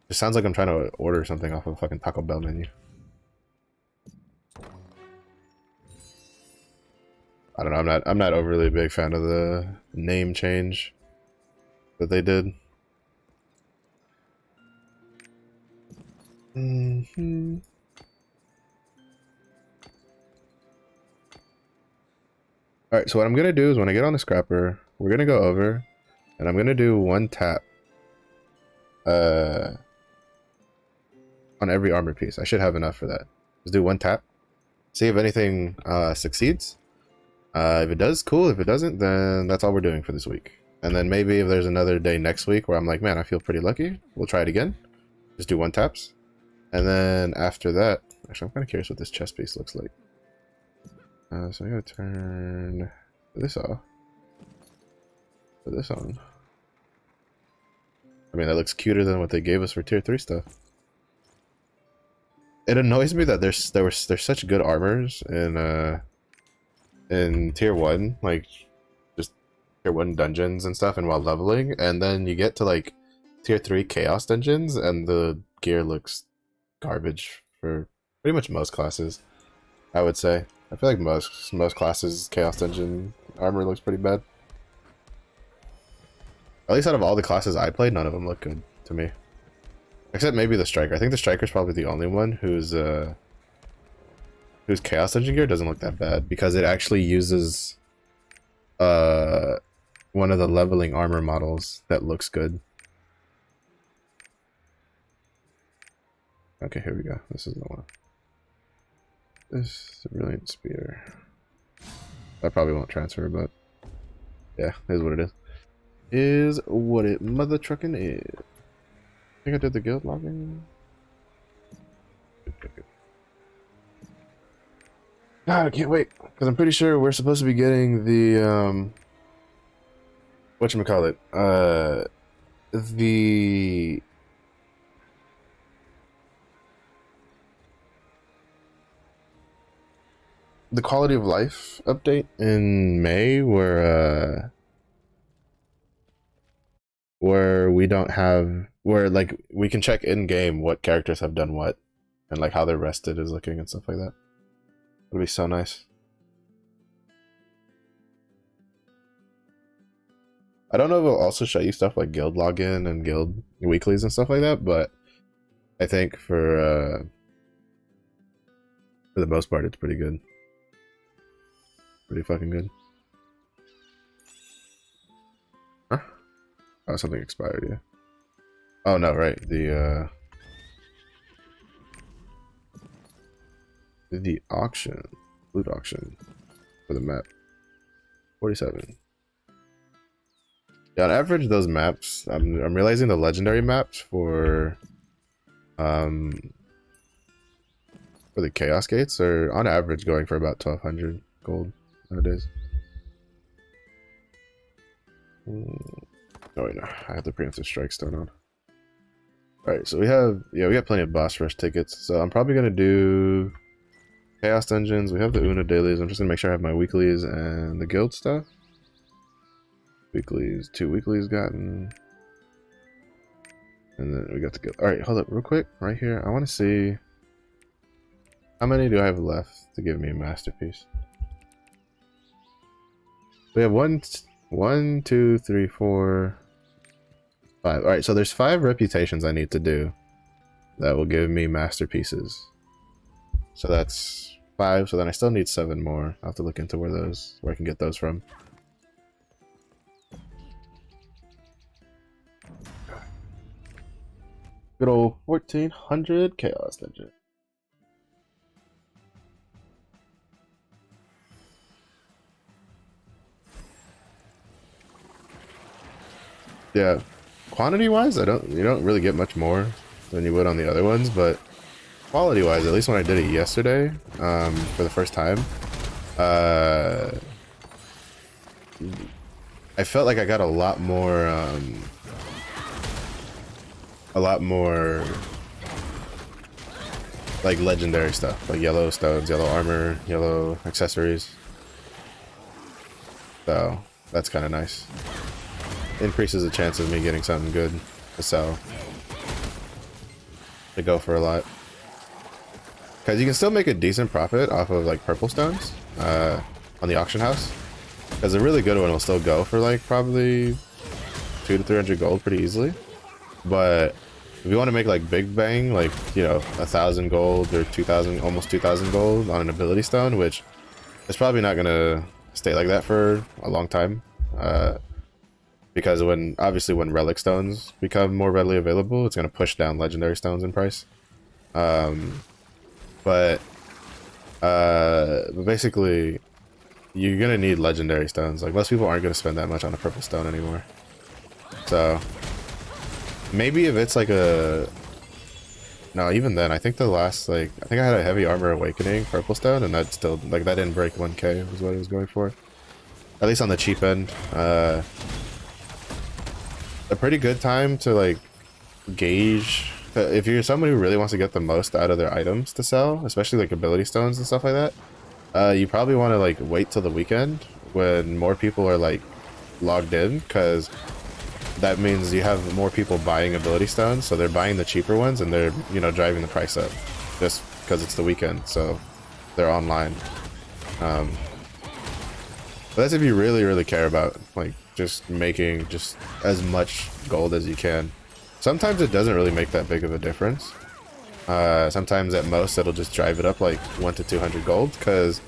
it sounds like I'm trying to order something off of a fucking Taco Bell menu. I don't know, I'm not overly a big fan of the name change that they did. Alright, so what I'm gonna do is when I get on the scrapper, we're gonna go over and I'm gonna do 1 tap on every armor piece. I should have enough for that. Just do 1 tap. See if anything succeeds. If it does, cool. If it doesn't, then that's all we're doing for this week. And then maybe if there's another day next week where I'm like, man, I feel pretty lucky, we'll try it again. Just do 1 taps. And then after that, actually, I'm kind of curious what this chest piece looks like. So I'm going to turn this off. Put this on. I mean, that looks cuter than what they gave us for Tier 3 stuff. It annoys me that there's such good armors in Tier 1, like just Tier 1 dungeons and stuff, and while leveling, and then you get to like Tier 3 Chaos dungeons and the gear looks garbage for pretty much most classes, I would say. I feel like most classes Chaos dungeon armor looks pretty bad. At least out of all the classes I played, none of them look good to me. Except maybe the Striker. I think the Striker's probably the only one whose Chaos Dungeon gear doesn't look that bad, because it actually uses one of the leveling armor models that looks good. Okay, here we go. This is the one. This is a brilliant spear. That probably won't transfer, but yeah, is what it is. Is what it mother trucking is. I think I did the guild login. God, I can't wait, because I'm pretty sure we're supposed to be getting the whatchamacallit, the quality of life update in May, where we don't have, where like we can check in game what characters have done what, and like how their rested is looking and stuff like that. It'll be so nice. I don't know if it'll also show you stuff like guild login and guild weeklies and stuff like that, but I think for the most part it's pretty good. Pretty fucking good. Huh? Oh, something expired, yeah. Oh no, right. The auction. Loot auction for the map. 47. Yeah, on average those maps, I'm realizing the legendary maps for the chaos gates are on average going for about 1200 gold nowadays. Oh wait, no, I have the preemptive strike stone on. Alright, so we have plenty of boss rush tickets, so I'm probably gonna do Chaos dungeons. We have the Una dailies. I'm just gonna make sure I have my weeklies and the guild stuff. Weeklies, 2 weeklies gotten. And then we got the guild. Alright, hold up real quick. Right here. I want to see how many do I have left to give me a masterpiece. We have 1, 2, 3, 4, 5. Alright, so there's 5 reputations I need to do that will give me masterpieces. So that's 5, so then I still need 7 more. I'll have to look into where I can get those from. Good old 1400 Chaos Dungeon. Yeah, quantity-wise, you don't really get much more than you would on the other ones, but quality-wise, at least when I did it yesterday, for the first time, I felt like I got a lot more, like legendary stuff, like yellow stones, yellow armor, yellow accessories. So that's kind of nice. Increases the chance of me getting something good to sell. To go for a lot. Because you can still make a decent profit off of like purple stones on the auction house. Because a really good one will still go for like probably 200 to 300 gold pretty easily. But if you want to make like big bang, like, you know, 1,000 gold or 2,000, almost 2,000 gold on an ability stone, which is probably not going to stay like that for a long time. Because obviously when relic stones become more readily available, it's going to push down legendary stones in price. But basically, you're going to need legendary stones. Like, most people aren't going to spend that much on a purple stone anymore. So maybe if it's like no, even then, I think I think I had a heavy armor awakening purple stone, and that still, like, that didn't break 1k was what it was going for. At least on the cheap end. A pretty good time to like gauge if you're someone who really wants to get the most out of their items to sell, especially like ability stones and stuff like that. You probably want to like wait till the weekend when more people are like logged in, because that means you have more people buying ability stones, so they're buying the cheaper ones and they're, you know, driving the price up just because it's the weekend, so they're online. But that's if you really care about like just making just as much gold as you can. Sometimes it doesn't really make that big of a difference. Sometimes at most it'll just drive it up like 1 to 200 gold, because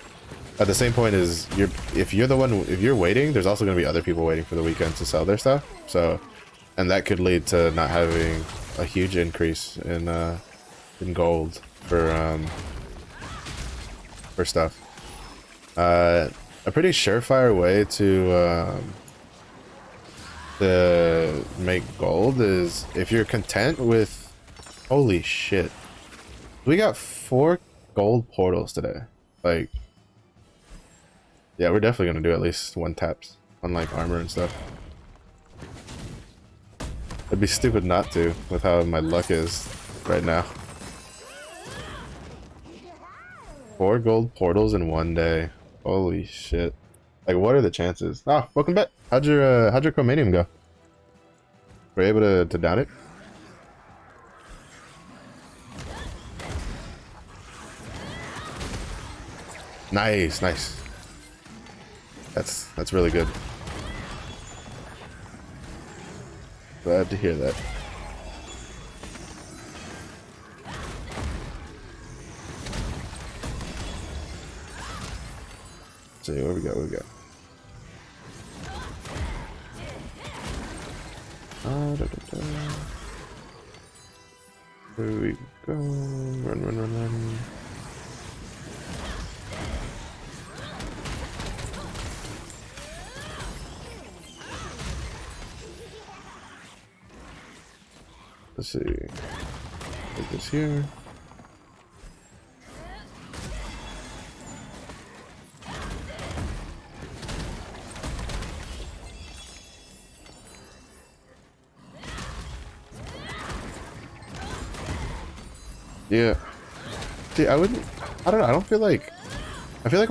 at the same point is if you're waiting, there's also going to be other people waiting for the weekend to sell their stuff. So, and that could lead to not having a huge increase in gold for stuff. A pretty surefire way to make gold is if you're content with, holy shit, we got 4 gold portals today. Like, yeah, we're definitely gonna do at least 1 taps on like armor and stuff. It'd be stupid not to with how my luck is right now. 4 gold portals in 1 day. Holy shit. Like, what are the chances? Ah, welcome back. How'd your Chromanium go? Were you able to down it? Nice, nice. That's really good. Glad to hear that. Let's see what we got. There we go. Run. Let's see. Put this here. Yeah. See, I wouldn't I don't know. I feel like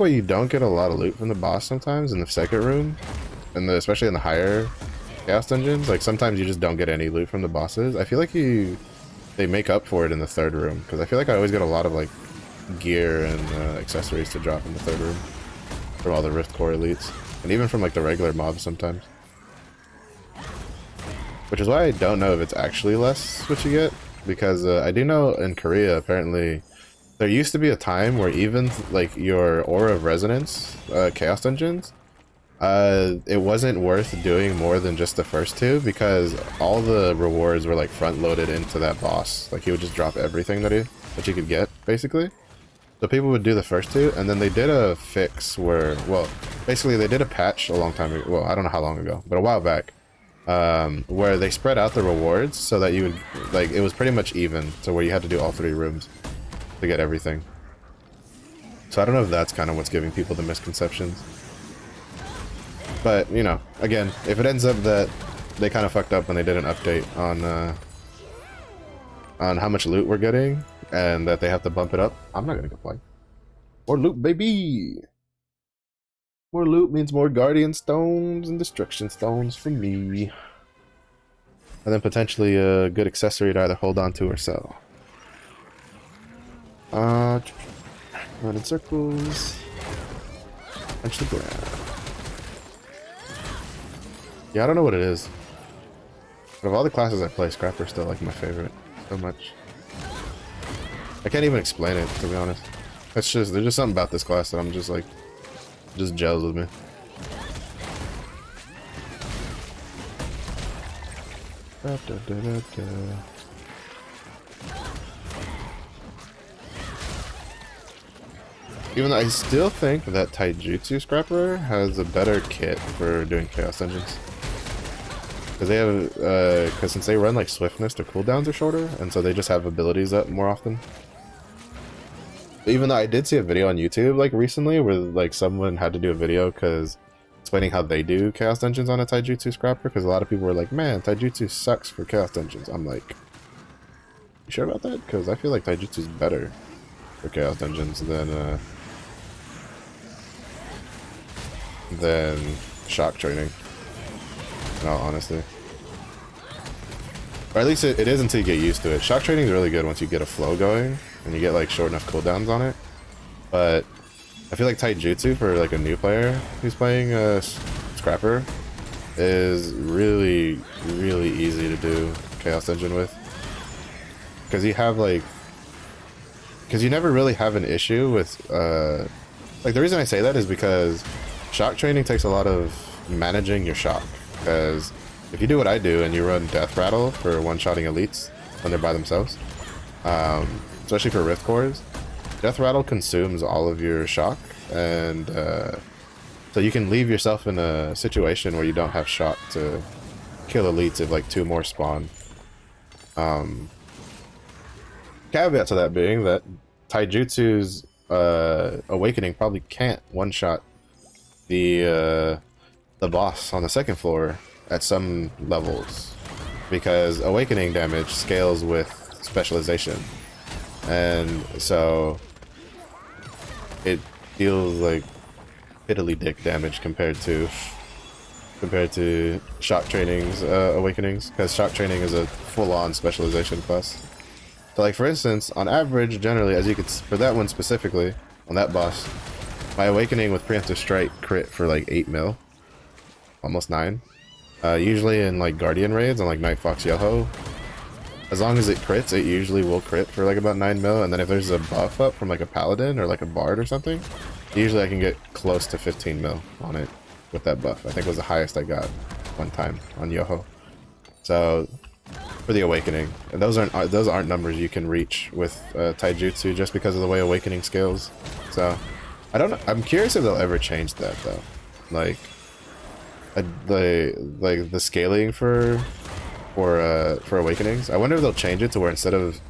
when you don't get a lot of loot from the boss sometimes in the second room, and especially in the higher chaos dungeons, like sometimes you just don't get any loot from the bosses. I feel like they make up for it in the third room, because I feel like I always get a lot of like gear and accessories to drop in the third room from all the Rift Core elites, and even from like the regular mobs sometimes. Which is why I don't know if it's actually less what you get, because I do know in Korea apparently there used to be a time where even like your Aura of Resonance chaos dungeons, it wasn't worth doing more than just the first two, because all the rewards were like front loaded into that boss. Like he would just drop everything that you could get basically. So people would do the first two, and then they did a fix where, well, basically they did a patch a long time ago. Well, I don't know how long ago, but a while back, where they spread out the rewards so that you would, like, it was pretty much even to where you had to do all 3 rooms to get everything. So I don't know if that's kind of what's giving people the misconceptions. But, you know, again, if it ends up that they kind of fucked up when they did an update on how much loot we're getting, and that they have to bump it up, I'm not gonna complain. More loot, baby! More loot means more Guardian Stones and Destruction Stones for me. And then potentially a good accessory to either hold on to or sell. Run in circles. Punch the ground. Yeah, I don't know what it is. But of all the classes I play, Scrapper's still like my favorite so much. I can't even explain it, to be honest. It's just, there's just something about this class that I'm just like, just gels with me. Da, da, da, da, da. Even though I still think that Taijutsu Scrapper has a better kit for doing Chaos Dungeons. Because they have, because since they run like swiftness, their cooldowns are shorter, and so they just have abilities up more often. Even though I did see a video on YouTube like recently where like someone had to do a video because explaining how they do Chaos Dungeons on a Taijutsu Scrapper, because a lot of people were like, man, Taijutsu sucks for Chaos Dungeons. I'm like, you sure about that? Because I feel like Taijutsu's better for Chaos Dungeons than shock training, in all honesty. Or at least it is until you get used to it. Shock training is really good once you get a flow going and you get like short enough cooldowns on it. But I feel like Taijutsu for like a new player who's playing Scrapper is really, really easy to do Chaos Dungeon with. Because you have like, because you never really have an issue with, like the reason I say that is because shock training takes a lot of managing your shock. Because if you do what I do and you run Death Rattle for one-shotting elites when they're by themselves, especially for Rift Cores, Death Rattle consumes all of your shock, and so you can leave yourself in a situation where you don't have shock to kill elites if like 2 more spawn. Caveat to that being that Taijutsu's Awakening probably can't one-shot the boss on the second floor at some levels, because Awakening damage scales with specialization, and so it feels like piddly dick damage compared to shock training's Awakenings, because shock training is a full-on specialization class. So like for instance, on average, generally, as you could, for that one specifically, on that boss, my Awakening with Preemptive Strike crit for like 8 mil. Almost 9. Usually in like Guardian raids on like Night Fox Yoho, as long as it crits, it usually will crit for like about 9 mil, and then if there's a buff up from like a Paladin or like a Bard or something, usually I can get close to 15 mil on it with that buff. I think was the highest I got one time on Yoho. So for the Awakening, and those aren't numbers you can reach with Taijutsu just because of the way Awakening scales. So I don't know. I'm curious if they'll ever change that though. Like the scaling for Awakenings. I wonder if they'll change it to where instead of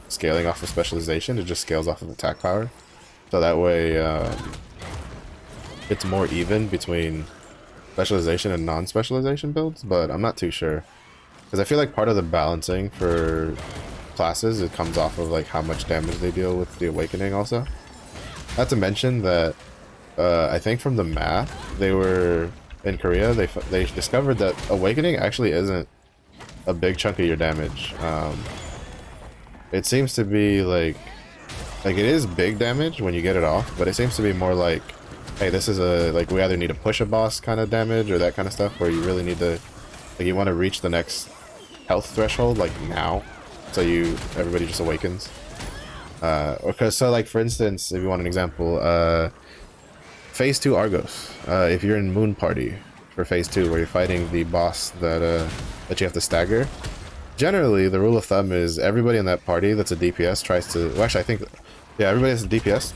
scaling off of specialization, it just scales off of attack power. So that way it's more even between specialization and non-specialization builds, but I'm not too sure. Because I feel like part of the balancing for classes, it comes off of like how much damage they deal with the Awakening also. Not to mention that I think from the math, they were in Korea. They discovered that awakening actually isn't a big chunk of your damage. It seems to be like it is big damage when you get it off, but it seems to be more like, hey, this is a like we either need to push a boss kind of damage or that kind of stuff where you really need to like you want to reach the next health threshold like now, so everybody just awakens. Because so like for instance, if you want an example, phase 2 Argos, if you're in Moon Party for phase 2 where you're fighting the boss that you have to stagger, generally the rule of thumb is everybody in that party that's a DPS tries to, well, actually I think, yeah, everybody that's a DPS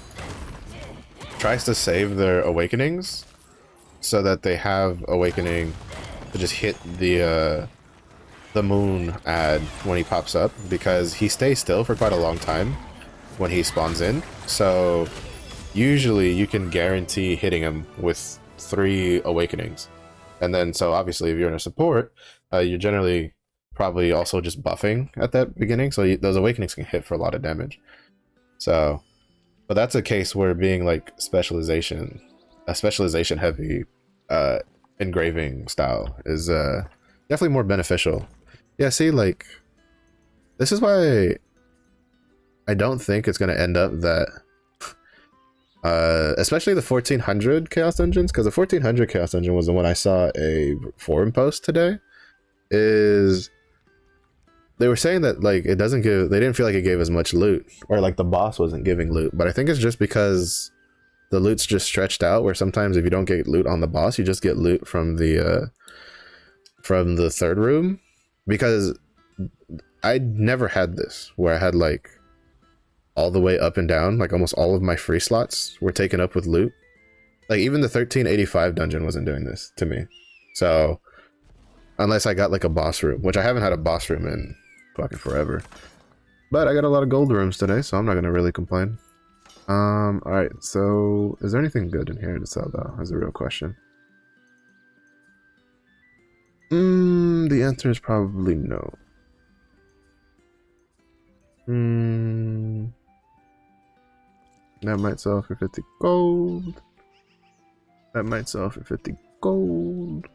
tries to save their awakenings so that they have awakening to just hit the moon ad when he pops up, because he stays still for quite a long time when he spawns in. So usually you can guarantee hitting him with 3 awakenings. And then, so obviously if you're in a support, you're generally probably also just buffing at that beginning, so those awakenings can hit for a lot of damage. So, but that's a case where being like a specialization heavy engraving style is definitely more beneficial. Yeah, see, like, this is why I don't think it's going to end up that especially the 1400 Chaos Dungeons, because the 1400 Chaos Dungeon was the one I saw a forum post today, is they were saying that like it doesn't give, they didn't feel like it gave as much loot, or like the boss wasn't giving loot, but I think it's just because the loot's just stretched out, where sometimes if you don't get loot on the boss, you just get loot from the third room. Because I never had this where I had like all the way up and down, like almost all of my free slots were taken up with loot. Like even the 1385 dungeon wasn't doing this to me. So unless I got like a boss room, which I haven't had a boss room in fucking forever. But I got a lot of gold rooms today, so I'm not gonna really complain. Alright, so is there anything good in here to sell though? Is a real question. The answer is probably no. That might sell for 50 gold. That might sell for 50 gold.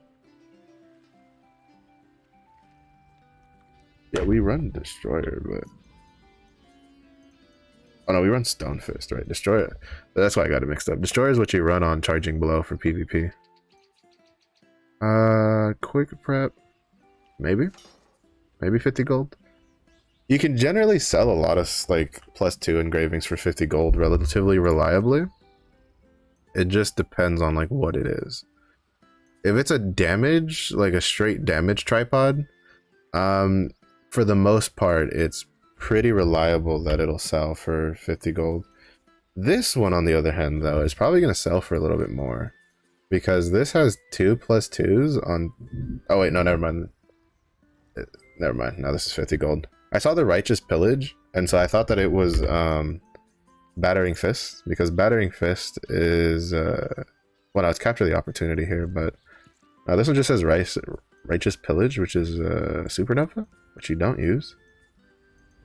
Yeah, we run Destroyer, but... Oh no, we run Stone Fist, right? Destroyer. That's why I got it mixed up. Destroyer is what you run on Charging Blow for PvP. Quick Prep. Maybe? Maybe 50 gold? You can generally sell a lot of like +2 engravings for 50 gold relatively reliably. It just depends on like what it is. If it's a damage, like a straight damage tripod, for the most part, it's pretty reliable that it'll sell for 50 gold. This one, on the other hand, though, is probably going to sell for a little bit more, because this has 2 +2s on... Oh wait, no, never mind. Never mind. Now this is 50 gold. I saw the Righteous Pillage, and so I thought that it was Battering Fist, because Battering Fist is... well, no, it's Capture the Opportunity here, but this one just says Righteous Pillage, which is Supernova, which you don't use.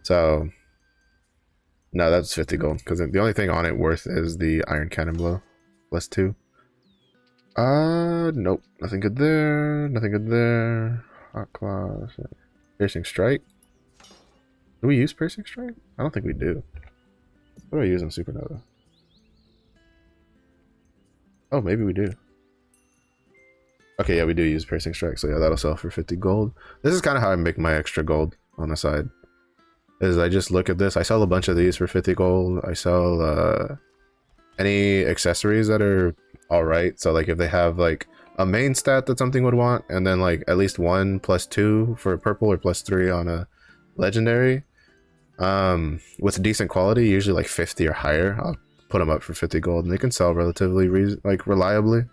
So, no, that's 50 gold, because the only thing on it worth is the Iron Cannon Blow, +2. Nope, nothing good there, nothing good there. Hot Claws, Piercing Strike. Do we use Piercing Strike? I don't think we do. What do I use on Supernova? Oh, maybe we do. Okay, yeah, we do use Piercing Strike, so yeah, that'll sell for 50 gold. This is kind of how I make my extra gold on the side. Is I just look at this. I sell a bunch of these for 50 gold. I sell any accessories that are alright. So like if they have like a main stat that something would want, and then like at least 1 +2 for purple or +3 on a legendary, with decent quality, usually like 50 or higher, I'll put them up for 50 gold, and they can sell relatively reliably.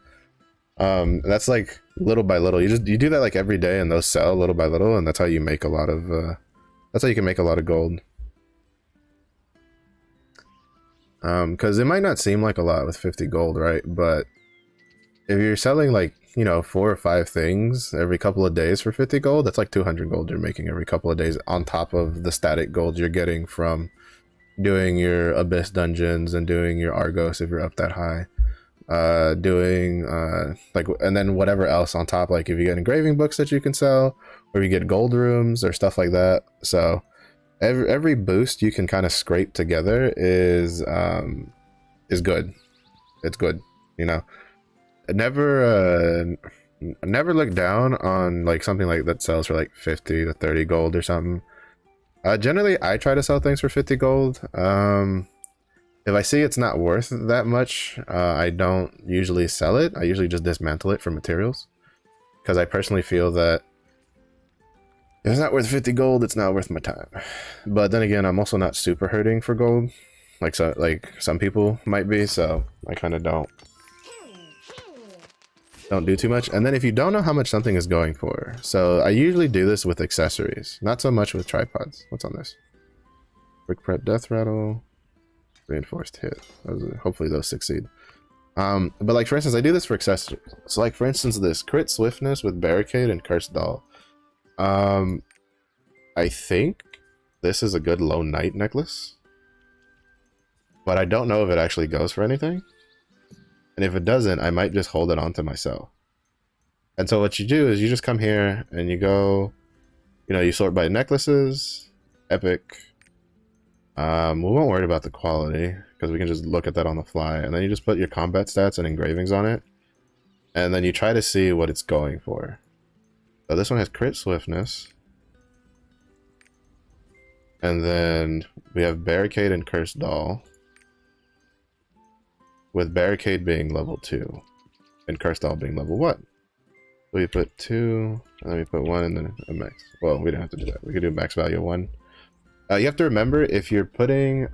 That's like little by little. You do that like every day, and those sell little by little, and that's how you make a lot of that's how you can make a lot of gold. Because it might not seem like a lot with 50 gold, right? But if you're selling like, you know, 4 or 5 things every couple of days for 50 gold, that's like 200 gold you're making every couple of days on top of the static gold you're getting from doing your Abyss dungeons and doing your Argos if you're up that high. Doing like, and then whatever else on top, like if you get engraving books that you can sell, or you get gold rooms or stuff like that. So every boost you can kind of scrape together is good. It's good, you know. Never look down on like something like that sells for like 50 to 30 gold or something. Generally I try to sell things for 50 gold. If I see it's not worth that much, I don't usually sell it. I usually just dismantle it for materials, because I personally feel that if it's not worth 50 gold, it's not worth my time. But then again, I'm also not super hurting for gold, like some people might be, so I kind of don't do too much. And then if you don't know how much something is going for, so I usually do this with accessories, not so much with tripods. What's on this? Quick prep, death rattle, reinforced hit. Hopefully those succeed. But like for instance, I do this for accessories. So like for instance, this crit swiftness with barricade and cursed doll. I think this is a good low knight necklace, but I don't know if it actually goes for anything. And if it doesn't, I might just hold it onto myself. And so what you do is you just come here and you go, you know, you sort by necklaces, epic. We won't worry about the quality because we can just look at that on the fly. And then you just put your combat stats and engravings on it. And then you try to see what it's going for. So this one has crit swiftness. And then we have barricade and cursed doll, with barricade being level 2 and cursed doll being level 1. So we put 2, and then we put 1 and then a max. Well, we don't have to do that. We could do max value of 1. You have to remember, if you're putting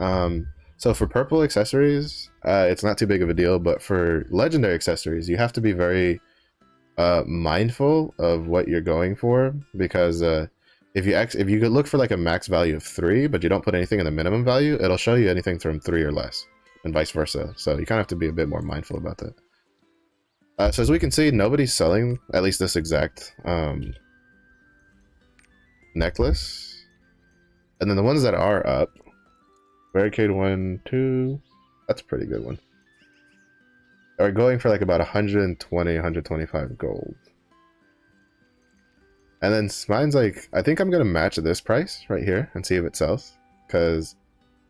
so for purple accessories, it's not too big of a deal, but for legendary accessories, you have to be very mindful of what you're going for, because if you could look for like a max value of 3 but you don't put anything in the minimum value, it'll show you anything from 3 or less, and vice versa. So you kind of have to be a bit more mindful about that. So as we can see, nobody's selling at least this exact necklace. And then the ones that are up, barricade 1, 2, that's a pretty good one, are going for like about 120, 125 gold. And then mine's like, I think I'm gonna match this price right here and see if it sells, because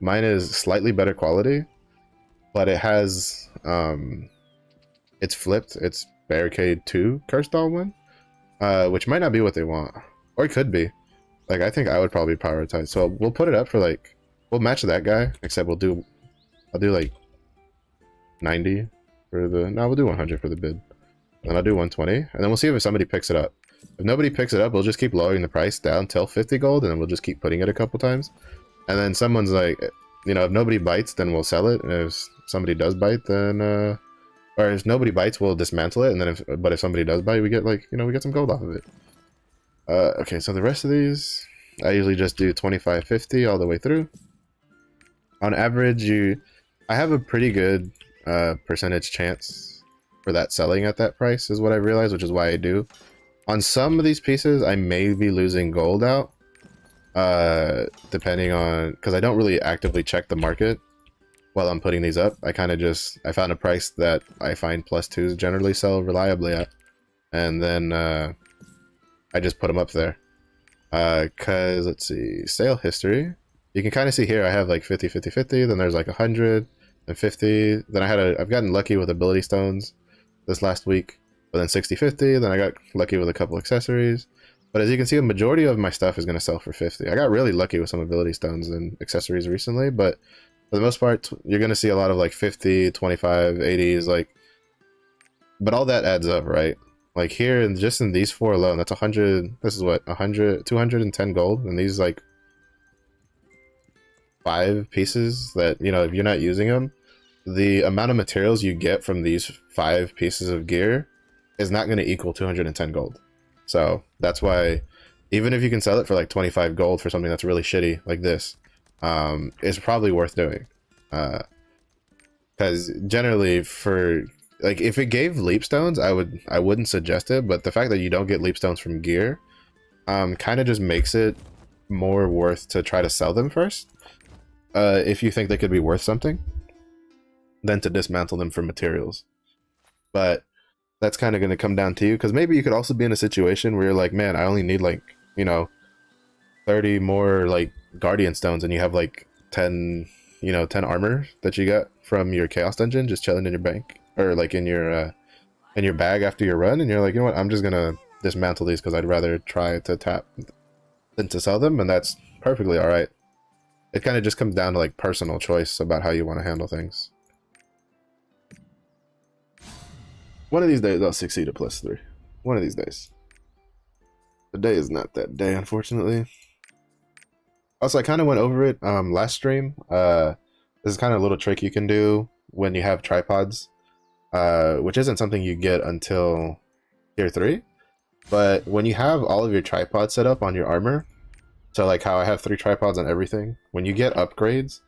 mine is slightly better quality, but it has it's flipped. It's barricade 2 cursed doll 1, which might not be what they want, or it could be. Like, I think I would probably prioritize. So we'll put it up for like, we'll match that guy, except I'll do like 90 for the, no, we'll do 100 for the bid. And I'll do 120, and then we'll see if somebody picks it up. If nobody picks it up, we'll just keep lowering the price down till 50 gold, and then we'll just keep putting it a couple times. And then someone's like, you know, if nobody bites, then we'll sell it. And if somebody does bite, then, or if nobody bites, we'll dismantle it. And then but if somebody does bite, we get like, you know, we get some gold off of it. Okay, so the rest of these, I usually just do 25-50 all the way through. On average, I have a pretty good percentage chance for that selling at that price, is what I realized, which is why I do. On some of these pieces, I may be losing gold out, depending on, because I don't really actively check the market while I'm putting these up. I kind of just, I found a price that I find +2s generally sell reliably at, and then I just put them up there. Because, let's see, sale history. You can kind of see here I have like 50, 50, 50, then there's like 100 and 50. Then I've gotten lucky with ability stones this last week, but then 60, 50. Then I got lucky with a couple accessories. But as you can see, the majority of my stuff is going to sell for 50. I got really lucky with some ability stones and accessories recently, but for the most part, you're going to see a lot of like 50, 25, 80s, like, but all that adds up, right? Like here, and just in these 4 alone, that's 100, this is what, 100, 210 gold, and these like 5 pieces that, you know, if you're not using them, the amount of materials you get from these 5 pieces of gear is not going to equal 210 gold. So that's why, even if you can sell it for like 25 gold for something that's really shitty like this, it's probably worth doing. Because generally, for like, if it gave leap stones, I wouldn't suggest it, but the fact that you don't get leap stones from gear kind of just makes it more worth to try to sell them first. if you think they could be worth something, then to dismantle them for materials. But that's kind of going to come down to you, because maybe you could also be in a situation where you're like, man, I only need like, you know, 30 more like guardian stones, and you have like 10, you know, 10 armor that you got from your chaos dungeon just chilling in your bank, or like in your bag after your run, and you're like, you know what, I'm just gonna dismantle these because I'd rather try to tap than to sell them, and that's perfectly all right. It kind of just comes down to like personal choice about how you want to handle things. One of these days I'll succeed at +3. One of these days. The day is not that day, unfortunately. Also, I kind of went over it last stream. This is kind of a little trick you can do when you have tripods, which isn't something you get until tier 3. But when you have all of your tripods set up on your armor, so like how I have 3 tripods on everything, when you get upgrades,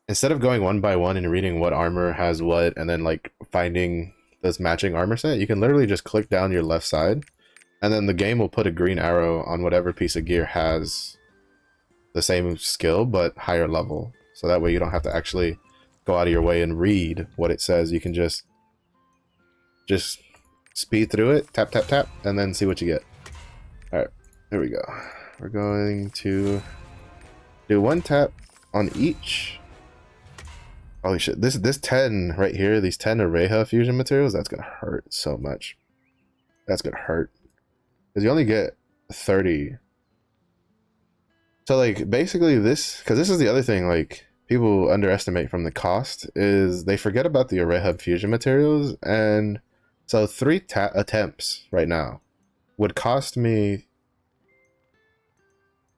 instead of going one by one and reading what armor has what, and then like finding this matching armor set, you can literally just click down your left side, and then the game will put a green arrow on whatever piece of gear has the same skill but higher level. So that way you don't have to actually go out of your way and read what it says. You can just speed through it, tap tap tap, and then see what you get. All right, here we go. We're going to do 1 tap on each. Holy shit, this 10 right here, these 10 Areha fusion materials, that's gonna hurt so much. That's gonna hurt, because you only get 30. So like basically this, because this is the other thing like people underestimate from the cost, is they forget about the Areha fusion materials. And so 3 attempts right now would cost me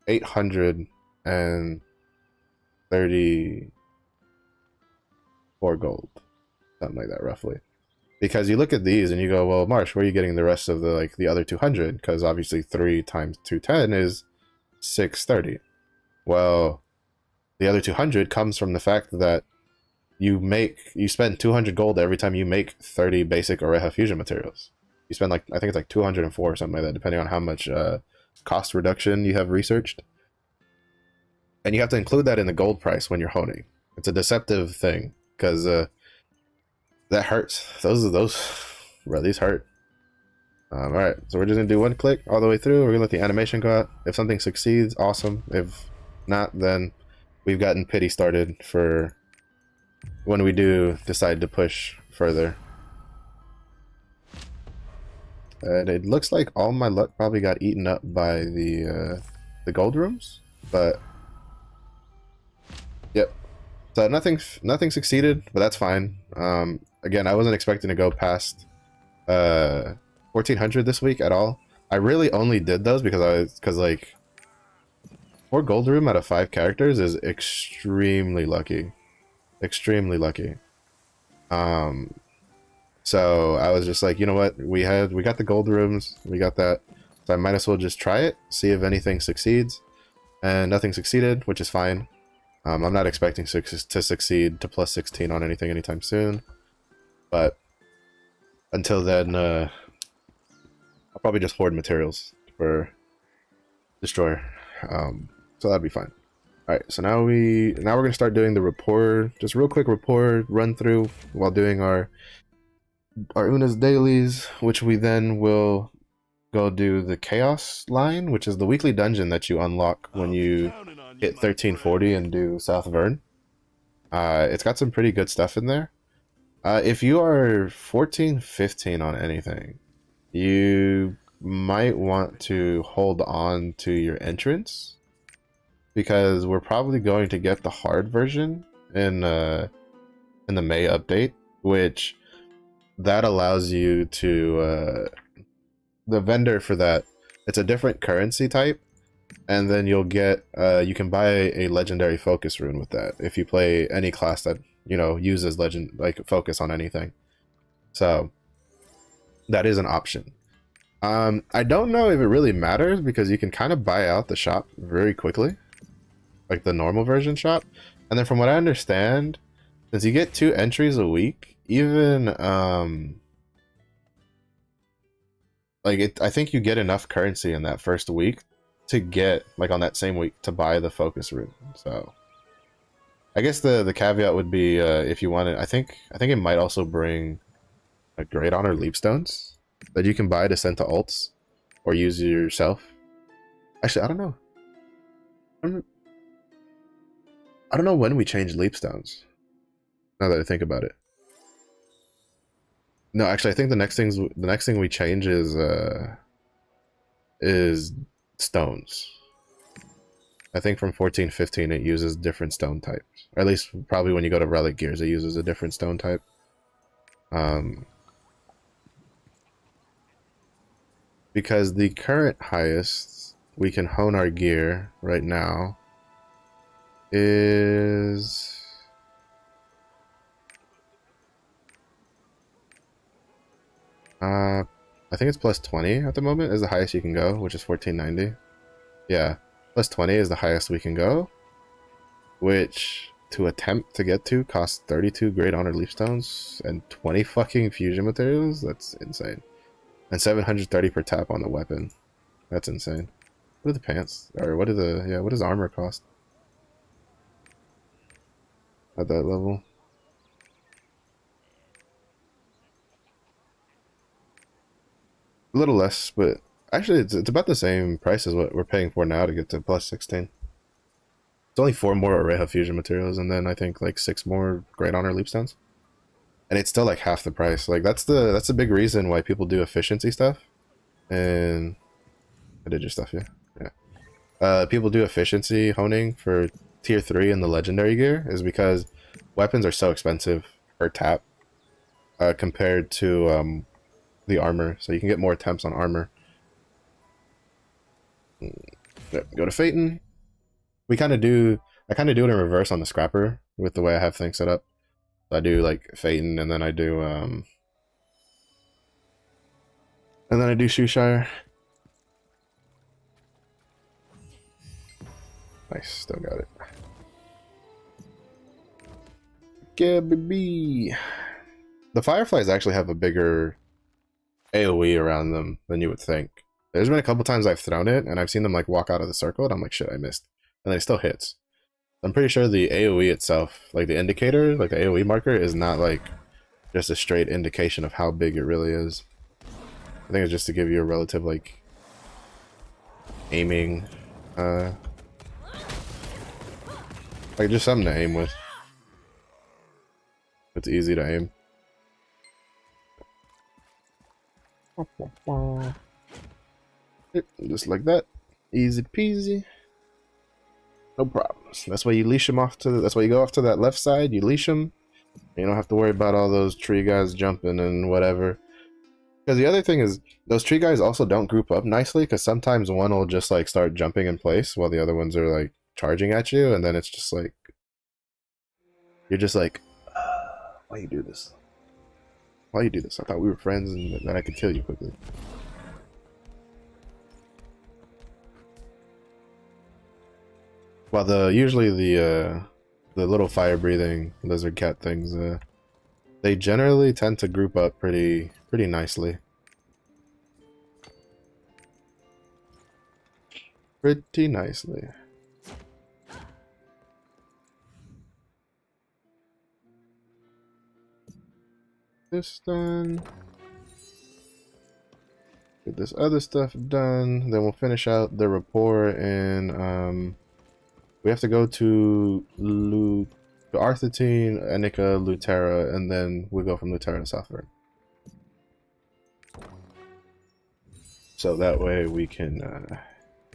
834 gold, something like that roughly. Because you look at these and you go, well, Marsh, where are you getting the rest of the like the other 200? Because obviously 3 times 210 is 630. Well, the other 200 comes from the fact that you spend 200 gold every time you make 30 basic Oreha fusion materials. You spend like, I think it's like 204 or something like that, depending on how much cost reduction you have researched. And you have to include that in the gold price when you're honing. It's a deceptive thing, because that hurts. Those bro, these hurt. All right, so we're just gonna do 1 click all the way through. We're gonna let the animation go out. If something succeeds, awesome. If not, then we've gotten pity started for when we do decide to push further. And it looks like all my luck probably got eaten up by the gold rooms, but yep. So nothing succeeded, but that's fine. Again, I wasn't expecting to go past 1400 this week at all. I really only did those because like 4 gold room out of 5 characters is extremely lucky. Extremely lucky. So I was just like, you know what, we got the gold rooms, we got that, so I might as well just try it, see if anything succeeds. And nothing succeeded, which is fine. I'm not expecting to succeed to +16 on anything anytime soon, but until then, I'll probably just hoard materials for Destroyer. So that'd be fine. All right, so now we're gonna start doing the rapport, just real quick rapport run through while doing our Una's dailies, which we then will go do the Chaos line, which is the weekly dungeon that you unlock when you hit 1340 and do South Vern. It's got some pretty good stuff in there. If you are 14-15 on anything, you might want to hold on to your entrance, because we're probably going to get the hard version in the May update, which that allows you to the vendor for that, it's a different currency type, and then you'll get you can buy a legendary focus rune with that if you play any class that, you know, uses legend, like focus on anything. So that is an option. I don't know if it really matters, because you can kind of buy out the shop very quickly, like the normal version shop. And then from what I understand, since you get 2 entries a week, even I think you get enough currency in that first week to get, like on that same week, to buy the focus rune. So I guess the caveat would be if you wanted. I think it might also bring a Great Honor Leapstones that you can buy to send to alts or use yourself. Actually, I don't know. I don't know when we changed Leapstones. Now that I think about it. No, actually, I think the next thing we change is stones. I think from 14-15 it uses different stone types. Or at least probably when you go to Relic Gears it uses a different stone type. Because the current highest we can hone our gear right now is I think it's plus 20 at the moment is the highest you can go, which is 1490. Yeah, plus 20 is the highest we can go, which to attempt to get to costs 32 Great Honor Leafstones and 20 fucking fusion materials. That's insane. And 730 per tap on the weapon. That's insane. What are the pants? Or what are the, yeah, what does armor cost at that level? A little less, but actually it's about the same price as what we're paying for now to get to plus 16. It's only 4 more Oreja fusion materials, and then I think like 6 more Great Honor Leapstones. And it's still like half the price. Like that's the big reason why people do efficiency stuff. And I did your stuff, yeah. Yeah. People do efficiency honing for tier 3 in the legendary gear is because weapons are so expensive per tap compared to the armor. So you can get more attempts on armor. Yep, go to Phaeton. We kind of do. I kind of do it in reverse on the scrapper with the way I have things set up. So I do like Phaeton, and then I do Shoeshire. Nice, still got it. Yeah, baby. The Fireflies actually have a bigger AoE around them than you would think. There's been a couple times I've thrown it, and I've seen them like walk out of the circle, and I'm like, shit, I missed. And it still hits. I'm pretty sure the AoE itself, like the indicator, like the AoE marker, is not like just a straight indication of how big it really is. I think it's just to give you a relative like aiming, like just something to aim with. It's easy to aim. Just like that, easy peasy. No problems. That's why you leash them off to. That's why you go off to that left side. You leash them. You don't have to worry about all those tree guys jumping and whatever. Because the other thing is, those tree guys also don't group up nicely. Because sometimes one will just like start jumping in place while the other ones are like charging at you, and then it's just like you're just like, why you do this? Why you do this? I thought we were friends and that I could kill you quickly. Well, usually the little fire breathing lizard cat things, they generally tend to group up pretty nicely. Pretty nicely. This done. Get this other stuff done. Then we'll finish out the rapport and we have to go to Arthitine, Enika, Lutera, and then we go from Lutera to Southburn. So that way we can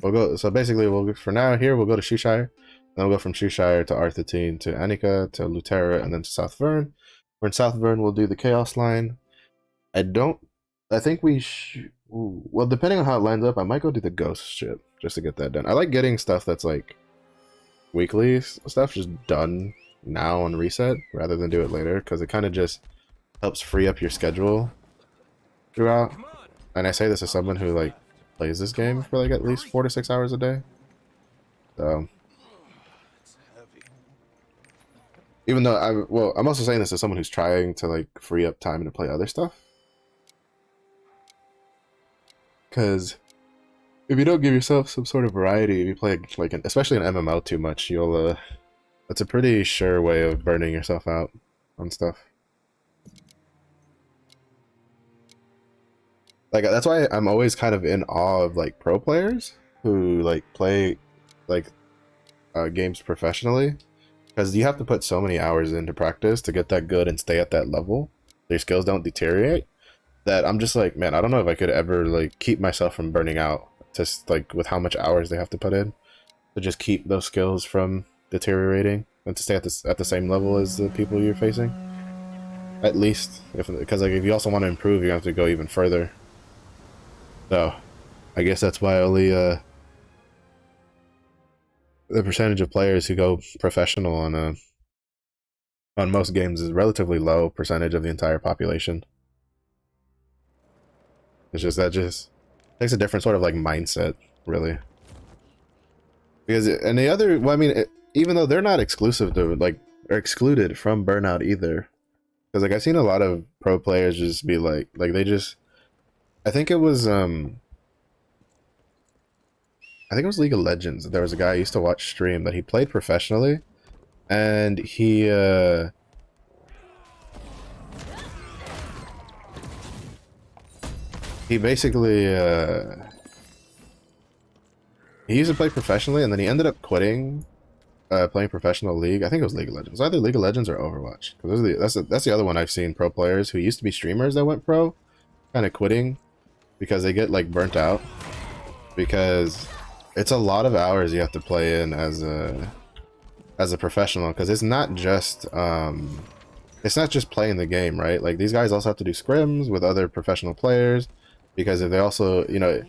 we'll go. So basically, for now here we'll go to Shoeshire, then we'll go from Shoeshire to Arthitine to Enika to Lutera, and then to Southburn. We're in Southburn. We'll do the Chaos line. I think we well, depending on how it lines up, I might go do the Ghost ship just to get that done. I like getting stuff that's like weekly stuff just done now on reset rather than do it later, because it kind of just helps free up your schedule throughout. And I say this as someone who like plays this game for like at least 4 to 6 hours a day. So even though I'm also saying this as someone who's trying to like free up time to play other stuff, because if you don't give yourself some sort of variety, if you play like especially an MMO too much, you'll It's a pretty sure way of burning yourself out on stuff. Like that's why I'm always kind of in awe of like pro players who like play like games professionally, because you have to put so many hours into practice to get that good and stay at that level. Their skills don't deteriorate. That I'm just like, man, I don't know if I could ever like keep myself from burning out. Just like with how much hours they have to put in to just keep those skills from deteriorating and to stay at the same level as the people you're facing. At least, if because like if you also want to improve, you have to go even further. So, I guess that's why only the percentage of players who go professional on most games is relatively low percentage of the entire population. It's just that just takes a different sort of like mindset, really. Because and the other, well, I mean, even though they're not exclusive to like or excluded from burnout either, because like I've seen a lot of pro players just be like they just, I think it was I think it was League of Legends. There was a guy I used to watch stream that he played professionally, and he basically he used to play professionally, and then he ended up quitting playing professional league. I think it was League of Legends. It was either League of Legends or Overwatch. Because that's the other one I've seen pro players who used to be streamers that went pro, kind of quitting because they get like burnt out. Because it's a lot of hours you have to play in as a professional. Because it's not just playing the game, right? Like these guys also have to do scrims with other professional players. Because if they also, you know,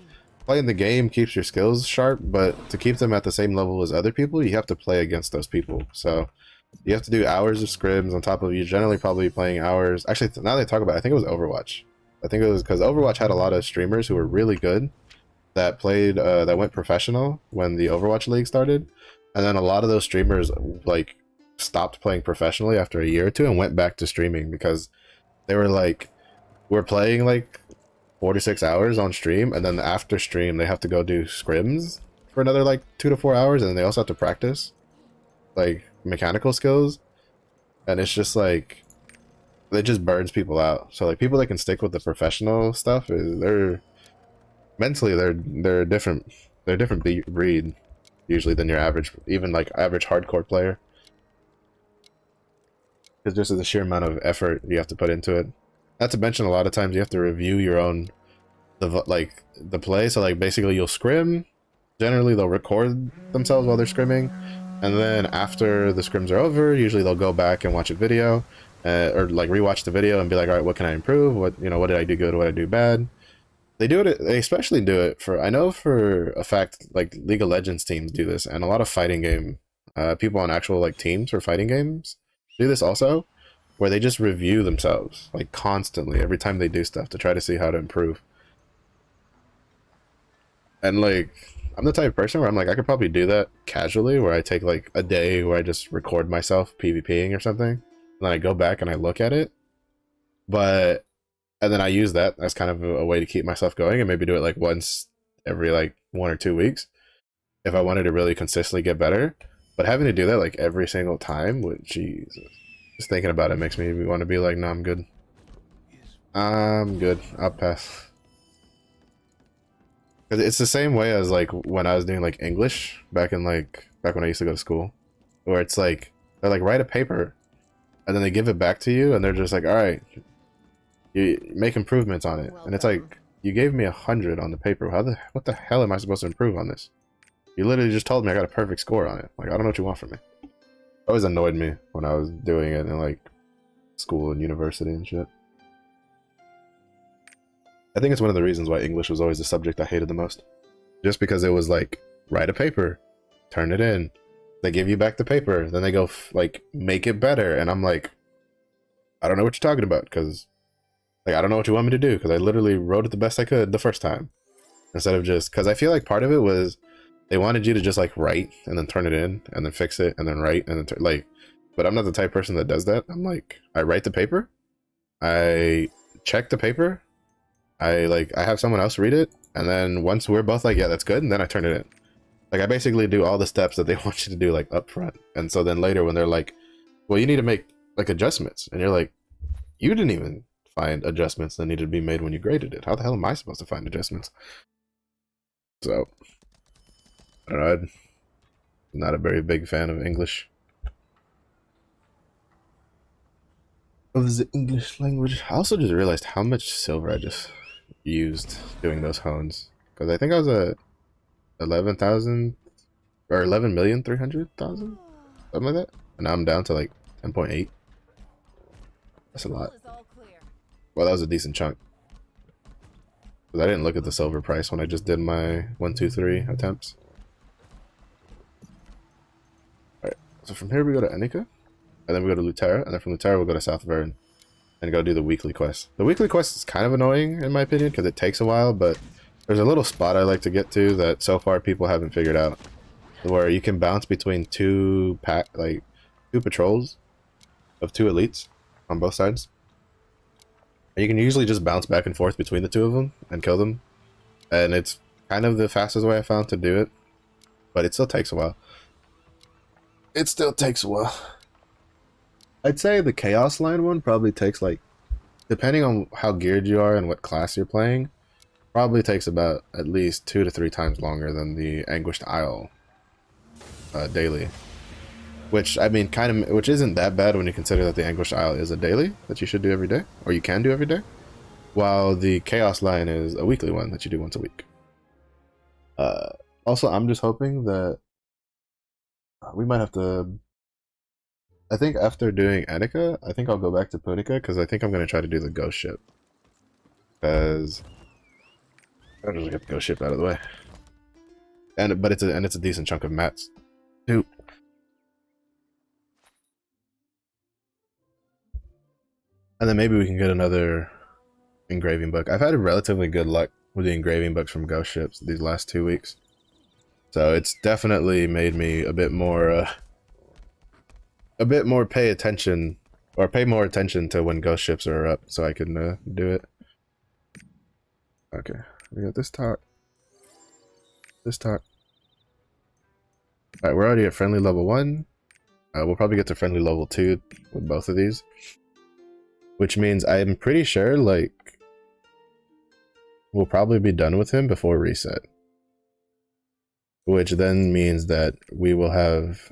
playing the game keeps your skills sharp, but to keep them at the same level as other people, you have to play against those people. So you have to do hours of scrims on top of you generally probably playing hours. Actually, now they talk about it, I think it was Overwatch. I think it was because Overwatch had a lot of streamers who were really good that played, that went professional when the Overwatch League started. And then a lot of those streamers like stopped playing professionally after a year or two and went back to streaming because they were like, we're playing like 4 to 6 hours on stream, and then after stream they have to go do scrims for another like 2 to 4 hours, and then they also have to practice like mechanical skills, and it's just like it just burns people out. So like people that can stick with the professional stuff they're mentally they're a different breed usually than your average, even like average hardcore player, because just the sheer amount of effort you have to put into it. Not to mention a lot of times you have to review your own the play. So like basically you'll scrim, generally they'll record themselves while they're scrimming, and then after the scrims are over usually they'll go back and watch a video or like rewatch the video and be like, all right, what can I improve, what what did I do good, what did I do bad. They especially do it for, I know for a fact, like League of Legends teams do this, and a lot of fighting game people on actual like teams for fighting games do this also, where they just review themselves like constantly every time they do stuff to try to see how to improve. And like, I'm the type of person where I'm like, I could probably do that casually, where I take like a day where I just record myself PvPing or something, and then I go back and I look at it. But, and then I use that as kind of a way to keep myself going, and maybe do it like once every like 1 or 2 weeks if I wanted to really consistently get better. But having to do that like every single time, Jesus, just thinking about it makes me want to be like, no, I'm good. I'm good. I'll pass. It's the same way as like when I was doing like English back when I used to go to school, where it's like they're like, write a paper, and then they give it back to you, and they're just like, all right, you make improvements on it, and it's like, you gave me 100 on the paper. What the hell am I supposed to improve on this? You literally just told me I got a perfect score on it. Like, I don't know what you want from me. It always annoyed me when I was doing it in like school and university and shit. I think it's one of the reasons why English was always the subject I hated the most. Just because it was like, write a paper, turn it in, they give you back the paper, then they go like, make it better, and I'm like, I don't know what you're talking about, because like, I don't know what you want me to do, because I literally wrote it the best I could the first time. Instead of just, because I feel like part of it was they wanted you to just like write and then turn it in and then fix it and then write and then like, but I'm not the type of person that does that. I'm like, I write the paper, I check the paper, I have someone else read it, and then once we're both like, yeah, that's good, and then I turn it in. Like I basically do all the steps that they want you to do like up front. And so then later when they're like, well, you need to make like adjustments, and you're like, you didn't even find adjustments that needed to be made when you graded it. How the hell am I supposed to find adjustments? So I don't know. I'm not a very big fan of English. Of the English language. I also just realized how much silver I just used doing those hones. Because I think I was at 11,000 or 11,300,000, something like that. And now I'm down to like 10.8. That's a lot. Well, that was a decent chunk. Because I didn't look at the silver price when I just did my 1, 2, 3 attempts. Alright, so from here we go to Enika. And then we go to Lutera. And then from Lutera we'll go to South Vern. And go do the weekly quest. The weekly quest is kind of annoying in my opinion because it takes a while, but there's a little spot I like to get to that so far people haven't figured out, where you can bounce between two patrols of 2 elites on both sides. And you can usually just bounce back and forth between the 2 of them and kill them. And it's kind of the fastest way I found to do it, but it still takes a while. I'd say the Chaos Line one probably takes like, depending on how geared you are and what class you're playing, probably takes about at least 2 to 3 times longer than the Anguished Isle daily. Which, I mean, which isn't that bad when you consider that the Anguished Isle is a daily that you should do every day, or you can do every day, while the Chaos Line is a weekly one that you do once a week. Also, I'm just hoping that we might have to... I think after doing Enika, I think I'll go back to Punica, because I think I'm going to try to do the ghost ship. Because I'll just get the ghost ship out of the way. But it's a decent chunk of mats too. And then maybe we can get another engraving book. I've had relatively good luck with the engraving books from ghost ships these last 2 weeks. So it's definitely made me a bit more pay attention, or pay more attention to when ghost ships are up, so I can do it. Okay, we got this talk. Alright, we're already at friendly level 1. We'll probably get to friendly level 2 with both of these. Which means I'm pretty sure, like, we'll probably be done with him before reset. Which then means that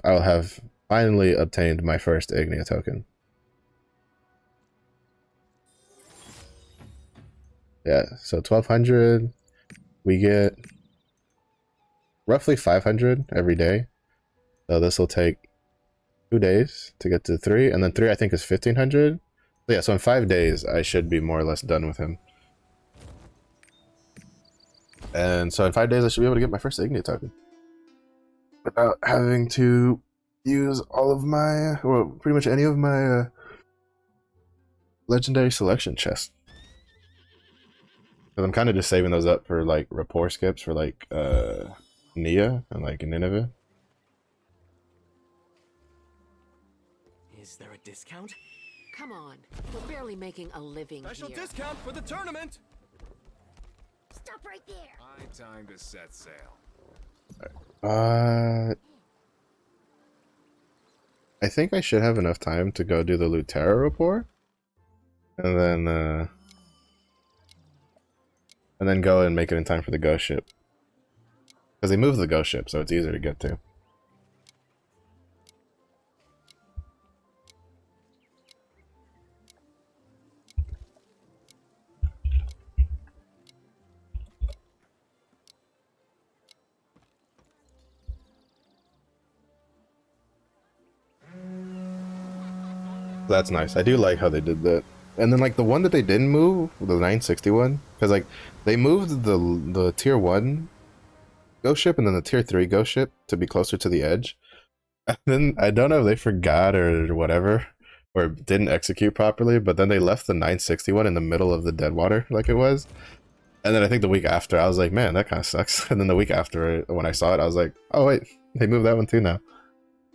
I'll have finally obtained my first Ignia token. Yeah, so 1200, we get roughly 500 every day. So this will take 2 days to get to 3, and then 3 I think is 1500. So yeah, so in 5 days I should be more or less done with him. And so in 5 days I should be able to get my first Ignia token. Without having to use all of my, or pretty much any of my legendary selection chests. Because I'm kind of just saving those up for like rapport skips for like Nia and like Nineveh. Is there a discount? Come on, we're barely making a living Special here. discount for the tournament! Stop right there. High time to set sail. I think I should have enough time to go do the Lutera rapport. And then go and make it in time for the ghost ship. Because they moved the ghost ship, so it's easier to get to. That's nice. I do like how they did that. And then like the one that they didn't move, the 961, because like they moved the tier 1 ghost ship and then the tier 3 ghost ship to be closer to the edge. And then I don't know if they forgot or whatever, or didn't execute properly, but then they left the 961 in the middle of the dead water like it was. And then I think the week after I was like, man, that kind of sucks. And then the week after when I saw it, I was like, oh wait, they moved that one too now.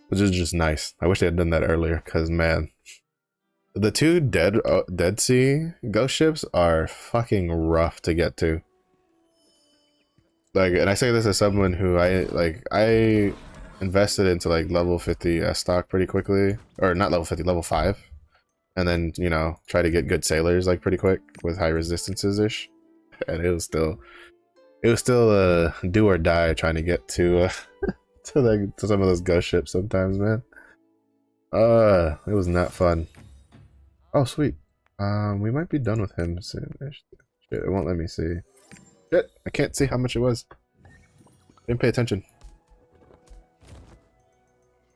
Which is just nice. I wish they had done that earlier, because man, the 2 Dead Sea ghost ships are fucking rough to get to. Like, and I say this as someone who I invested into like level 50 stock pretty quickly, or not level 50, level 5, and then you know try to get good sailors like pretty quick with high resistances ish, and it was still do or die trying to get to to some of those ghost ships sometimes, man. It was not fun. Oh sweet. We might be done with him soon. Shit, it won't let me see. Shit, I can't see how much it was. Didn't pay attention.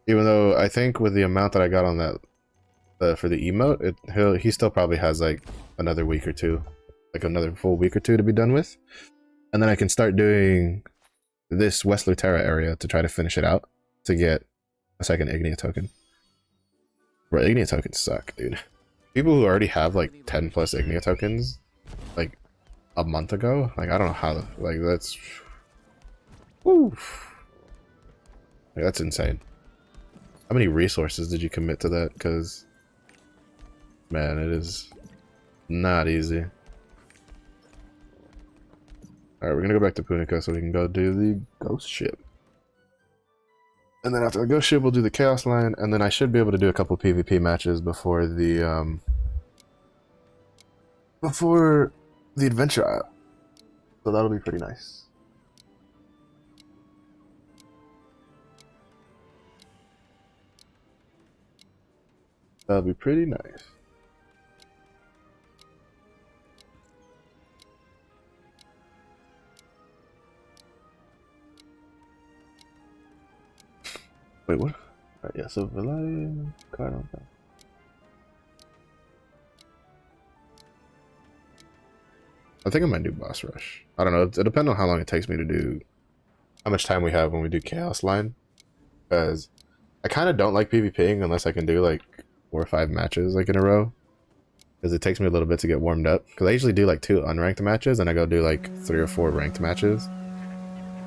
Even though I think with the amount that I got on that for the emote, he still probably has like another week or two, like another full week or two to be done with, and then I can start doing this West Lutera area to try to finish it out to get a second Ignia token. Bro, Ignia tokens suck, dude. People who already have like 10 plus Ignia tokens, like a month ago, like I don't know how, like that's, woo, like, that's insane. How many resources did you commit to that? Because, man, it is not easy. Alright, we're gonna go back to Punica so we can go do the ghost ship. And then after the ghost ship, we'll do the chaos line, and then I should be able to do a couple PvP matches before the adventure isle. So that'll be pretty nice. That'll be pretty nice. Wait, what? Alright, yeah, so Valerian card on that. I think I might do boss rush. I don't know. It depends on how long it takes me to do, how much time we have when we do chaos line. Because I kind of don't like PvPing unless I can do like 4 or 5 matches like in a row. Because it takes me a little bit to get warmed up. Because I usually do like 2 unranked matches and I go do like 3 or 4 ranked matches.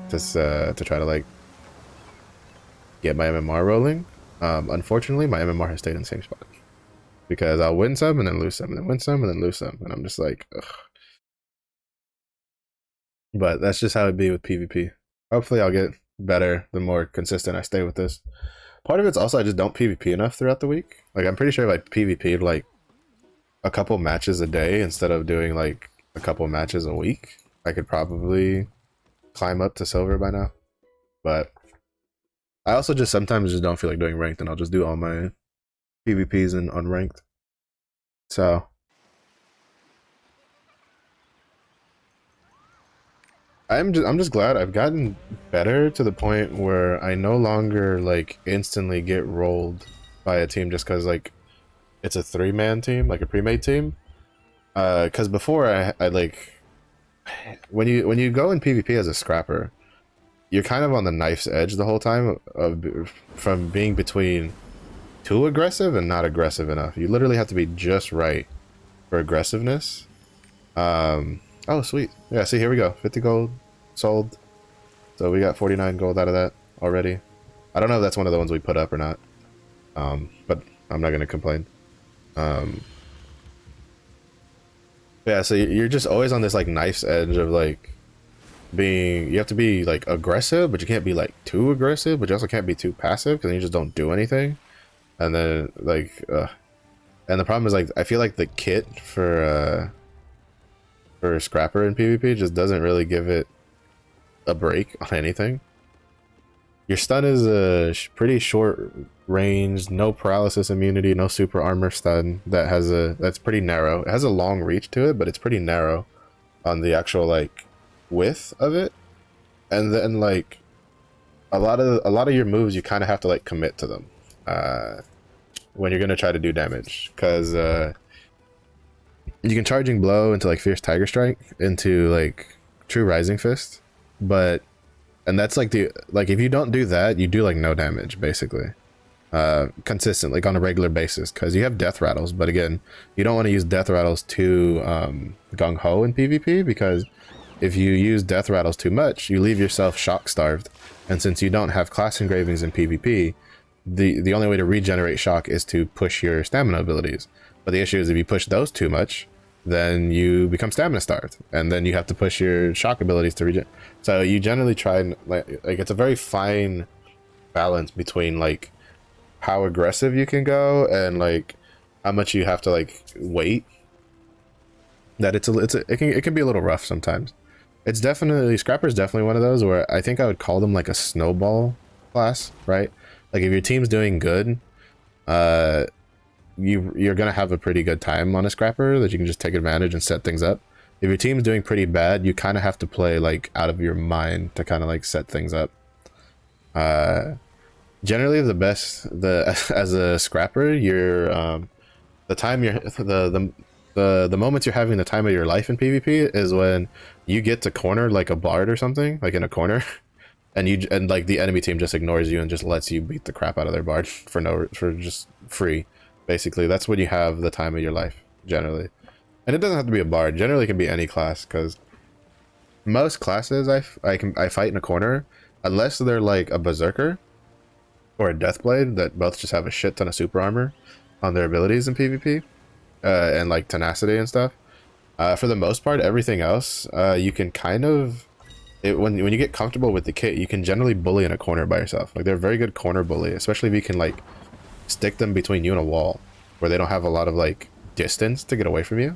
Just to try to like get my MMR rolling. Unfortunately, my MMR has stayed in the same spot. Because I'll win some and then lose some, and then win some and then lose some. And I'm just like, ugh. But that's just how it be with PvP. Hopefully I'll get better the more consistent I stay with this. Part of it's also I just don't PvP enough throughout the week. Like I'm pretty sure if I PvP'd like a couple matches a day instead of doing like a couple matches a week, I could probably climb up to silver by now. But I also just sometimes just don't feel like doing ranked, and I'll just do all my PvPs in unranked. So I'm just glad I've gotten better to the point where I no longer like instantly get rolled by a team just because like it's a 3-man team, like a pre-made team. Because before I like when you go in PvP as a scrapper, you're kind of on the knife's edge the whole time from being between too aggressive and not aggressive enough. You literally have to be just right for aggressiveness. Oh, sweet. Yeah, see, here we go. 50 gold sold. So we got 49 gold out of that already. I don't know if that's one of the ones we put up or not. But I'm not going to complain. Yeah, so you're just always on this like knife's edge of like you have to be like aggressive, but you can't be like too aggressive, but you also can't be too passive because you just don't do anything. And then like, and the problem is like, I feel like the kit for Scrapper in PvP just doesn't really give it a break on anything. Your stun is a pretty short range, no paralysis immunity, no super armor stun. That's pretty narrow. It has a long reach to it, but it's pretty narrow on the actual like width of it. And then like a lot of your moves, you kind of have to like commit to them when you're gonna try to do damage, because you can charging blow into like fierce tiger strike into like true rising fist, and that's like if you don't do that, you do like no damage basically, consistent, like on a regular basis, because you have death rattles. But again, you don't want to use death rattles too gung-ho in PvP, because if you use death rattles too much, you leave yourself shock starved, and since you don't have class engravings in PvP, the only way to regenerate shock is to push your stamina abilities. But the issue is if you push those too much, then you become stamina starved, and then you have to push your shock abilities to regen. So you generally try and like it's a very fine balance between like how aggressive you can go and like how much you have to like wait. That it can be a little rough sometimes. It's definitely Scrapper's definitely one of those where I think I would call them like a snowball class, right? Like if your team's doing good, you're gonna have a pretty good time on a Scrapper that you can just take advantage and set things up. If your team's doing pretty bad, you kind of have to play like out of your mind to kind of like set things up. Generally as a Scrapper, you're the time you're the moments you're having the time of your life in PvP is when you get to corner like a bard or something, like in a corner, and like the enemy team just ignores you and just lets you beat the crap out of their bard for just free. Basically, that's when you have the time of your life generally, and it doesn't have to be a bard. Generally, it can be any class because most classes I fight in a corner, unless they're like a berserker or a deathblade that both just have a shit ton of super armor on their abilities in PvP. And like tenacity and stuff. For the most part, everything else, you can kind of when you get comfortable with the kit, you can generally bully in a corner by yourself. Like they're a very good corner bully, especially if you can like stick them between you and a wall where they don't have a lot of like distance to get away from you.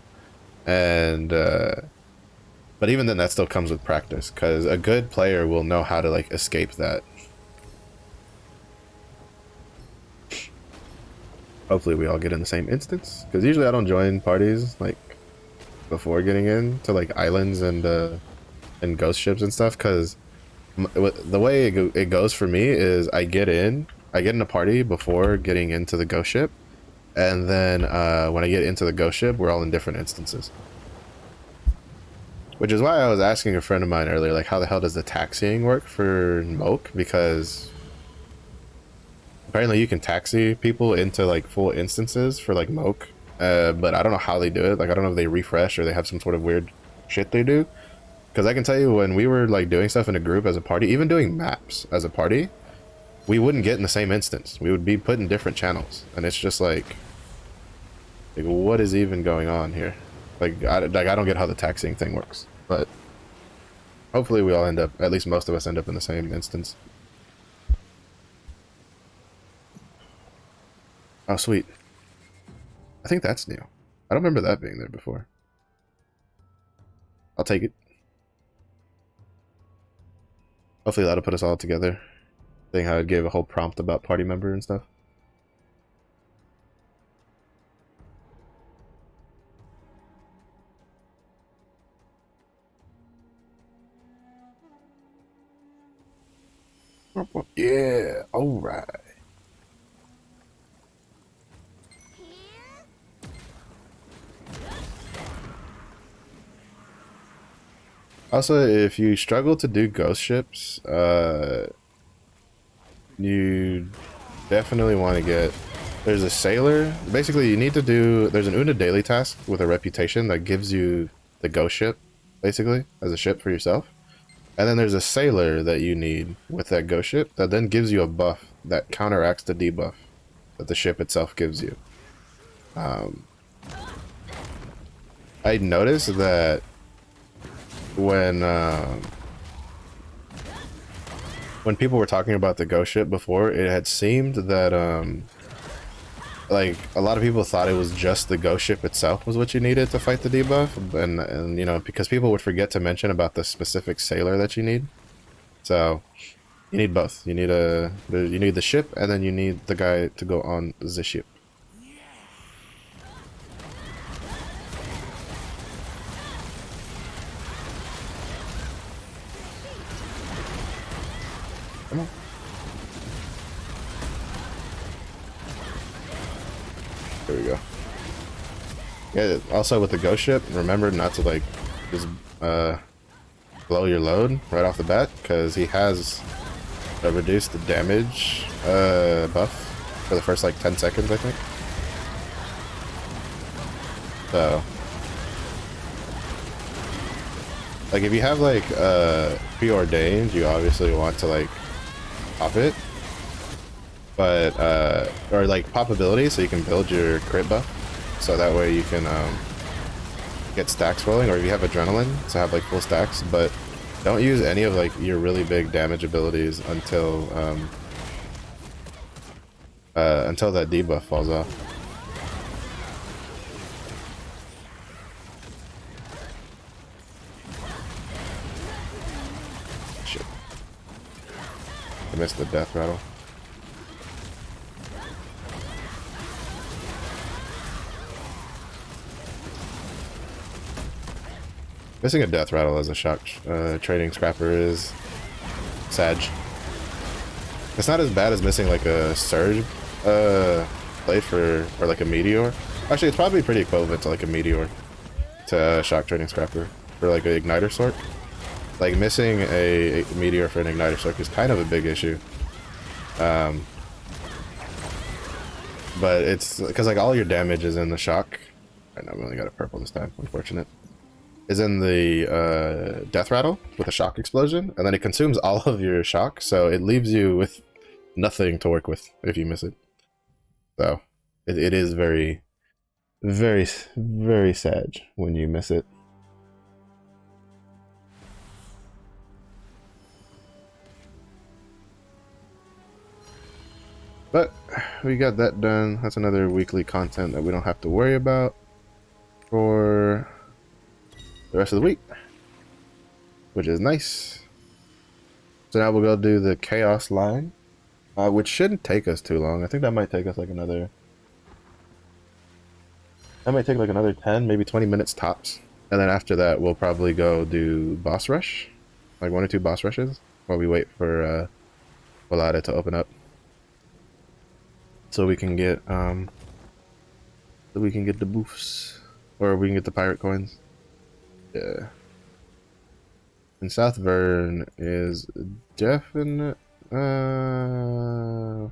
And but even then, that still comes with practice because a good player will know how to like escape that. Hopefully we all get in the same instance, because usually I don't join parties like before getting into like islands and ghost ships and stuff, because the way it goes for me is I get in a party before getting into the ghost ship, and then when I get into the ghost ship, we're all in different instances. Which is why I was asking a friend of mine earlier, like, how the hell does the taxiing work for Moke? Because apparently you can taxi people into like full instances for like Moke, but I don't know how they do it. Like I don't know if they refresh or they have some sort of weird shit they do. Because I can tell you when we were like doing stuff in a group as a party, even doing maps as a party, we wouldn't get in the same instance. We would be put in different channels, and it's just like what is even going on here? Like I don't get how the taxiing thing works, but hopefully we all end up, at least most of us end up in the same instance. Oh, sweet. I think that's new. I don't remember that being there before. I'll take it. Hopefully that'll put us all together. Seeing how it gave a whole prompt about party member and stuff. Yeah, alright. Also, if you struggle to do ghost ships, you definitely want to get... There's a sailor. Basically, you need to do... There's an Una daily task with a reputation that gives you the ghost ship, basically, as a ship for yourself. And then there's a sailor that you need with that ghost ship that then gives you a buff that counteracts the debuff that the ship itself gives you. I noticed that when people were talking about the ghost ship before, it had seemed that like a lot of people thought it was just the ghost ship itself was what you needed to fight the debuff, and you know, because people would forget to mention about the specific sailor that you need. So you need both. You need the ship, and then you need the guy to go on the ship. Come on. There we go. Yeah, also with the ghost ship, remember not to like just blow your load right off the bat, because he has a reduced damage buff for the first like 10 seconds, I think. So like if you have like preordained, you obviously want to like pop it, but or like pop ability so you can build your crit buff, so that way you can get stacks rolling, or if you have adrenaline to have like full stacks, but don't use any of like your really big damage abilities until that debuff falls off. Shit. I missed the death rattle. Missing a death rattle as a shock trading scrapper is sag. It's not as bad as missing like a surge blade or like a meteor. Actually, it's probably pretty equivalent to like a meteor to shock trading scrapper for like an igniter sort. Like missing a meteor for an igniter sort is kind of a big issue. But it's because like all your damage is in the shock. I know we only got a purple this time, unfortunate. Is in the death rattle with a shock explosion, and then it consumes all of your shock, so it leaves you with nothing to work with if you miss it. So it is very, very, very sad when you miss it. But we got that done. That's another weekly content that we don't have to worry about for the rest of the week, which is nice. So now we'll go do the chaos line, which shouldn't take us too long. I think that might take us like another 10, maybe 20 minutes tops. And then after that, we'll probably go do boss rush, like 1 or 2 boss rushes while we wait for Volata to open up, so we can get the boofs, or we can get the pirate coins. Yeah. And South Vern is definite. Well,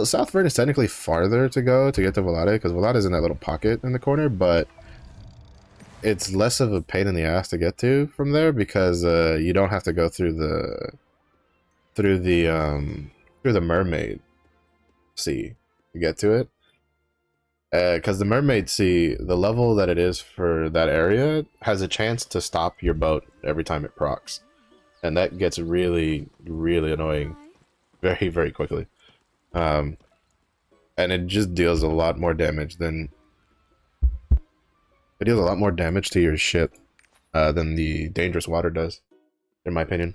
South Vern is technically farther to go to get to Volata, because Volata is in that little pocket in the corner, but it's less of a pain in the ass to get to from there, because you don't have to go through the mermaid sea to get to it. Because the mermaid sea, the level that it is for that area, has a chance to stop your boat every time it procs, and that gets really, really annoying very, very quickly. And it just deals a lot more damage to your ship than the dangerous water does, in my opinion.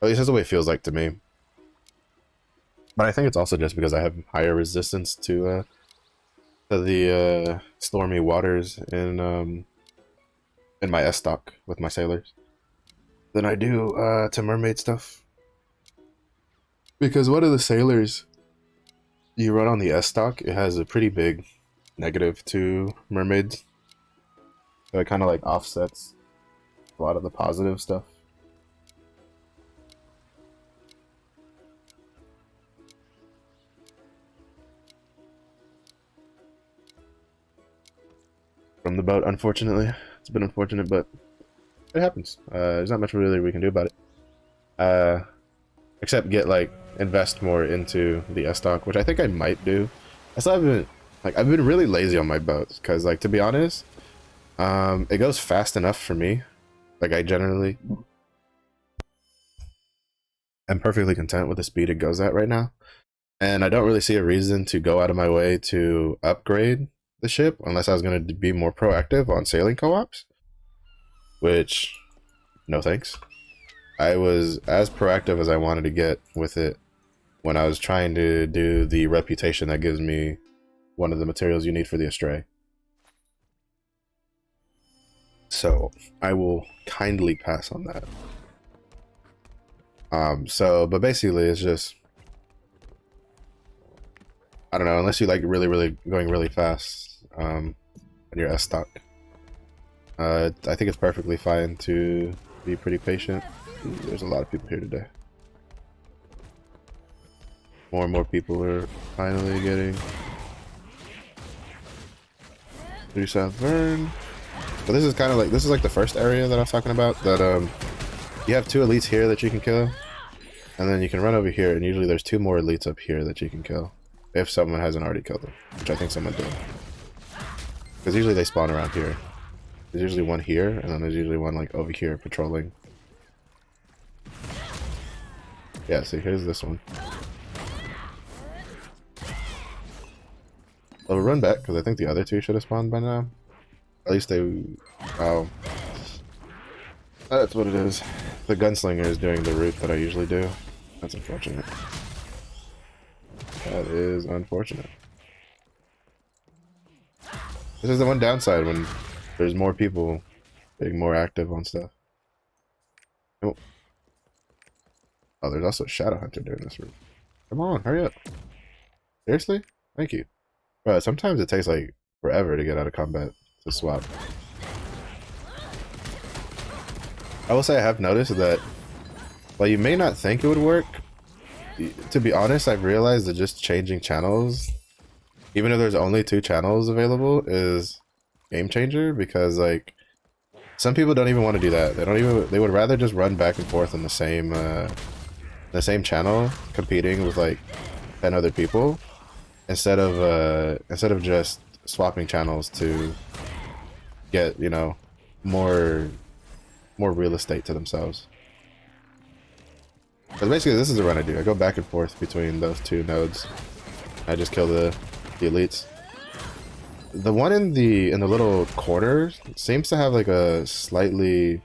At least that's the way it feels like to me. But I think it's also just because I have higher resistance to the stormy waters in my S stock with my sailors than I do to mermaid stuff. Because one of the sailors you run on the S stock, it has a pretty big negative to mermaids, so it kind of like offsets a lot of the positive stuff. From the boat, unfortunately. It's been unfortunate, but it happens. There's not much really we can do about it. Except invest more into the S stock, which I think I might do. I still haven't, I've been really lazy on my boats, because to be honest, it goes fast enough for me. I generally am perfectly content with the speed it goes at right now, and I don't really see a reason to go out of my way to upgrade the ship unless I was going to be more proactive on sailing co-ops, which no thanks. I was as proactive as I wanted to get with it when I was trying to do the reputation that gives me one of the materials you need for the Astray. So I will kindly pass on that. But basically it's just, I don't know, unless you like really going really fast on your S stock, I think it's perfectly fine to be pretty patient. Ooh, there's a lot of people here today. More and more people are finally getting through South Vern. But this is kind of like the first area that I was talking about, that you have 2 elites here that you can kill, and then you can run over here, and usually there's 2 more elites up here that you can kill if someone hasn't already killed them, which I think someone did. Because usually they spawn around here. There's usually one here, and then there's usually one like over here patrolling. Yeah, see, here's this one. I'll run back because I think the other two should have spawned by now. At least they. Oh, that's what it is. The gunslinger is doing the route that I usually do. That's unfortunate. That is unfortunate. This is the one downside when there's more people being more active on stuff. Oh, oh, there's also a Shadow Hunter doing this route. Come on, hurry up. Seriously? Thank you. But sometimes it takes like forever to get out of combat to swap. I will say I have noticed that while you may not think it would work, to be honest, I've realized that just changing channels, even if there's only 2 channels available, is game changer, because like some people don't even want to do that. They would rather just run back and forth in the same channel competing with like 10 other people instead of just swapping channels to get, you know, more real estate to themselves. Because basically this is the run I do. I go back and forth between those 2 nodes. I just kill the elites. The one in the little corner seems to have like a slightly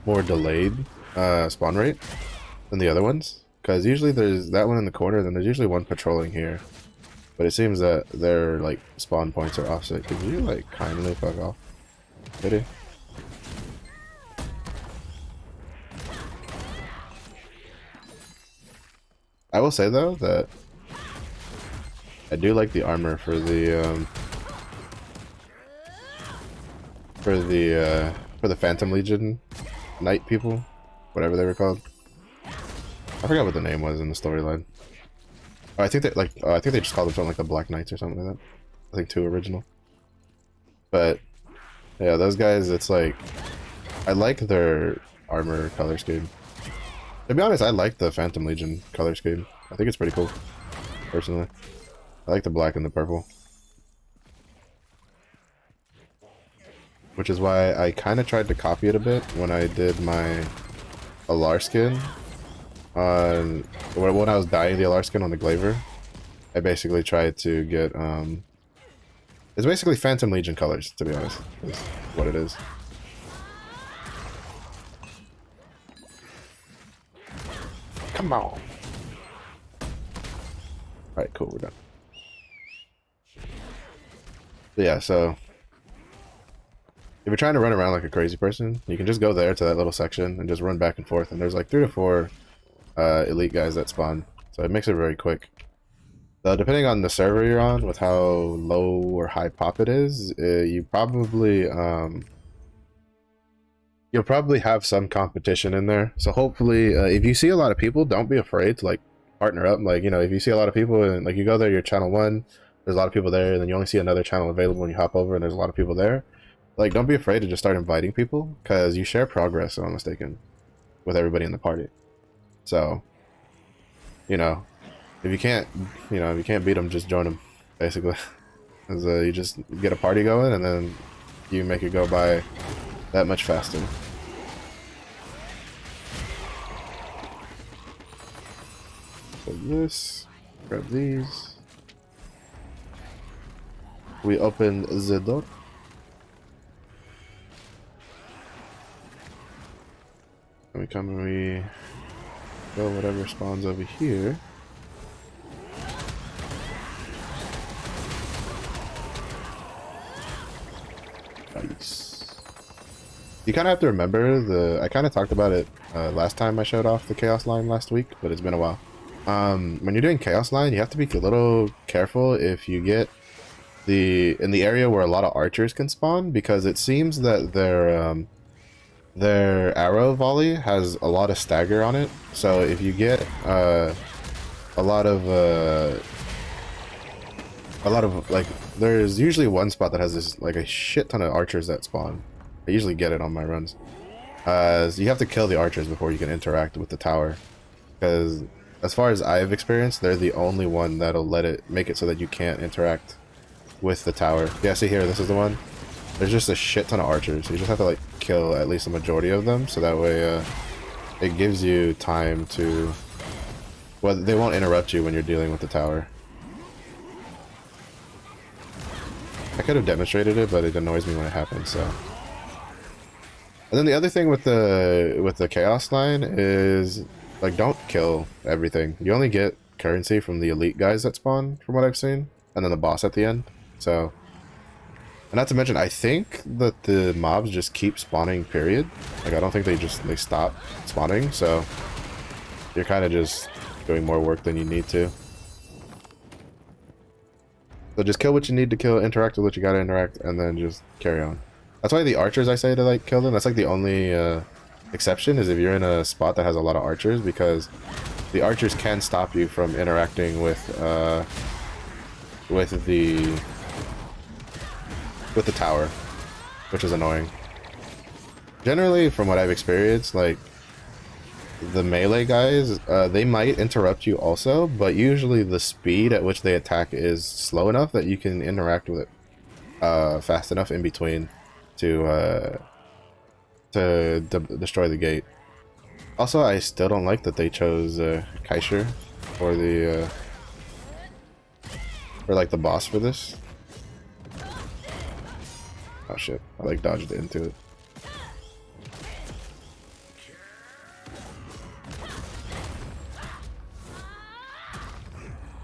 more delayed spawn rate than the other ones. Because usually there's that one in the corner, then there's usually one patrolling here. But it seems that their like spawn points are offset. Could you like kindly fuck off? Pity. I will say though that I do like the armor for the Phantom Legion Knight people, whatever they were called. I forgot what the name was in the storyline. Oh, I think they I think they just called them something like the Black Knights or something like that. I think 2 original. But yeah, those guys, it's like I like their armor color scheme. To be honest, I like the Phantom Legion color scheme. I think it's pretty cool, personally. I like the black and the purple. Which is why I kind of tried to copy it a bit when I did my Alar skin. When I was dyeing the Alar skin on the Glaiver, I basically tried to get, it's basically Phantom Legion colors, to be honest, is what it is. Come on. Alright, cool, we're done. But yeah, so if you're trying to run around like a crazy person, you can just go there to that little section and just run back and forth, and there's like 3 to 4 elite guys that spawn, so it makes it very quick. Though depending on the server you're on, with how low or high pop it is, you probably you'll probably have some competition in there. So hopefully, if you see a lot of people, don't be afraid to like partner up. Like, you know, if you see a lot of people and like you go there, you're channel 1, there's a lot of people there, and then you only see another channel available when you hop over and there's a lot of people there. Like, don't be afraid to just start inviting people, because you share progress, if I'm mistaken, with everybody in the party. So, you know, if you can't beat them, just join them, basically. Because you just get a party going, and then you make it go by that much faster. So this, grab these. We open the door. And we come and we go whatever spawns over here. Nice. You kind of have to remember I kind of talked about it last time I showed off the Chaos line last week, but it's been a while. When you're doing Chaos line, you have to be a little careful if you get in the area where a lot of archers can spawn, because it seems that their arrow volley has a lot of stagger on it. So if you get a lot of like, there's usually one spot that has this like a shit ton of archers that spawn. I usually get it on my runs. So you have to kill the archers before you can interact with the tower, because as far as I've experienced, they're the only one that'll let it make it so that you can't interact with the tower. Yeah, see here, this is the one. There's just a shit ton of archers. You just have to like kill at least a majority of them, so that way it gives you time to... Well, they won't interrupt you when you're dealing with the tower. I could have demonstrated it, but it annoys me when it happens, so... And then the other thing with the Chaos line is, like, don't kill everything. You only get currency from the elite guys that spawn, from what I've seen, and then the boss at the end. So, and not to mention, I think that the mobs just keep spawning, period. Like, I don't think they stop spawning, so you're kind of just doing more work than you need to. So just kill what you need to kill, interact with what you gotta interact, and then just carry on. That's why the archers, I say to like kill them. That's like the only exception, is if you're in a spot that has a lot of archers, because the archers can stop you from interacting with the tower, which is annoying. Generally, from what I've experienced, like the melee guys, they might interrupt you also, but usually the speed at which they attack is slow enough that you can interact with it fast enough in between to destroy the gate. Also, I still don't like that they chose Kaisher for the for like the boss for this. Oh shit! I like dodged into it.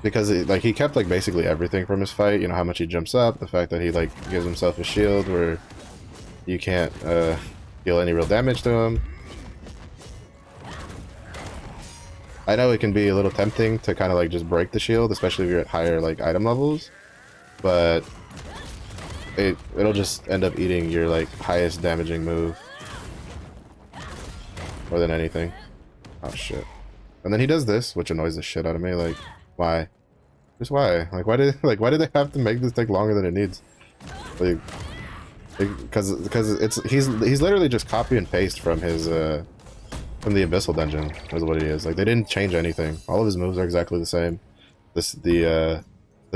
Because like he kept like basically everything from his fight. You know how much he jumps up, the fact that he like gives himself a shield where you can't deal any real damage to him. I know it can be a little tempting to kind of like just break the shield, especially if you're at higher like item levels, but it'll just end up eating your like highest damaging move more than anything. Oh shit! And then he does this, which annoys the shit out of me. Like, why? Just why? Like, why did they have to make this take longer than it needs? Like, because he's literally just copy and paste from his from the Abyssal dungeon is what he is. Like, they didn't change anything. All of his moves are exactly the same. The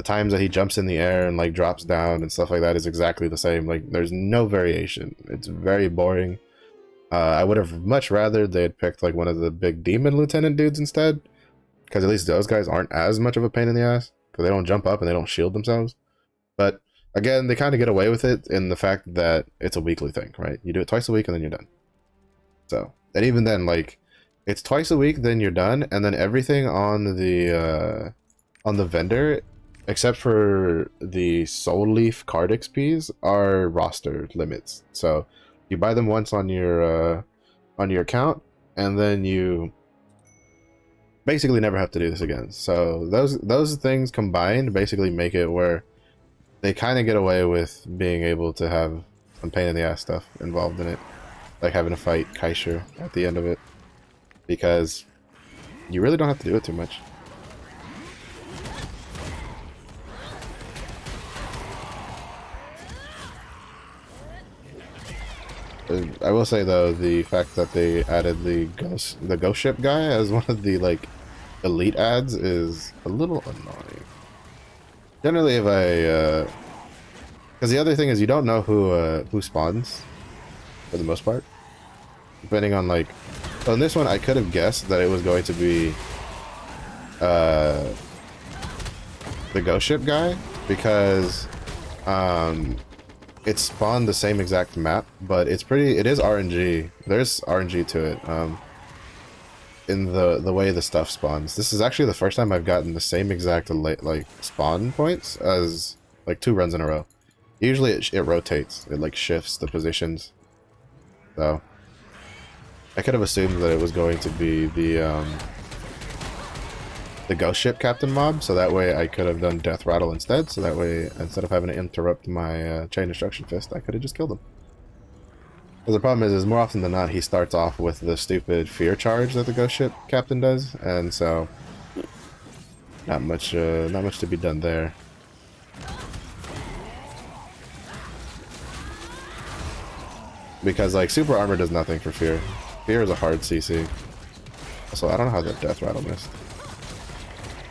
times that he jumps in the air and like drops down and stuff like that is exactly the same. Like, there's no variation. It's very boring. I would have much rather they had picked like one of the big demon lieutenant dudes instead, because at least those guys aren't as much of a pain in the ass, because they don't jump up and they don't shield themselves. But again, they kind of get away with it in the fact that it's a weekly thing, right? You do it twice a week and then you're done. So, and even then, like, it's twice a week, then you're done, and then everything on the vendor, except for the Soul Leaf card XPs, are roster limits. So you buy them once on your account, and then you basically never have to do this again. So those things combined basically make it where they kind of get away with being able to have some pain in the ass stuff involved in it, like having to fight Kaisher at the end of it, because you really don't have to do it too much. I will say though, the fact that they added the ghost ship guy as one of the like elite ads is a little annoying. Generally, if I because the other thing is you don't know who spawns for the most part, depending on like. So in this one, I could have guessed that it was going to be the ghost ship guy, because it spawned the same exact map, but it is RNG. There's RNG to it in the way the stuff spawns. This is actually the first time I've gotten the same exact like spawn points as like 2 runs in a row. Usually it rotates, it like shifts the positions. So I could have assumed that it was going to be the ghost ship captain mob, so that way I could have done death rattle instead, so that way instead of having to interrupt my chain destruction fist, I could have just killed him. Because the problem is more often than not he starts off with the stupid fear charge that the ghost ship captain does, and so not much to be done there. Because like super armor does nothing for fear. Fear is a hard CC. Also, I don't know how that death rattle missed.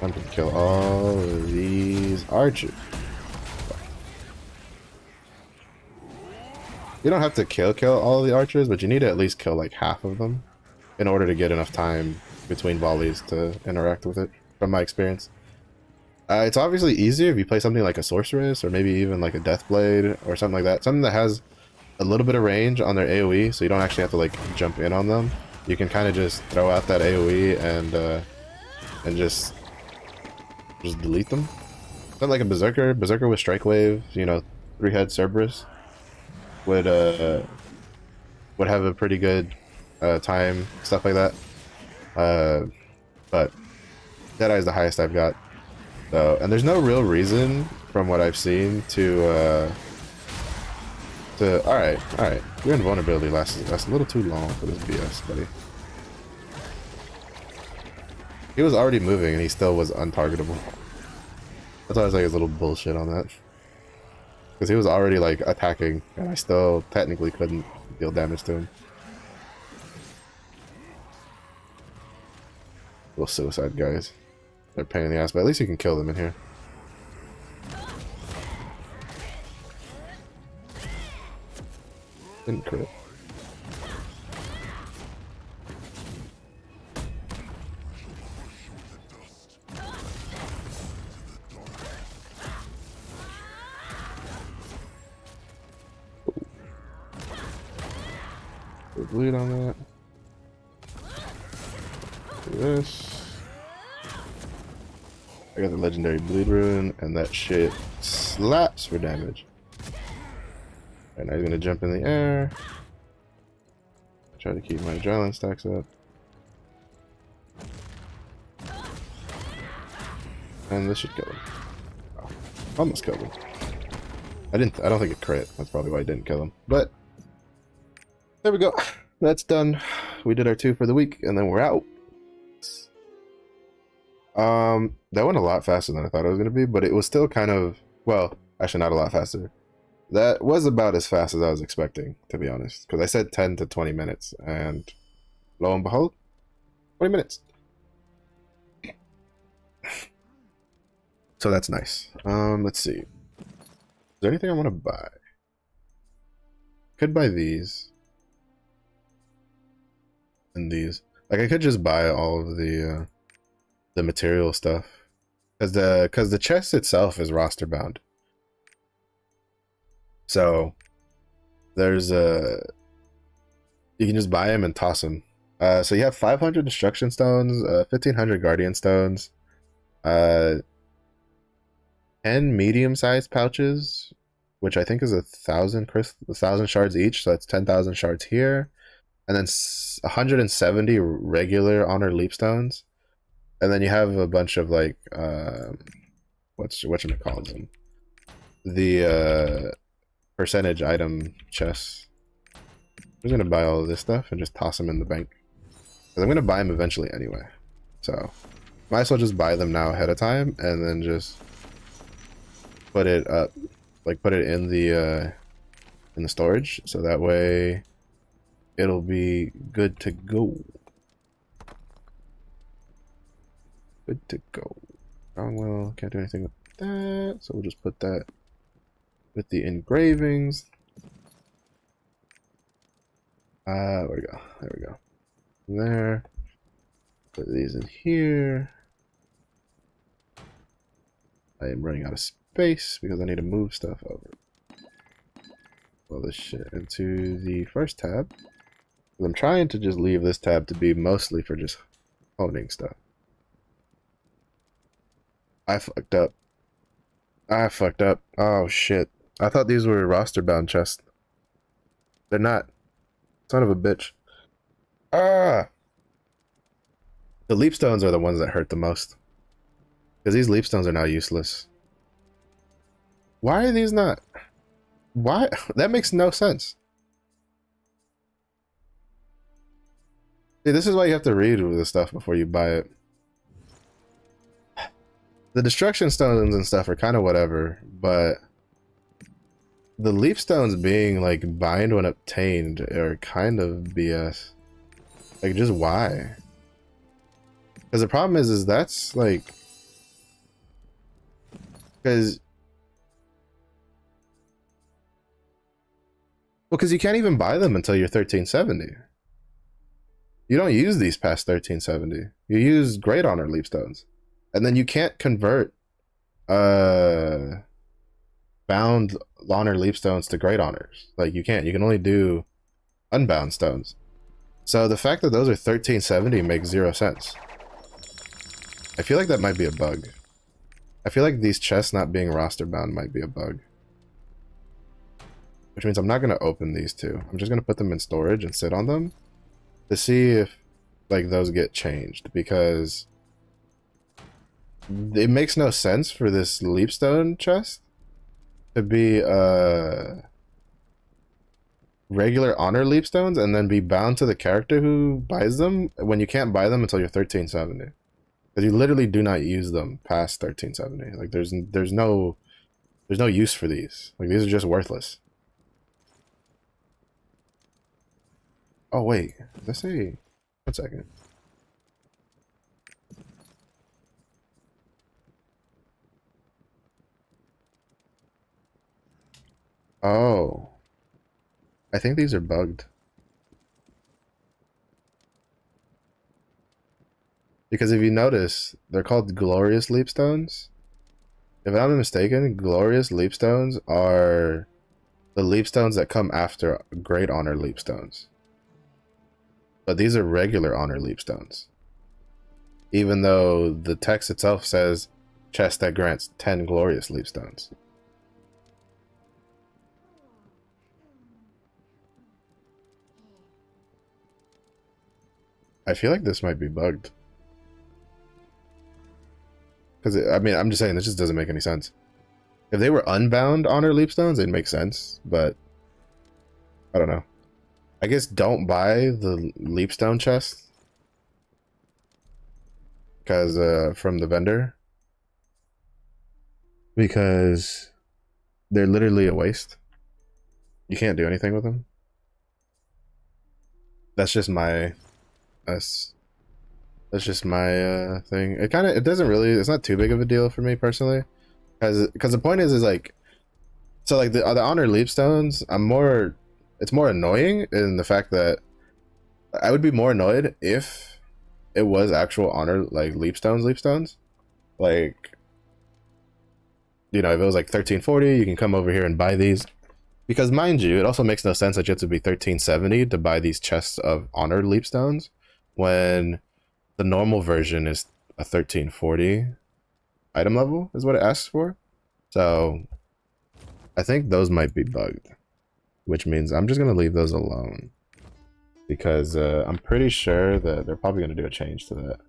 I'm gonna kill all of these archers. You don't have to kill all of the archers, but you need to at least kill like half of them in order to get enough time between volleys to interact with it, from my experience. It's obviously easier if you play something like a sorceress or maybe even like a deathblade or something like that. Something that has a little bit of range on their AoE, so you don't actually have to like jump in on them. You can kind of just throw out that AoE and just delete them. Something like a berserker with strike wave, you know, 3-head Cerberus would have a pretty good time, stuff like that. But Deadeye is the highest I've got. So, and there's no real reason from what I've seen to all right. Your invulnerability lasts a little too long for this BS, buddy. He was already moving and he still was untargetable. That's why I was like, it's a little bullshit on that. Because he was already like attacking and I still technically couldn't deal damage to him. Little suicide guys. They're a pain in the ass, but at least you can kill them in here. Didn't crit. Bleed on that. Do this. I got the legendary bleed rune, and that shit slaps for damage. And now he's gonna jump in the air. Try to keep my adrenaline stacks up. And this should kill him. Oh, almost killed him. I don't think it crit. That's probably why I didn't kill him. But there we go. That's done. We did our 2 for the week, and then we're out. That went a lot faster than I thought it was gonna be, but it was still kind of, well, actually not a lot faster. That was about as fast as I was expecting, to be honest, because I said 10 to 20 minutes, and lo and behold, 20 minutes. So that's nice. Let's see. Is there anything I want to buy? Could buy these. And these. Like, I could just buy all of the material stuff. Because the chest itself is roster bound. So there's you can just buy them and toss them. So you have 500 destruction stones, 1500 guardian stones, 10 medium-sized pouches, which I think is 1,000 shards each, so that's 10,000 shards here, and then 170 regular honor leap stones, and then you have a bunch of like whatchamacallit them, the percentage item chests. I'm just gonna buy all of this stuff and just toss them in the bank, because I'm gonna buy them eventually anyway, so might as well just buy them now ahead of time and then just put it up, like put it in the storage, so that way it'll be good to go. Good to go. Well, can't do anything with that, so we'll just put that with the engravings. Where we go? There we go. There. Put these in here. I am running out of space because I need to move stuff over. All this shit into the first tab. I'm trying to just leave this tab to be mostly for just honing stuff. I fucked up. Oh shit. I thought these were roster bound chests. They're not. Son of a bitch. Ah! The leap stones are the ones that hurt the most. Because these leap stones are now useless. Why are these not? Why? That makes no sense. See, this is why you have to read the stuff before you buy it. The destruction stones and stuff are kind of whatever, but the leap stones being like bind when obtained are kind of BS. Like, just why? Because the problem is that's like, because Well, because you can't even buy them until you're 1370. You don't use these past 1370. You use Great Honor Leapstones. And then you can't convert bound honor leapstones to great honors. Like you can't. You can only do unbound stones. So the fact that those are 1370 makes zero sense. I feel like that might be a bug. I feel like these chests not being roster bound might be a bug. Which means I'm not going to open these two. I'm just going to put them in storage and sit on them to see if like those get changed, because it makes no sense for this leapstone chest to be regular honor leapstones and then be bound to the character who buys them when you can't buy them until you're 1370. Because you literally do not use them past 1370. Like there's no use for these. Like these are just worthless. Oh wait, let's see. 1 second. Oh, I think these are bugged. Because if you notice, they're called Glorious Leapstones. If I'm not mistaken, Glorious Leapstones are the Leapstones that come after Great Honor Leapstones. But these are regular Honor Leapstones. Even though the text itself says chest that grants 10 Glorious Leapstones. I feel like this might be bugged. Because, I mean, I'm just saying, this just doesn't make any sense. If they were unbound Honor Leapstones, it'd make sense, but I don't know. I guess don't buy the Leapstone chest. Because, from the vendor. Because they're literally a waste. You can't do anything with them. That's just my... That's just my thing. It doesn't really, it's not too big of a deal for me personally, because the point is like, so like the honor leapstones, it's more annoying in the fact that I would be more annoyed if it was actual honor like leapstones, like, you know, if it was like 1340, you can come over here and buy these, because mind you, it also makes no sense that you have to be 1370 to buy these chests of honor leapstones when the normal version is a 1340 item level is what it asks for. So I think those might be bugged, which means I'm just going to leave those alone, because I'm pretty sure that they're probably going to do a change to that.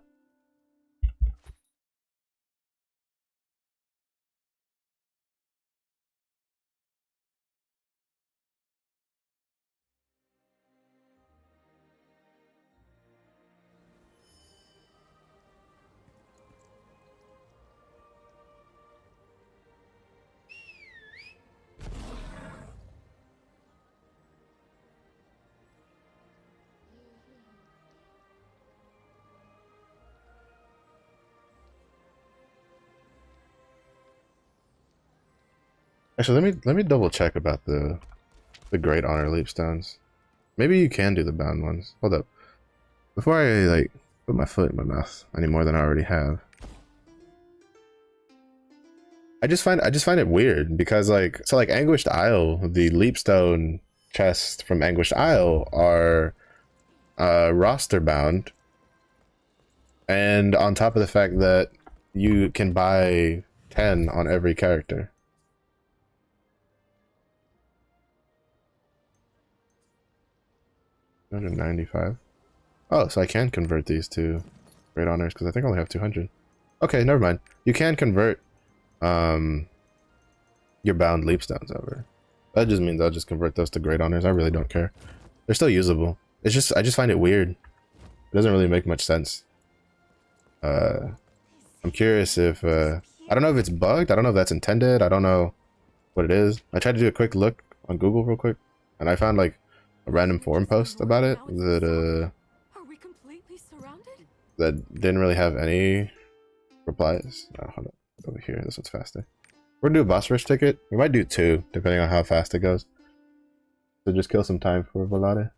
Actually, let me double check about the Great Honor Leapstones. Maybe you can do the bound ones. Hold up. Before I like put my foot in my mouth any more than I already have. I just find it weird because like, so like Anguished Isle, the Leapstone chests from Anguished Isle are roster bound, and on top of the fact that you can buy 10 on every character. $195. Oh, so I can convert these to Great Honors because I think I only have 200. Okay, never mind. You can convert your bound leapstones over. That just means I'll just convert those to Great Honors. I really don't care. They're still usable. It's just, I just find it weird. It doesn't really make much sense. I'm curious if I don't know if it's bugged. I don't know if that's intended. I don't know what it is. I tried to do a quick look on Google real quick, and I found like a random forum post about it that Are we completely surrounded? that didn't really have any replies. Oh, hold up, over here. This one's faster. We're gonna do a boss rush ticket. We might do 2, depending on how fast it goes. So just kill some time for Volare.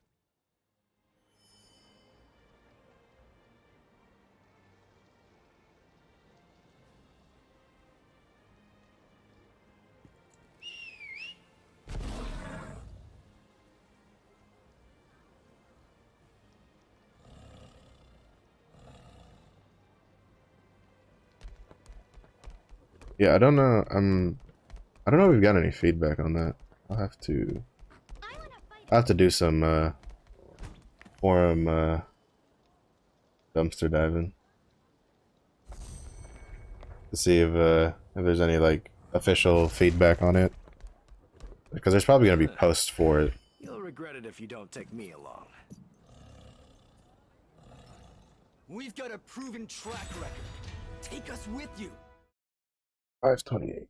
Yeah, I don't know. I don't know if we've got any feedback on that. I'll have to. I'll have to do some forum dumpster diving to see if there's any like official feedback on it, because there's probably gonna be posts for it. You'll regret it if you don't take me along. We've got a proven track record. Take us with you. 528.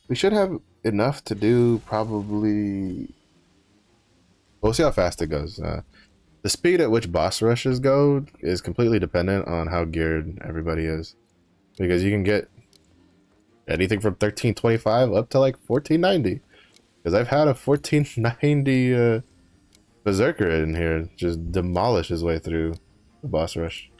We should have enough to do probably. We'll see how fast it goes. The speed at which boss rushes go is completely dependent on how geared everybody is, because you can get anything from 1325 up to like 1490. Because I've had a 1490 berserker in here just demolish his way through the boss rush.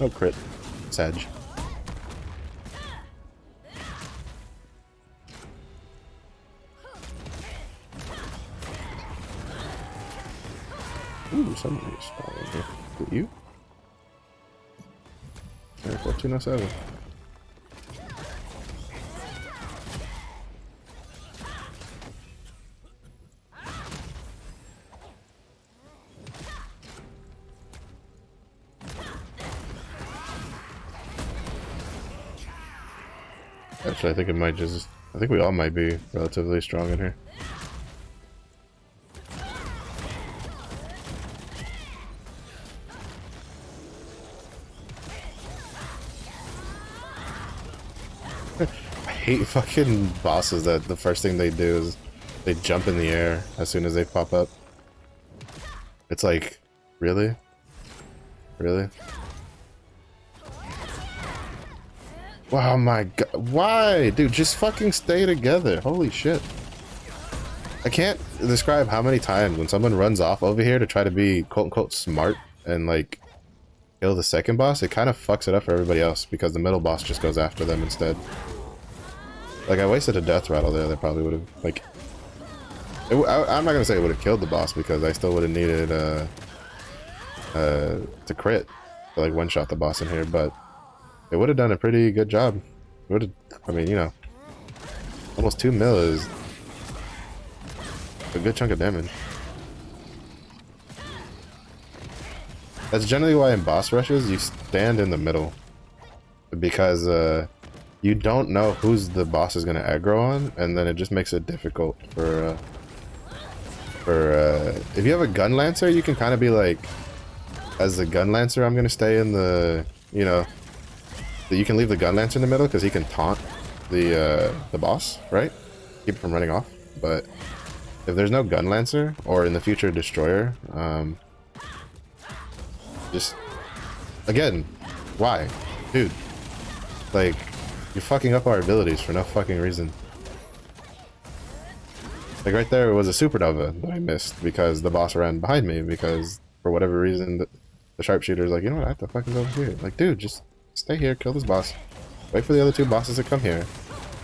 Oh, crit. Sag. Ooh, somebody's falling here. Is it you? 1407. Actually, I think it might just... I think we all might be relatively strong in here. I hate fucking bosses that the first thing they do is they jump in the air as soon as they pop up. It's like, really? Really? Wow, my god. Why? Dude, just fucking stay together. Holy shit. I can't describe how many times when someone runs off over here to try to be quote-unquote smart and like kill the second boss, it kind of fucks it up for everybody else because the middle boss just goes after them instead. Like, I wasted a death rattle there that probably would have, like... I'm not gonna say it would have killed the boss because I still would have needed to crit to like one-shot the boss in here, but it would have done a pretty good job. It would have, I mean, you know, almost 2 mil is a good chunk of damage. That's generally why in boss rushes you stand in the middle, because you don't know who's the boss is gonna aggro on, and then it just makes it difficult for if you have a gun lancer, you can kind of be like, as the gun lancer, I'm gonna stay in the, you know, you can leave the gun lancer in the middle because he can taunt the boss, right? Keep it from running off. But if there's no gun lancer, or in the future destroyer, just again, why, dude? Like, you're fucking up our abilities for no fucking reason. Like right there, it was a supernova that I missed because the boss ran behind me because for whatever reason the sharpshooter's like, you know what, I have to fucking go over here. Like, dude, just stay here, kill this boss. Wait for the other 2 bosses to come here.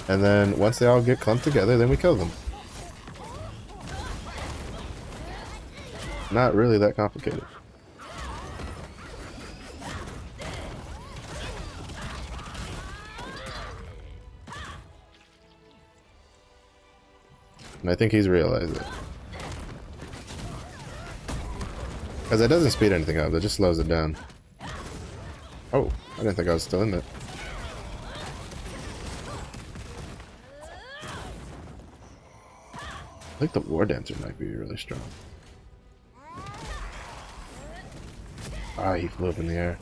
And then once they all get clumped together, then we kill them. Not really that complicated. And I think he's realized it. Because it doesn't speed anything up, it just slows it down. Oh, I didn't think I was still in it. I think the War Dancer might be really strong. Ah, he flew up in the air.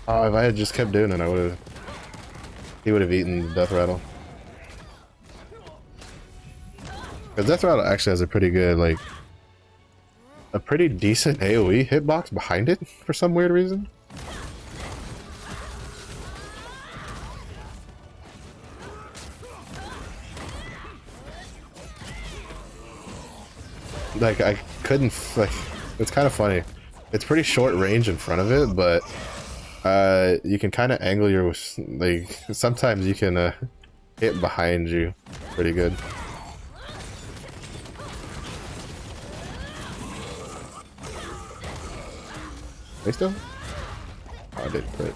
Oh, if I had just kept doing it, I would have. He would have eaten the death rattle. Because death rattle actually has a pretty good, like, a pretty decent AoE hitbox behind it for some weird reason. Like, I couldn't, like, it's kind of funny. It's pretty short range in front of it, but you can kind of angle your, like, sometimes you can hit behind you pretty good. They still? Oh, I did quit.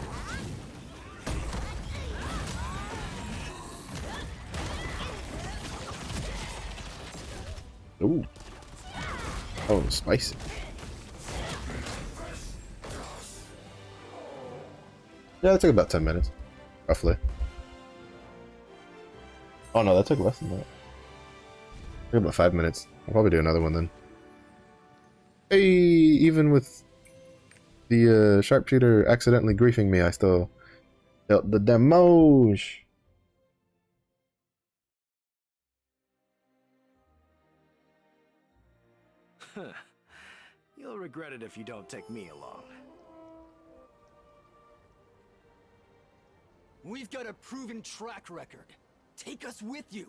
Ooh. Oh, spicy. Yeah, that took about 10 minutes, roughly. Oh no, that took less than that. Took about 5 minutes. I'll probably do another one then. Hey, even with the sharpshooter accidentally griefing me, I still dealt the damage. You'll regret it if you don't take me along. We've got a proven track record. Take us with you.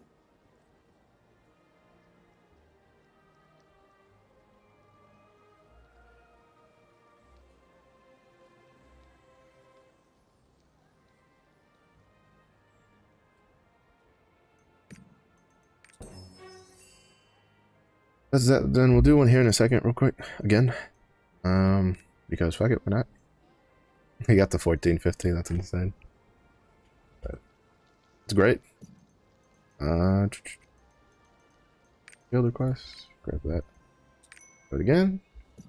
That's that. Then we'll do one here in a second, real quick. Again, because fuck it, why not? He got the 14, 15. That's insane. But it's great. Field request. Grab that. Do it again.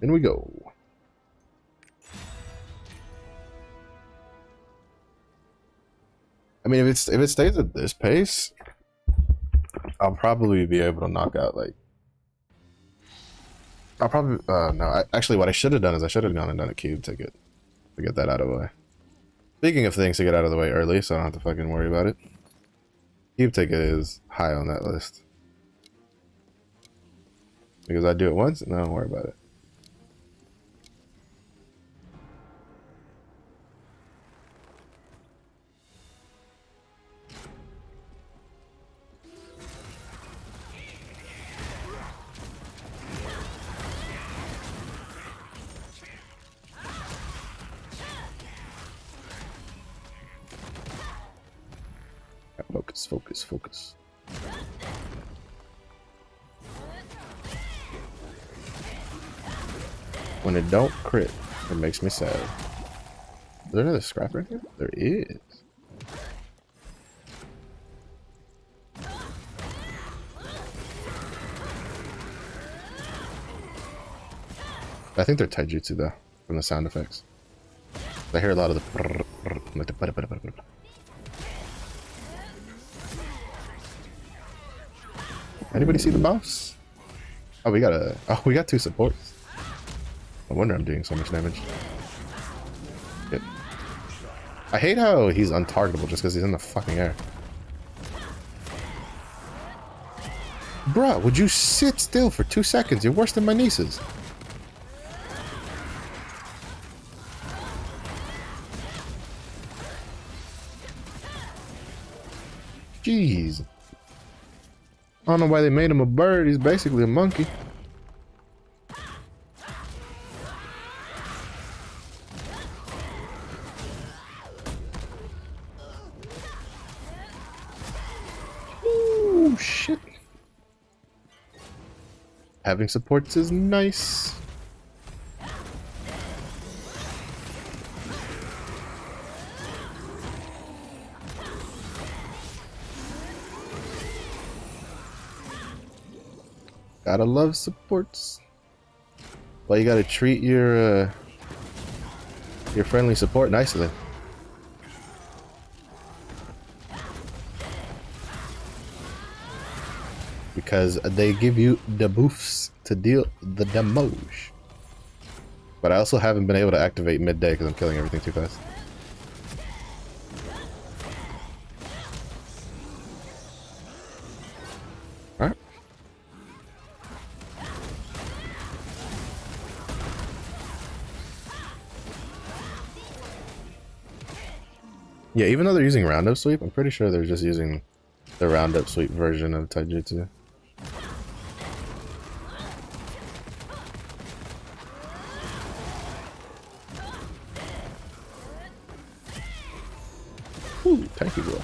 In we go. I mean, if it stays at this pace, I'll probably be able to knock out like. I'll probably no. Actually, what I should have done is I should have gone and done a cube ticket to get that out of the way. Speaking of things to get out of the way early, so I don't have to fucking worry about it. Cube ticket is high on that list because I do it once and I don't worry about it. Focus, focus, focus. When it don't crit, it makes me sad. Is there another scrap right here? There is. I think they're taijutsu though, from the sound effects. I hear a lot of the. Anybody see the boss? Oh, we got two supports. No wonder I'm doing so much damage. Yep. I hate how he's untargetable just because he's in the fucking air. Bruh, would you sit still for 2 seconds? You're worse than my nieces. Jeez. I don't know why they made him a bird. He's basically a monkey. Ooh, shit. Having supports is nice. Gotta love supports. Well, you gotta treat your friendly support nicely. Because they give you the buffs to deal the damage. But I also haven't been able to activate midday because I'm killing everything too fast. Yeah, even though they're using roundup sweep, I'm pretty sure they're just using the roundup sweep version of taijutsu. Ooh, tanky bro.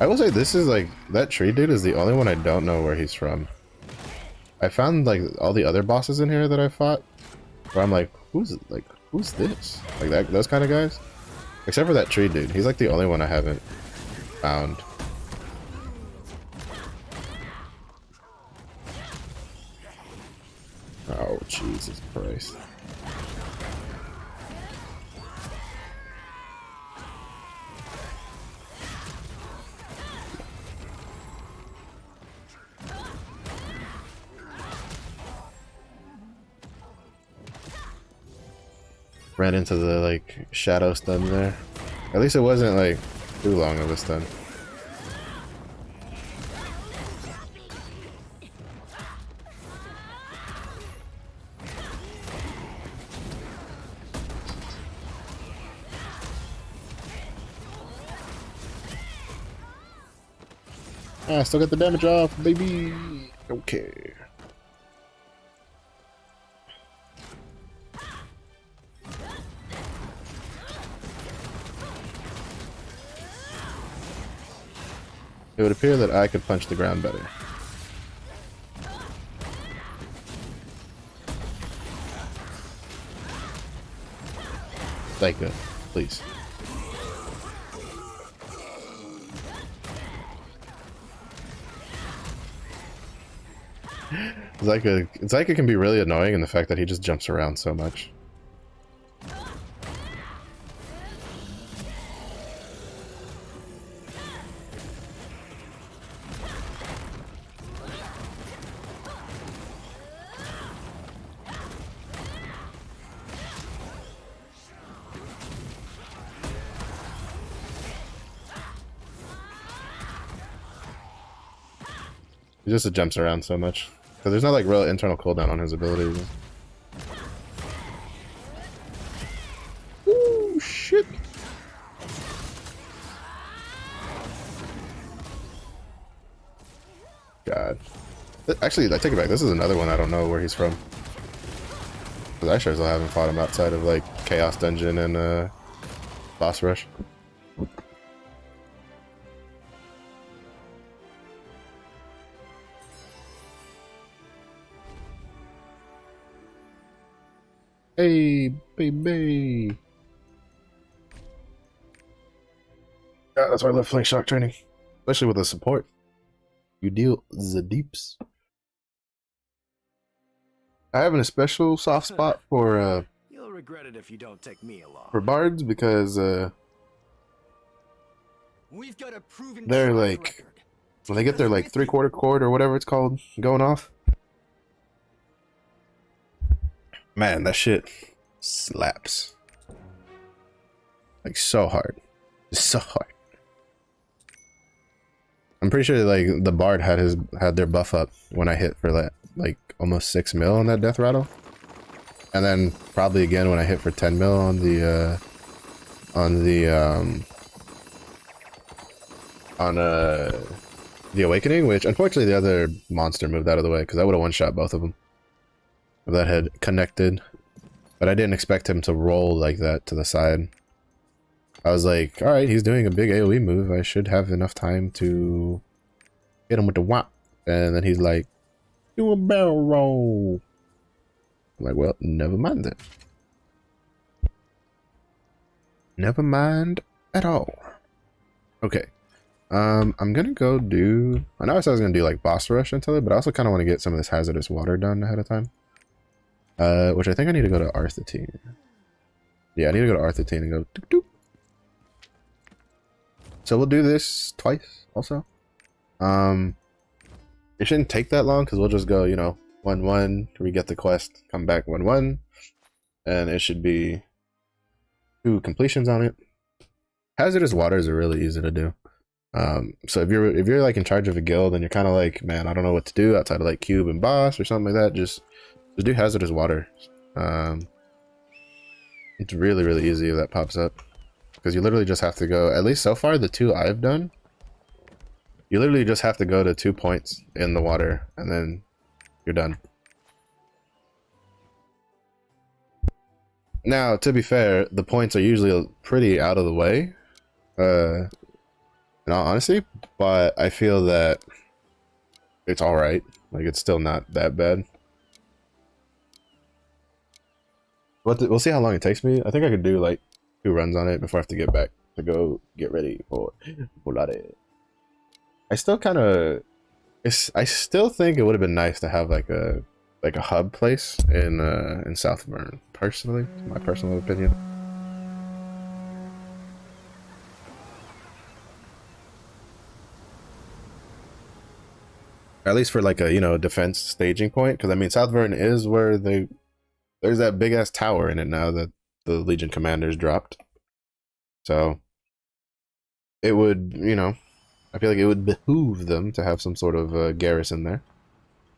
I will say this is like, that tree dude is the only one I don't know where he's from. I found like all the other bosses in here that I fought where I'm like, who's this? Like that, those kind of guys? Except for that tree dude. He's like the only one I haven't found. Oh, Jesus Christ. Ran into the like shadow stun there. At least it wasn't like too long of a stun. Ah, still got the damage off, baby. Okay. It would appear that I could punch the ground better. Psycho, please. Zyka can be really annoying in the fact that he just jumps around so much. He just jumps around so much. Because there's no like real internal cooldown on his abilities. Ooh, shit. God. Actually, I take it back. This is another one I don't know where he's from. Because I sure as hell haven't fought him outside of like Chaos Dungeon and Boss Rush. Hey, baby. Yeah, that's why I love playing shock training. Especially with the support. You deal the deeps. I have a special soft spot for You'll regret it if you don't take me along. for bards because We've got a proven they're track like record. when they get their like 3/4 chord or whatever it's called going off. Man, that shit slaps. Like so hard. So hard. I'm pretty sure like the bard had their buff up when I hit for that like almost 6 mil on that death rattle. And then probably again when I hit for 10 mil on the awakening, which unfortunately the other monster moved out of the way because I would have one-shot both of them if that had connected. But I didn't expect him to roll like that to the side. I was like, alright, he's doing a big AoE move. I should have enough time to hit him with the whop. And then he's like, do a barrel roll. I'm like, well, never mind then. Never mind at all. Okay. I'm gonna go do... I know I said I was gonna do like boss rush until it, but I also kind of want to get some of this hazardous water done ahead of time. Which I think I need to go to Arthitine. Yeah, I need to go to Arthitine and go doop doop. So we'll do this twice also. It shouldn't take that long because we'll just go, you know, 1-1, we get the quest, come back 1-1, and it should be 2 completions on it. Hazardous waters are really easy to do. So if you're like in charge of a guild and you're kind of like, man, I don't know what to do outside of like cube and boss or something like that, just do hazardous water. It's really, really easy if that pops up. Because you literally just have to go, at least so far, the two I've done, you literally just have to go to 2 points in the water, and then you're done. Now, to be fair, the points are usually pretty out of the way, in all honesty, but I feel that it's alright. Like, it's still not that bad. We'll see how long it takes me. I think I could do, like, 2 runs on it before I have to get back to go get ready for Volare. I still kind of... I still think it would have been nice to have, like a hub place in Southburn, personally, my personal opinion. At least for like a, you know, defense staging point, because I mean Southburn is where there's that big ass tower in it now that the Legion commanders dropped. So it would, you know, I feel like it would behoove them to have some sort of garrison there.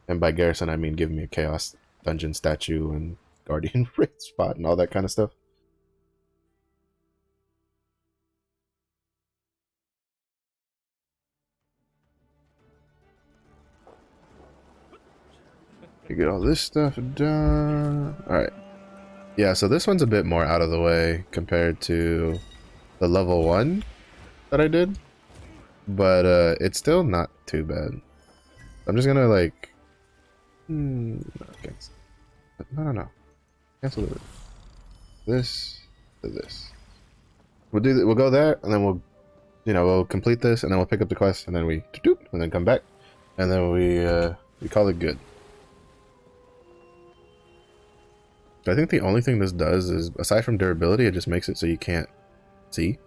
And by garrison I mean give me a chaos dungeon statue and guardian raid spot and all that kind of stuff. You get all this stuff done. Alright. Yeah, so this one's a bit more out of the way compared to the level 1 that I did. But it's still not too bad. I'm just gonna like... okay. No. Cancel this to this. We'll go there, and then we'll complete this, and then we'll pick up the quest, and then and then come back, and then we call it good. I think the only thing this does is, aside from durability, it just makes it so you can't see.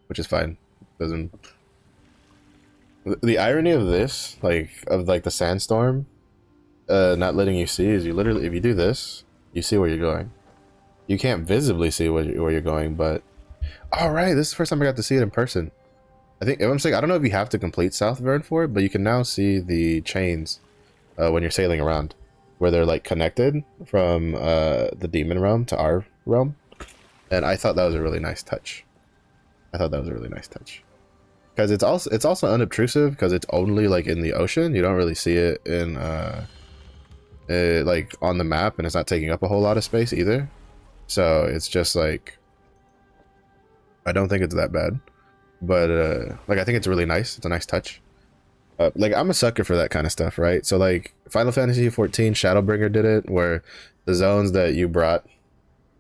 Which is fine. Doesn't... The irony of this, of the sandstorm, not letting you see, is you literally, if you do this, you see where you're going. You can't visibly see where you're going, but... Alright, this is the first time I got to see it in person. I think, if I'm saying, I don't know if you have to complete Southburn for it, but you can now see the chains when you're sailing around, where they're like connected from the demon realm to our realm. And I thought that was a really nice touch. Because it's also unobtrusive, because it's only like in the ocean. You don't really see it in like on the map, and it's not taking up a whole lot of space either. So it's just like, I don't think it's that bad, but like I think it's really nice. It's a nice touch. Like I'm a sucker for that kind of stuff, right? So like Final Fantasy XIV Shadowbringer did it, where the zones that you brought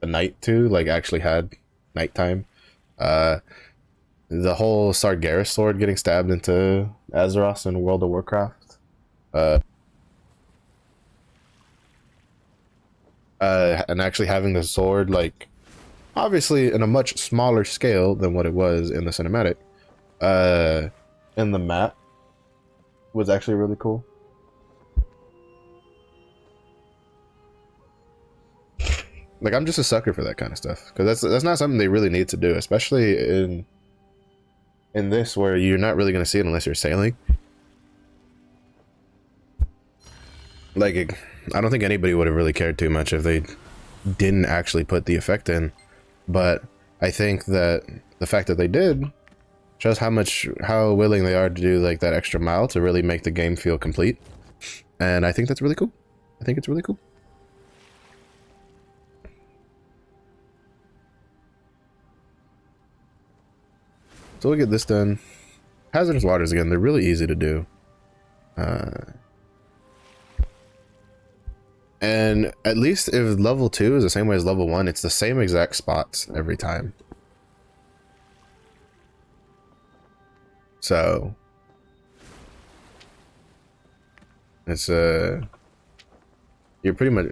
the night to like actually had nighttime. The whole Sargeras sword getting stabbed into Azeroth in World of Warcraft. And actually having the sword, like, obviously in a much smaller scale than what it was in the cinematic, in the map, was actually really cool. Like, I'm just a sucker for that kind of stuff, because that's not something they really need to do, especially in this, where you're not really going to see it unless you're sailing. Like, I don't think anybody would have really cared too much if they didn't actually put the effect in, but I think that the fact that they did shows how willing they are to do like that extra mile to really make the game feel complete. And I think that's really cool. I think it's really cool. So we'll get this done. Hazardous waters again, they're really easy to do. And at least if level 2 is the same way as level 1, it's the same exact spots every time. So it's you're pretty much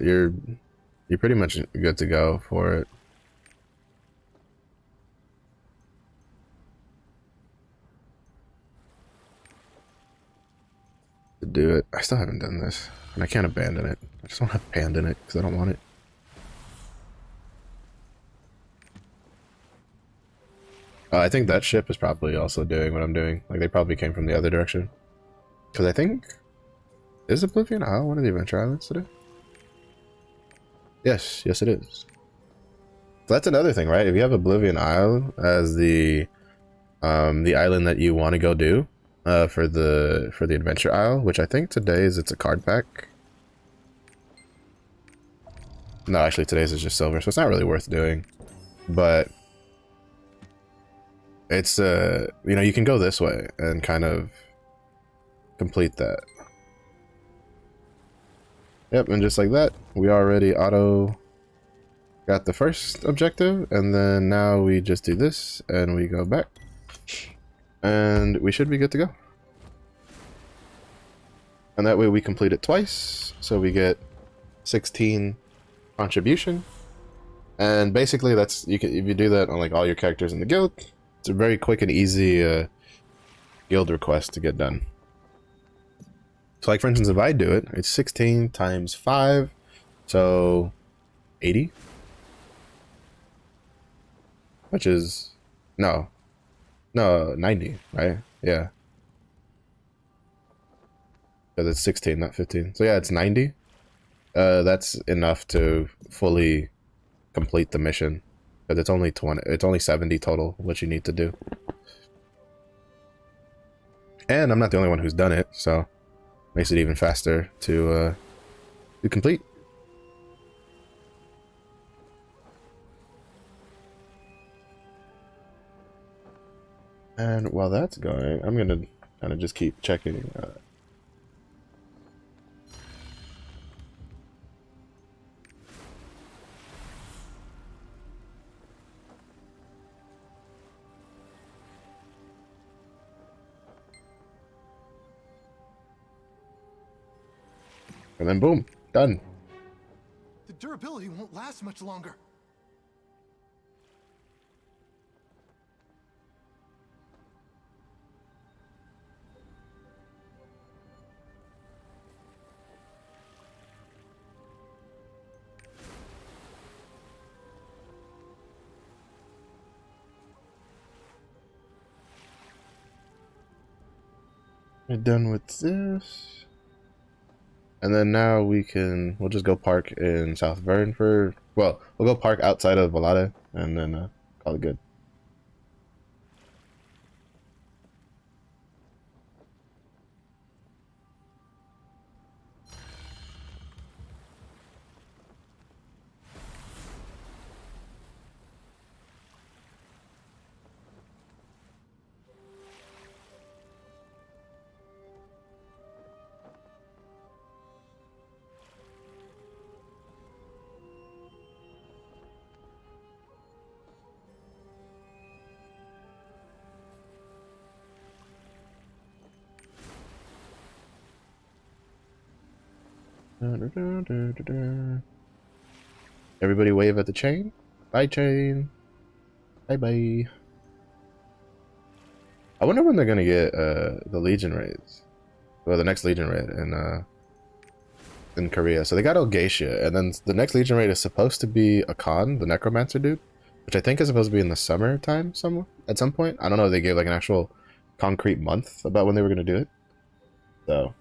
good to go for it. To do it. I still haven't done this, and I can't abandon it. I just want to abandon it because I don't want it. I think that ship is probably also doing what I'm doing. Like, they probably came from the other direction. Because I think... Is Oblivion Isle one of the Adventure Islands today? Yes, yes, it is. So that's another thing, right? If you have Oblivion Isle as the island that you want to go do for the Adventure Isle, which I think today is it's a card pack. No, actually today's is just silver, so it's not really worth doing. But it's you know, you can go this way and kind of complete that. Yep, and just like that, we already auto got the first objective, and then now we just do this and we go back. And we should be good to go. And that way we complete it twice, so we get 16 contribution. And basically that's, you can, if you do that on like all your characters in the guild, it's a very quick and easy guild request to get done. So like for instance, if I do it, it's 16 times 5, so 80. Which is, no, 90, right? Yeah. Because it's 16, not 15. So yeah, it's 90. That's enough to fully complete the mission. But it's only 20, it's only 70 total, what you need to do. And I'm not the only one who's done it, so makes it even faster to complete. And while that's going, I'm gonna kind of just keep checking. And then boom, done. The durability won't last much longer. We're done with this. And then now we'll just go park in South Vern for, well, we'll go park outside of Valada and then call it good. Everybody wave at the chain. Bye, chain. Bye, bye. I wonder when they're gonna get the Legion raids. Well, the next Legion raid in Korea. So they got Ogatia, and then the next Legion raid is supposed to be Akan, the Necromancer dude, which I think is supposed to be in the summertime somewhere at some point. I don't know if they gave like an actual concrete month about when they were gonna do it. So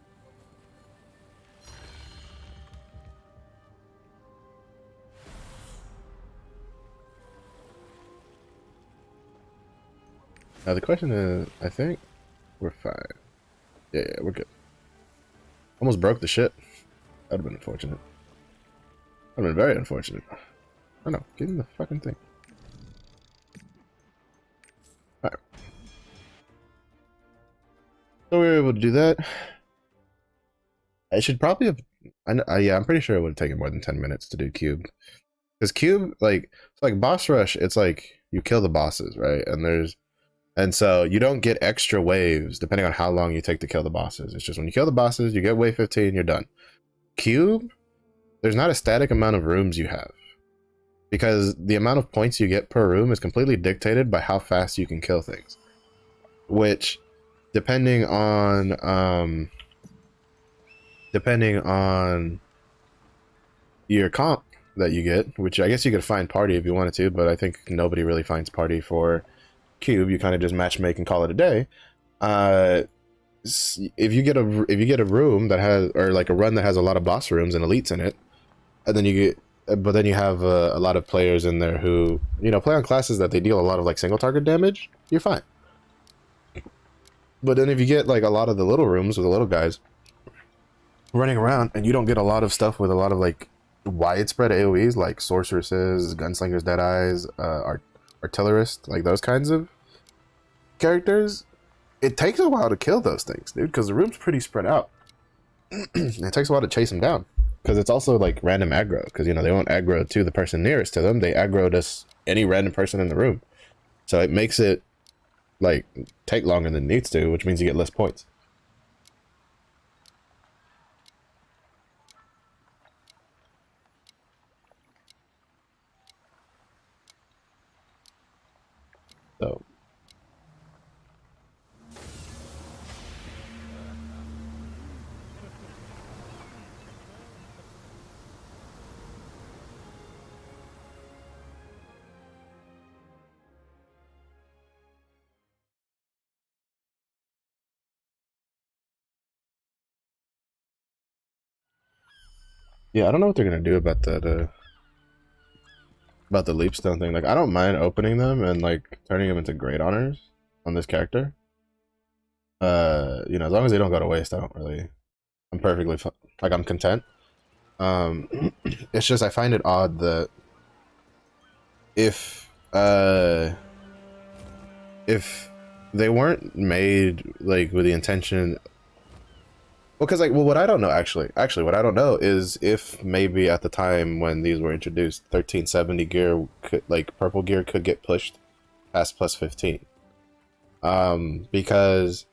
now the question is, I think we're fine. Yeah, we're good. Almost broke the ship. That'd have been unfortunate. That'd have been very unfortunate. Oh no, get in the fucking thing. Alright. So we were able to do that. I should probably have, yeah, I'm pretty sure it would have taken more than 10 minutes to do Cube. Because Cube, like, it's like boss rush, it's like you kill the bosses, right? And so you don't get extra waves depending on how long you take to kill the bosses. It's just when you kill the bosses, you get wave 15, you're done. Cube, there's not a static amount of rooms you have, because the amount of points you get per room is completely dictated by how fast you can kill things, which depending on your comp that you get, which I guess you could find party if you wanted to, but I think nobody really finds party for Cube. You kind of just matchmake and call it a day. If you get a room that has, or like a run that has a lot of boss rooms and elites in it, and then you get but then you have a lot of players in there who, you know, play on classes that they deal a lot of like single target damage. You're fine. But then if you get like a lot of the little rooms with the little guys running around, and you don't get a lot of stuff with a lot of like widespread AoEs like sorceresses, gunslingers, deadeyes, artillerists, like those kinds of characters, it takes a while to kill those things, dude, because the room's pretty spread out. It takes a while to chase them down, because it's also like random aggro, because, you know, they won't aggro to the person nearest to them, they aggro to any random person in the room. So it makes it like take longer than it needs to, which means you get less points. So yeah, I don't know what they're gonna do about that about the leapstone thing. Like, I don't mind opening them and like turning them into great honors on this character. You know, as long as they don't go to waste, I don't really. I'm perfectly like, I'm content. It's just I find it odd that if they weren't made like with the intention. Well, because like, well, what I don't know actually, what I don't know is if maybe at the time when these were introduced, 1370 gear could, like purple gear, could get pushed past plus 15. Because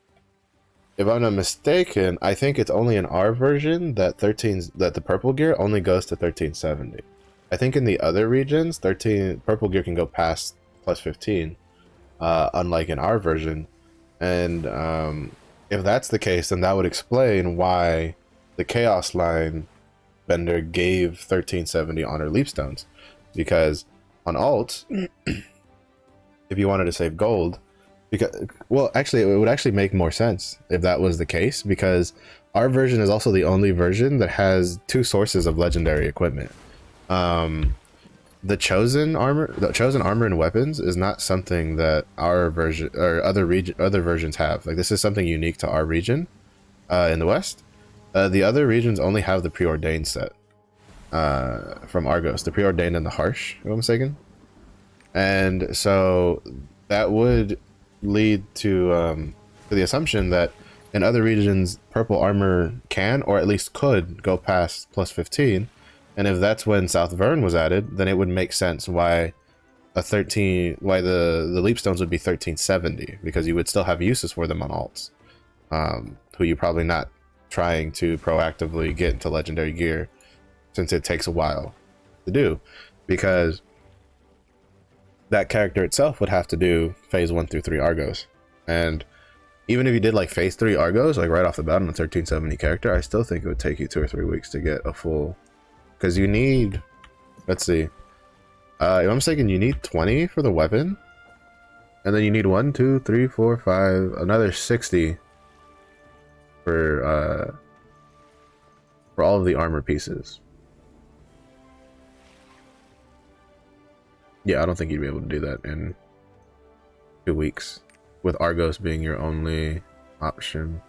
if I'm not mistaken, I think it's only in our version that the purple gear only goes to 1370. I think in the other regions, purple gear can go past plus 15, unlike in our version. And if that's the case, then that would explain why the Chaos line vendor gave 1370 honor leapstones, because on alt, if you wanted to save gold, because, well, actually it would actually make more sense if that was the case, because our version is also the only version that has 2 sources of legendary equipment. The chosen armor and weapons is not something that our version or other versions have. Like, this is something unique to our region in the West. The other regions only have the preordained set from Argos, the preordained and the harsh, if I'm mistaken. And so that would lead to the assumption that in other regions, purple armor can, or at least could, go past plus 15. And if that's when South Vern was added, then it would make sense why the leapstones would be 1370, because you would still have uses for them on alts, who you're probably not trying to proactively get into legendary gear, since it takes a while to do, because that character itself would have to do phase 1 through 3 Argos. And even if you did like phase 3 Argos, like right off the bat on a 1370 character, I still think it would take you 2 or 3 weeks to get a full. Because you need, let's see, if I'm mistaken, you need 20 for the weapon, and then you need 1, 2, 3, 4, 5, another 60 for all of the armor pieces. Yeah, I don't think you'd be able to do that in 2 weeks, with Argos being your only option.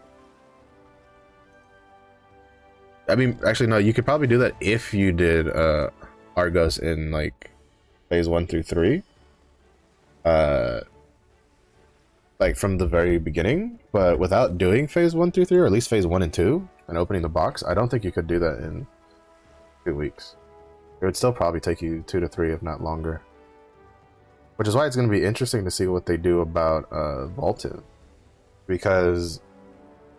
I mean, actually, no, you could probably do that if you did Argos in like phase 1 through 3. Like from the very beginning, but without doing phase 1 through 3, or at least phase 1 and 2, and opening the box, I don't think you could do that in 2 weeks. It would still probably take you 2 to 3, if not longer. Which is why it's going to be interesting to see what they do about Volton, because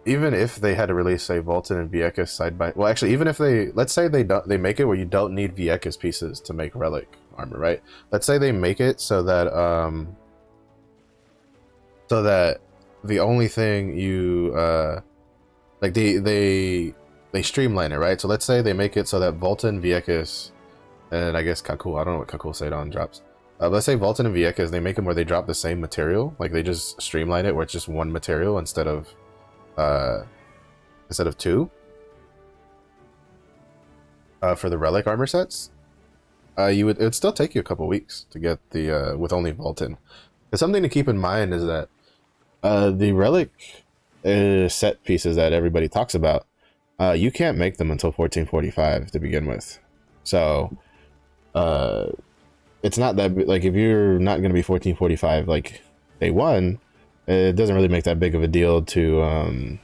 even if they had to release, say, Volton and Viekas side by, well, actually, even if let's say they make it where you don't need Viekas pieces to make relic armor, right? Let's say they make it so that the only thing you like they streamline it, right? So let's say they make it so that Volton, Viekas, and I guess Kakul, I don't know what Kakul Seidon drops. Let's say Volton and Viekas, they make them where they drop the same material, like they just streamline it where it's just one material instead of 2 for the relic armor sets. It'd still take you a couple weeks to get the with only Vaultin. There's something to keep in mind is that the relic set pieces that everybody talks about, you can't make them until 1445 to begin with. So it's not that like if you're not going to be 1445 like day one, it doesn't really make that big of a deal to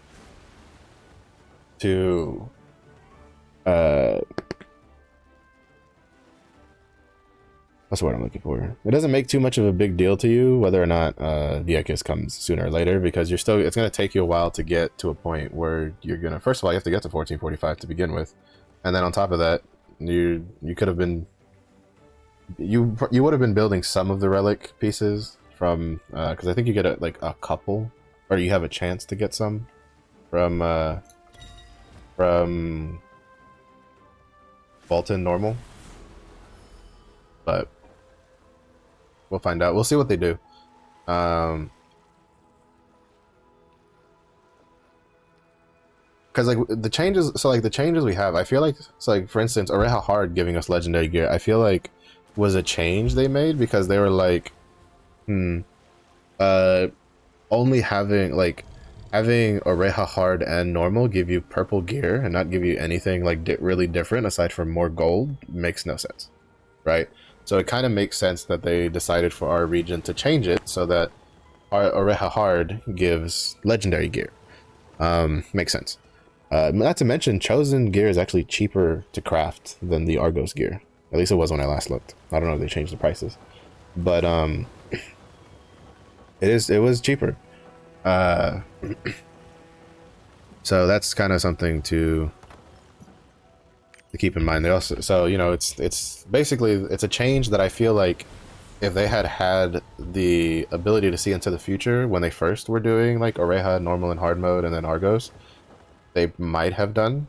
what's the word I'm looking for? It doesn't make too much of a big deal to you whether or not Vieques comes sooner or later, because it's going to take you a while to get to a point where you're gonna, first of all, you have to get to 1445 to begin with, and then on top of that, you could have been you would have been building some of the relic pieces from because I think you get a couple, or you have a chance to get some from Vaultin normal, but we'll find out. We'll see what they do. Because like the changes, so like the changes we have, I feel like, so like for instance, Oreja Hard giving us legendary gear, I feel like was a change they made, because they were like, only having Oreja Hard and normal give you purple gear and not give you anything like really different aside from more gold makes no sense, right? So it kind of makes sense that they decided for our region to change it so that our Oreja Hard gives legendary gear. Makes sense. Not to mention, Chosen gear is actually cheaper to craft than the Argos gear. At least it was when I last looked. I don't know if they changed the prices, but it was cheaper. So that's kind of something to keep in mind. They also, so you know, it's basically it's a change that I feel like if they had the ability to see into the future when they first were doing like Oreja, normal, and hard mode, and then Argos, they might have done,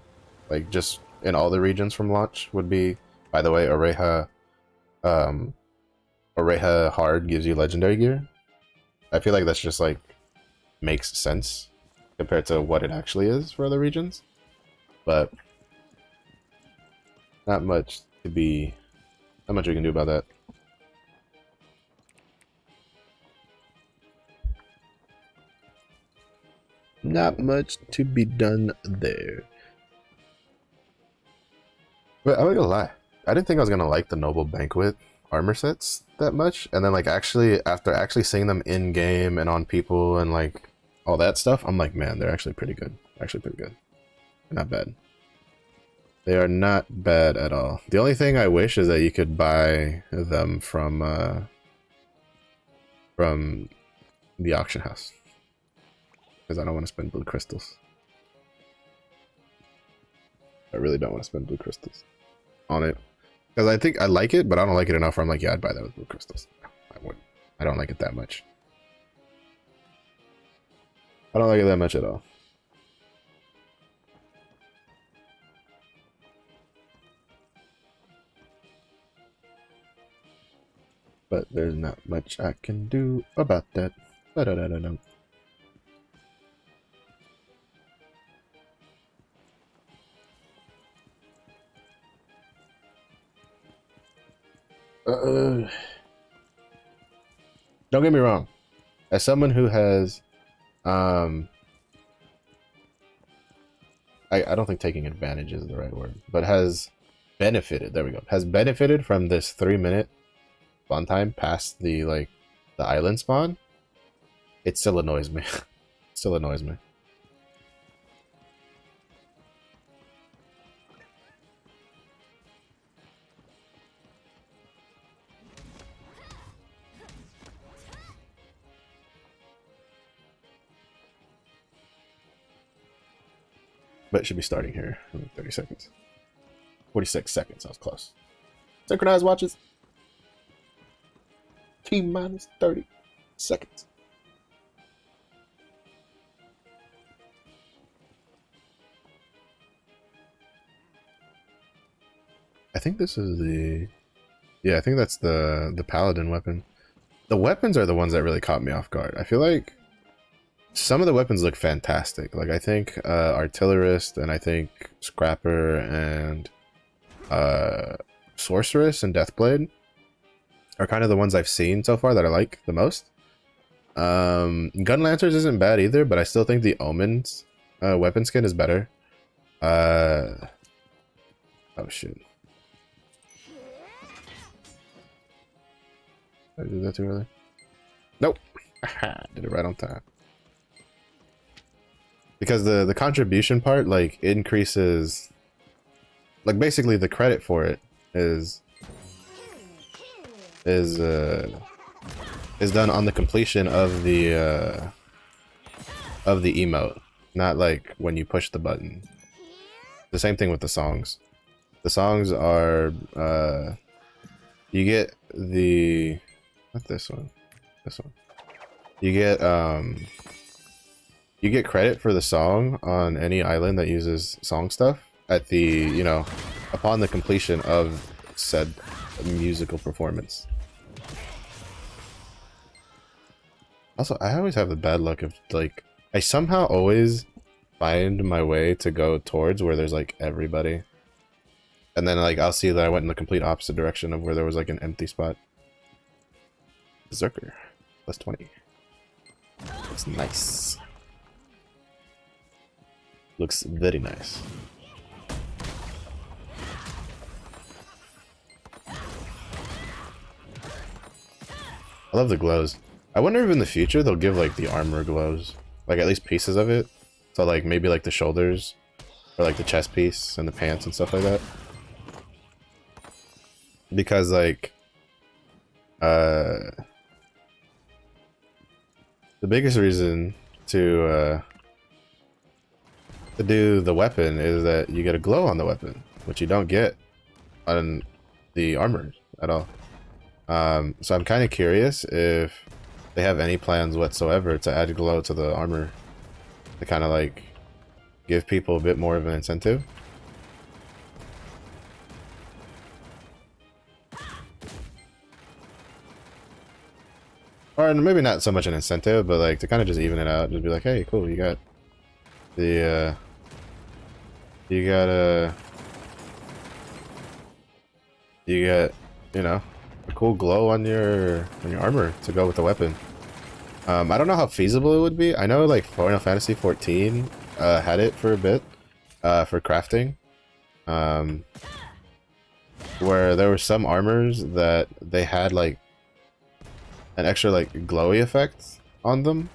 like just in all the regions from launch would be, by the way, Oreja hard gives you legendary gear. I feel like that's just like makes sense compared to what it actually is for other regions, but not much we can do about that. Not much to be done there. But I'm not gonna lie, I didn't think I was gonna like the Noble Banquet armor sets that much, and then like after actually seeing them in game and on people and like all that stuff, I'm like, man, they're actually pretty good. They're not bad. They are not bad at all. The only thing I wish is that you could buy them from the auction house, because I don't want to spend blue crystals. I really don't want to spend blue crystals on it, because I think I like it, but I don't like it enough where I'm like, yeah, I'd buy that with blue crystals. No, I wouldn't. I don't like it that much. I don't like it that much at all. But there's not much I can do about that. Da-da-da-da-da. Don't get me wrong. As someone who has, I don't think taking advantage is the right word, but has benefited. There we go. Has benefited from this 3-minute spawn time past the island spawn. It still annoys me. Still annoys me. But it should be starting here in 30 seconds. 46 seconds, I was close. Synchronized watches. T-minus 30 seconds. I think this is the... Yeah, I think that's the paladin weapon. The weapons are the ones that really caught me off guard. I feel like some of the weapons look fantastic. Like I think Artillerist and I think Scrapper and Sorceress and Deathblade are kind of the ones I've seen so far that I like the most. Gun Lancers isn't bad either, but I still think the Omen's weapon skin is better. Oh shit. Did I do that too early? Nope. Did it right on time. Because the contribution part like increases, like basically the credit for it is done on the completion of the emote, not like when you push the button. The same thing with the songs. The songs are you get the, not this one, this one. You get credit for the song on any island that uses song stuff at the, you know, upon the completion of said musical performance. Also, I always have the bad luck of like, I somehow always find my way to go towards where there's like everybody. And then like I'll see that I went in the complete opposite direction of where there was like an empty spot. Berserker, plus 20. Looks nice. Looks very nice. I love the glows. I wonder if in the future they'll give like the armor glows, like at least pieces of it. So like maybe like the shoulders or like the chest piece and the pants and stuff like that. Because like the biggest reason to do the weapon is that you get a glow on the weapon, which you don't get on the armor at all. So I'm kind of curious if they have any plans whatsoever to add glow to the armor to kind of like give people a bit more of an incentive. Or maybe not so much an incentive, but like to kind of just even it out, just be like, hey, cool, you got the you got you know, a cool glow on your armor to go with the weapon. I don't know how feasible it would be. I know like Final Fantasy 14 had it for a bit for crafting, where there were some armors that they had like an extra like glowy effect on them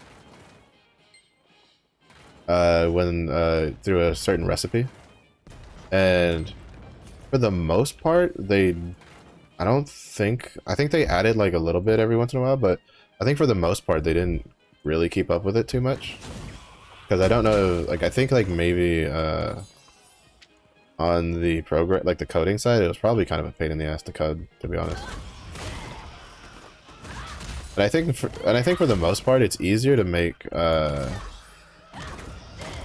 when through a certain recipe, and for the most part I think they added like a little bit every once in a while, but I think for the most part they didn't really keep up with it too much, because I don't know, like I think like maybe on the program, like the coding side, it was probably kind of a pain in the ass to code, to be honest. But I think for the most part, it's easier to make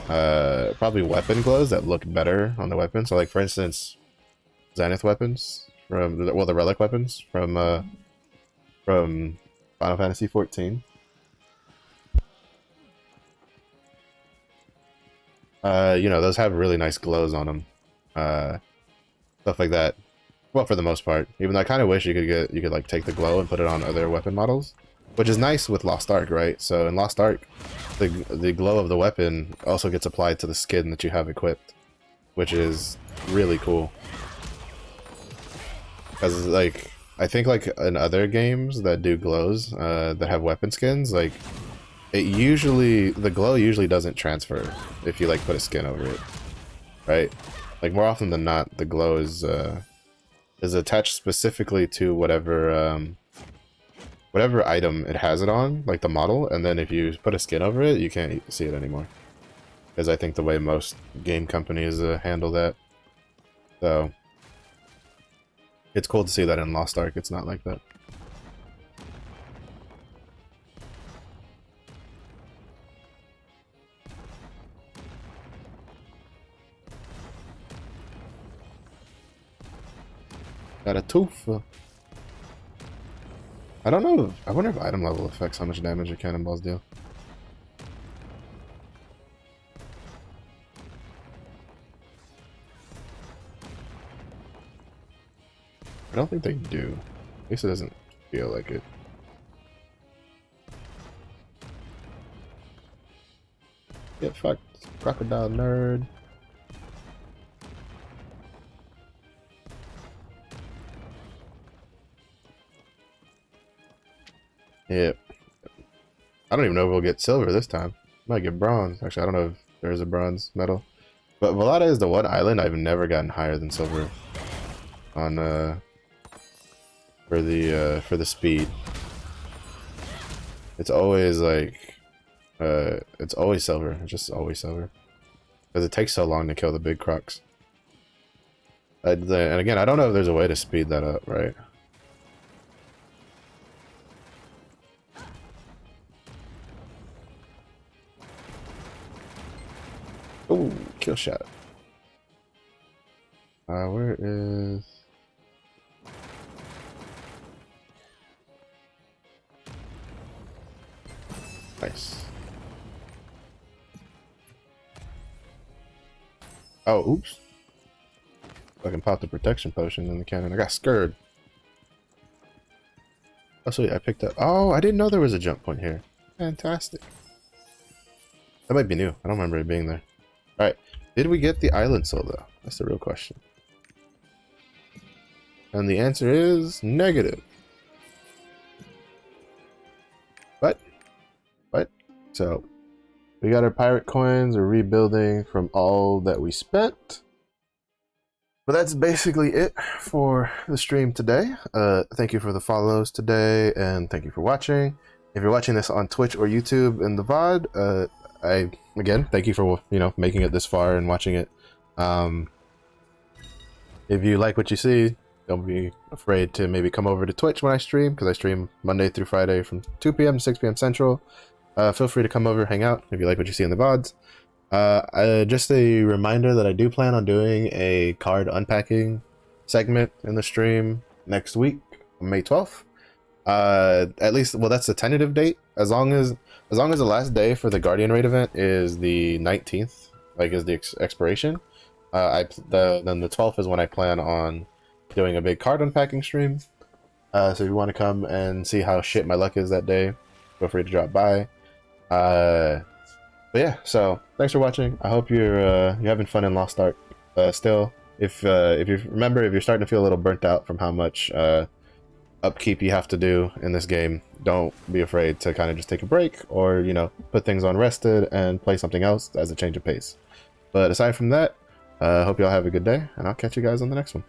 probably weapon glows that look better on the weapon. So, like for instance, Zenith weapons from the relic weapons from Final Fantasy 14. You know, those have really nice glows on them, stuff like that. Well, for the most part, even though I kind of wish you could like take the glow and put it on other weapon models, which is nice with Lost Ark, right? So in Lost Ark, the glow of the weapon also gets applied to the skin that you have equipped, which is really cool. Because like I think like in other games that do glows that have weapon skins, like the glow usually doesn't transfer if you like put a skin over it, right? Like more often than not, the glow is attached specifically to whatever whatever item it has it on, like the model, and then if you put a skin over it, you can't see it anymore. Because I think the way most game companies handle that. So it's cool to see that in Lost Ark it's not like that. Got a tooth. I don't know. I wonder if item level affects how much damage your cannonballs deal. don't think they do. At least it doesn't feel like it. Get fucked, crocodile nerd. Yep. I don't even know if we'll get silver this time. Might get bronze. Actually, I don't know if there's a bronze medal. But Velada is the one island I've never gotten higher than silver on for the speed. It's always like it's always silver. It's just always silver because it takes so long to kill the big crocs. And again, I don't know if there's a way to speed that up, right? Ooh, kill shot. Where is... Nice. Oh, oops. Fucking popped the protection potion in the cannon. I got scared. Oh, sweet. I picked up... Oh, I didn't know there was a jump point here. Fantastic. That might be new. I don't remember it being there. Alright. Did we get the island soul, though? That's the real question. And the answer is negative. But so we got our pirate coins. We're rebuilding from all that we spent. But that's basically it for the stream today. Thank you for the follows today, and thank you for watching. If you're watching this on Twitch or YouTube in the VOD, again, thank you for making it this far and watching it. If you like what you see, don't be afraid to maybe come over to Twitch when I stream, because I stream Monday through Friday from 2 p.m. to 6 p.m. Central. Feel free to come over, hang out if you like what you see in the VODs. Just a reminder that I do plan on doing a card unpacking segment in the stream next week, May 12th. At least, well, that's the tentative date. As long as the last day for the Guardian Raid event is the 19th, like is the expiration. Then the 12th is when I plan on doing a big card unpacking stream. So if you want to come and see how shit my luck is that day, feel free to drop by. But yeah, so thanks for watching. I hope you're having fun in Lost Ark. Still, if you remember, if you're starting to feel a little burnt out from how much upkeep you have to do in this game, don't be afraid to kind of just take a break, or put things on rested and play something else as a change of pace. But aside from that, hope y'all have a good day, and I'll catch you guys on the next one.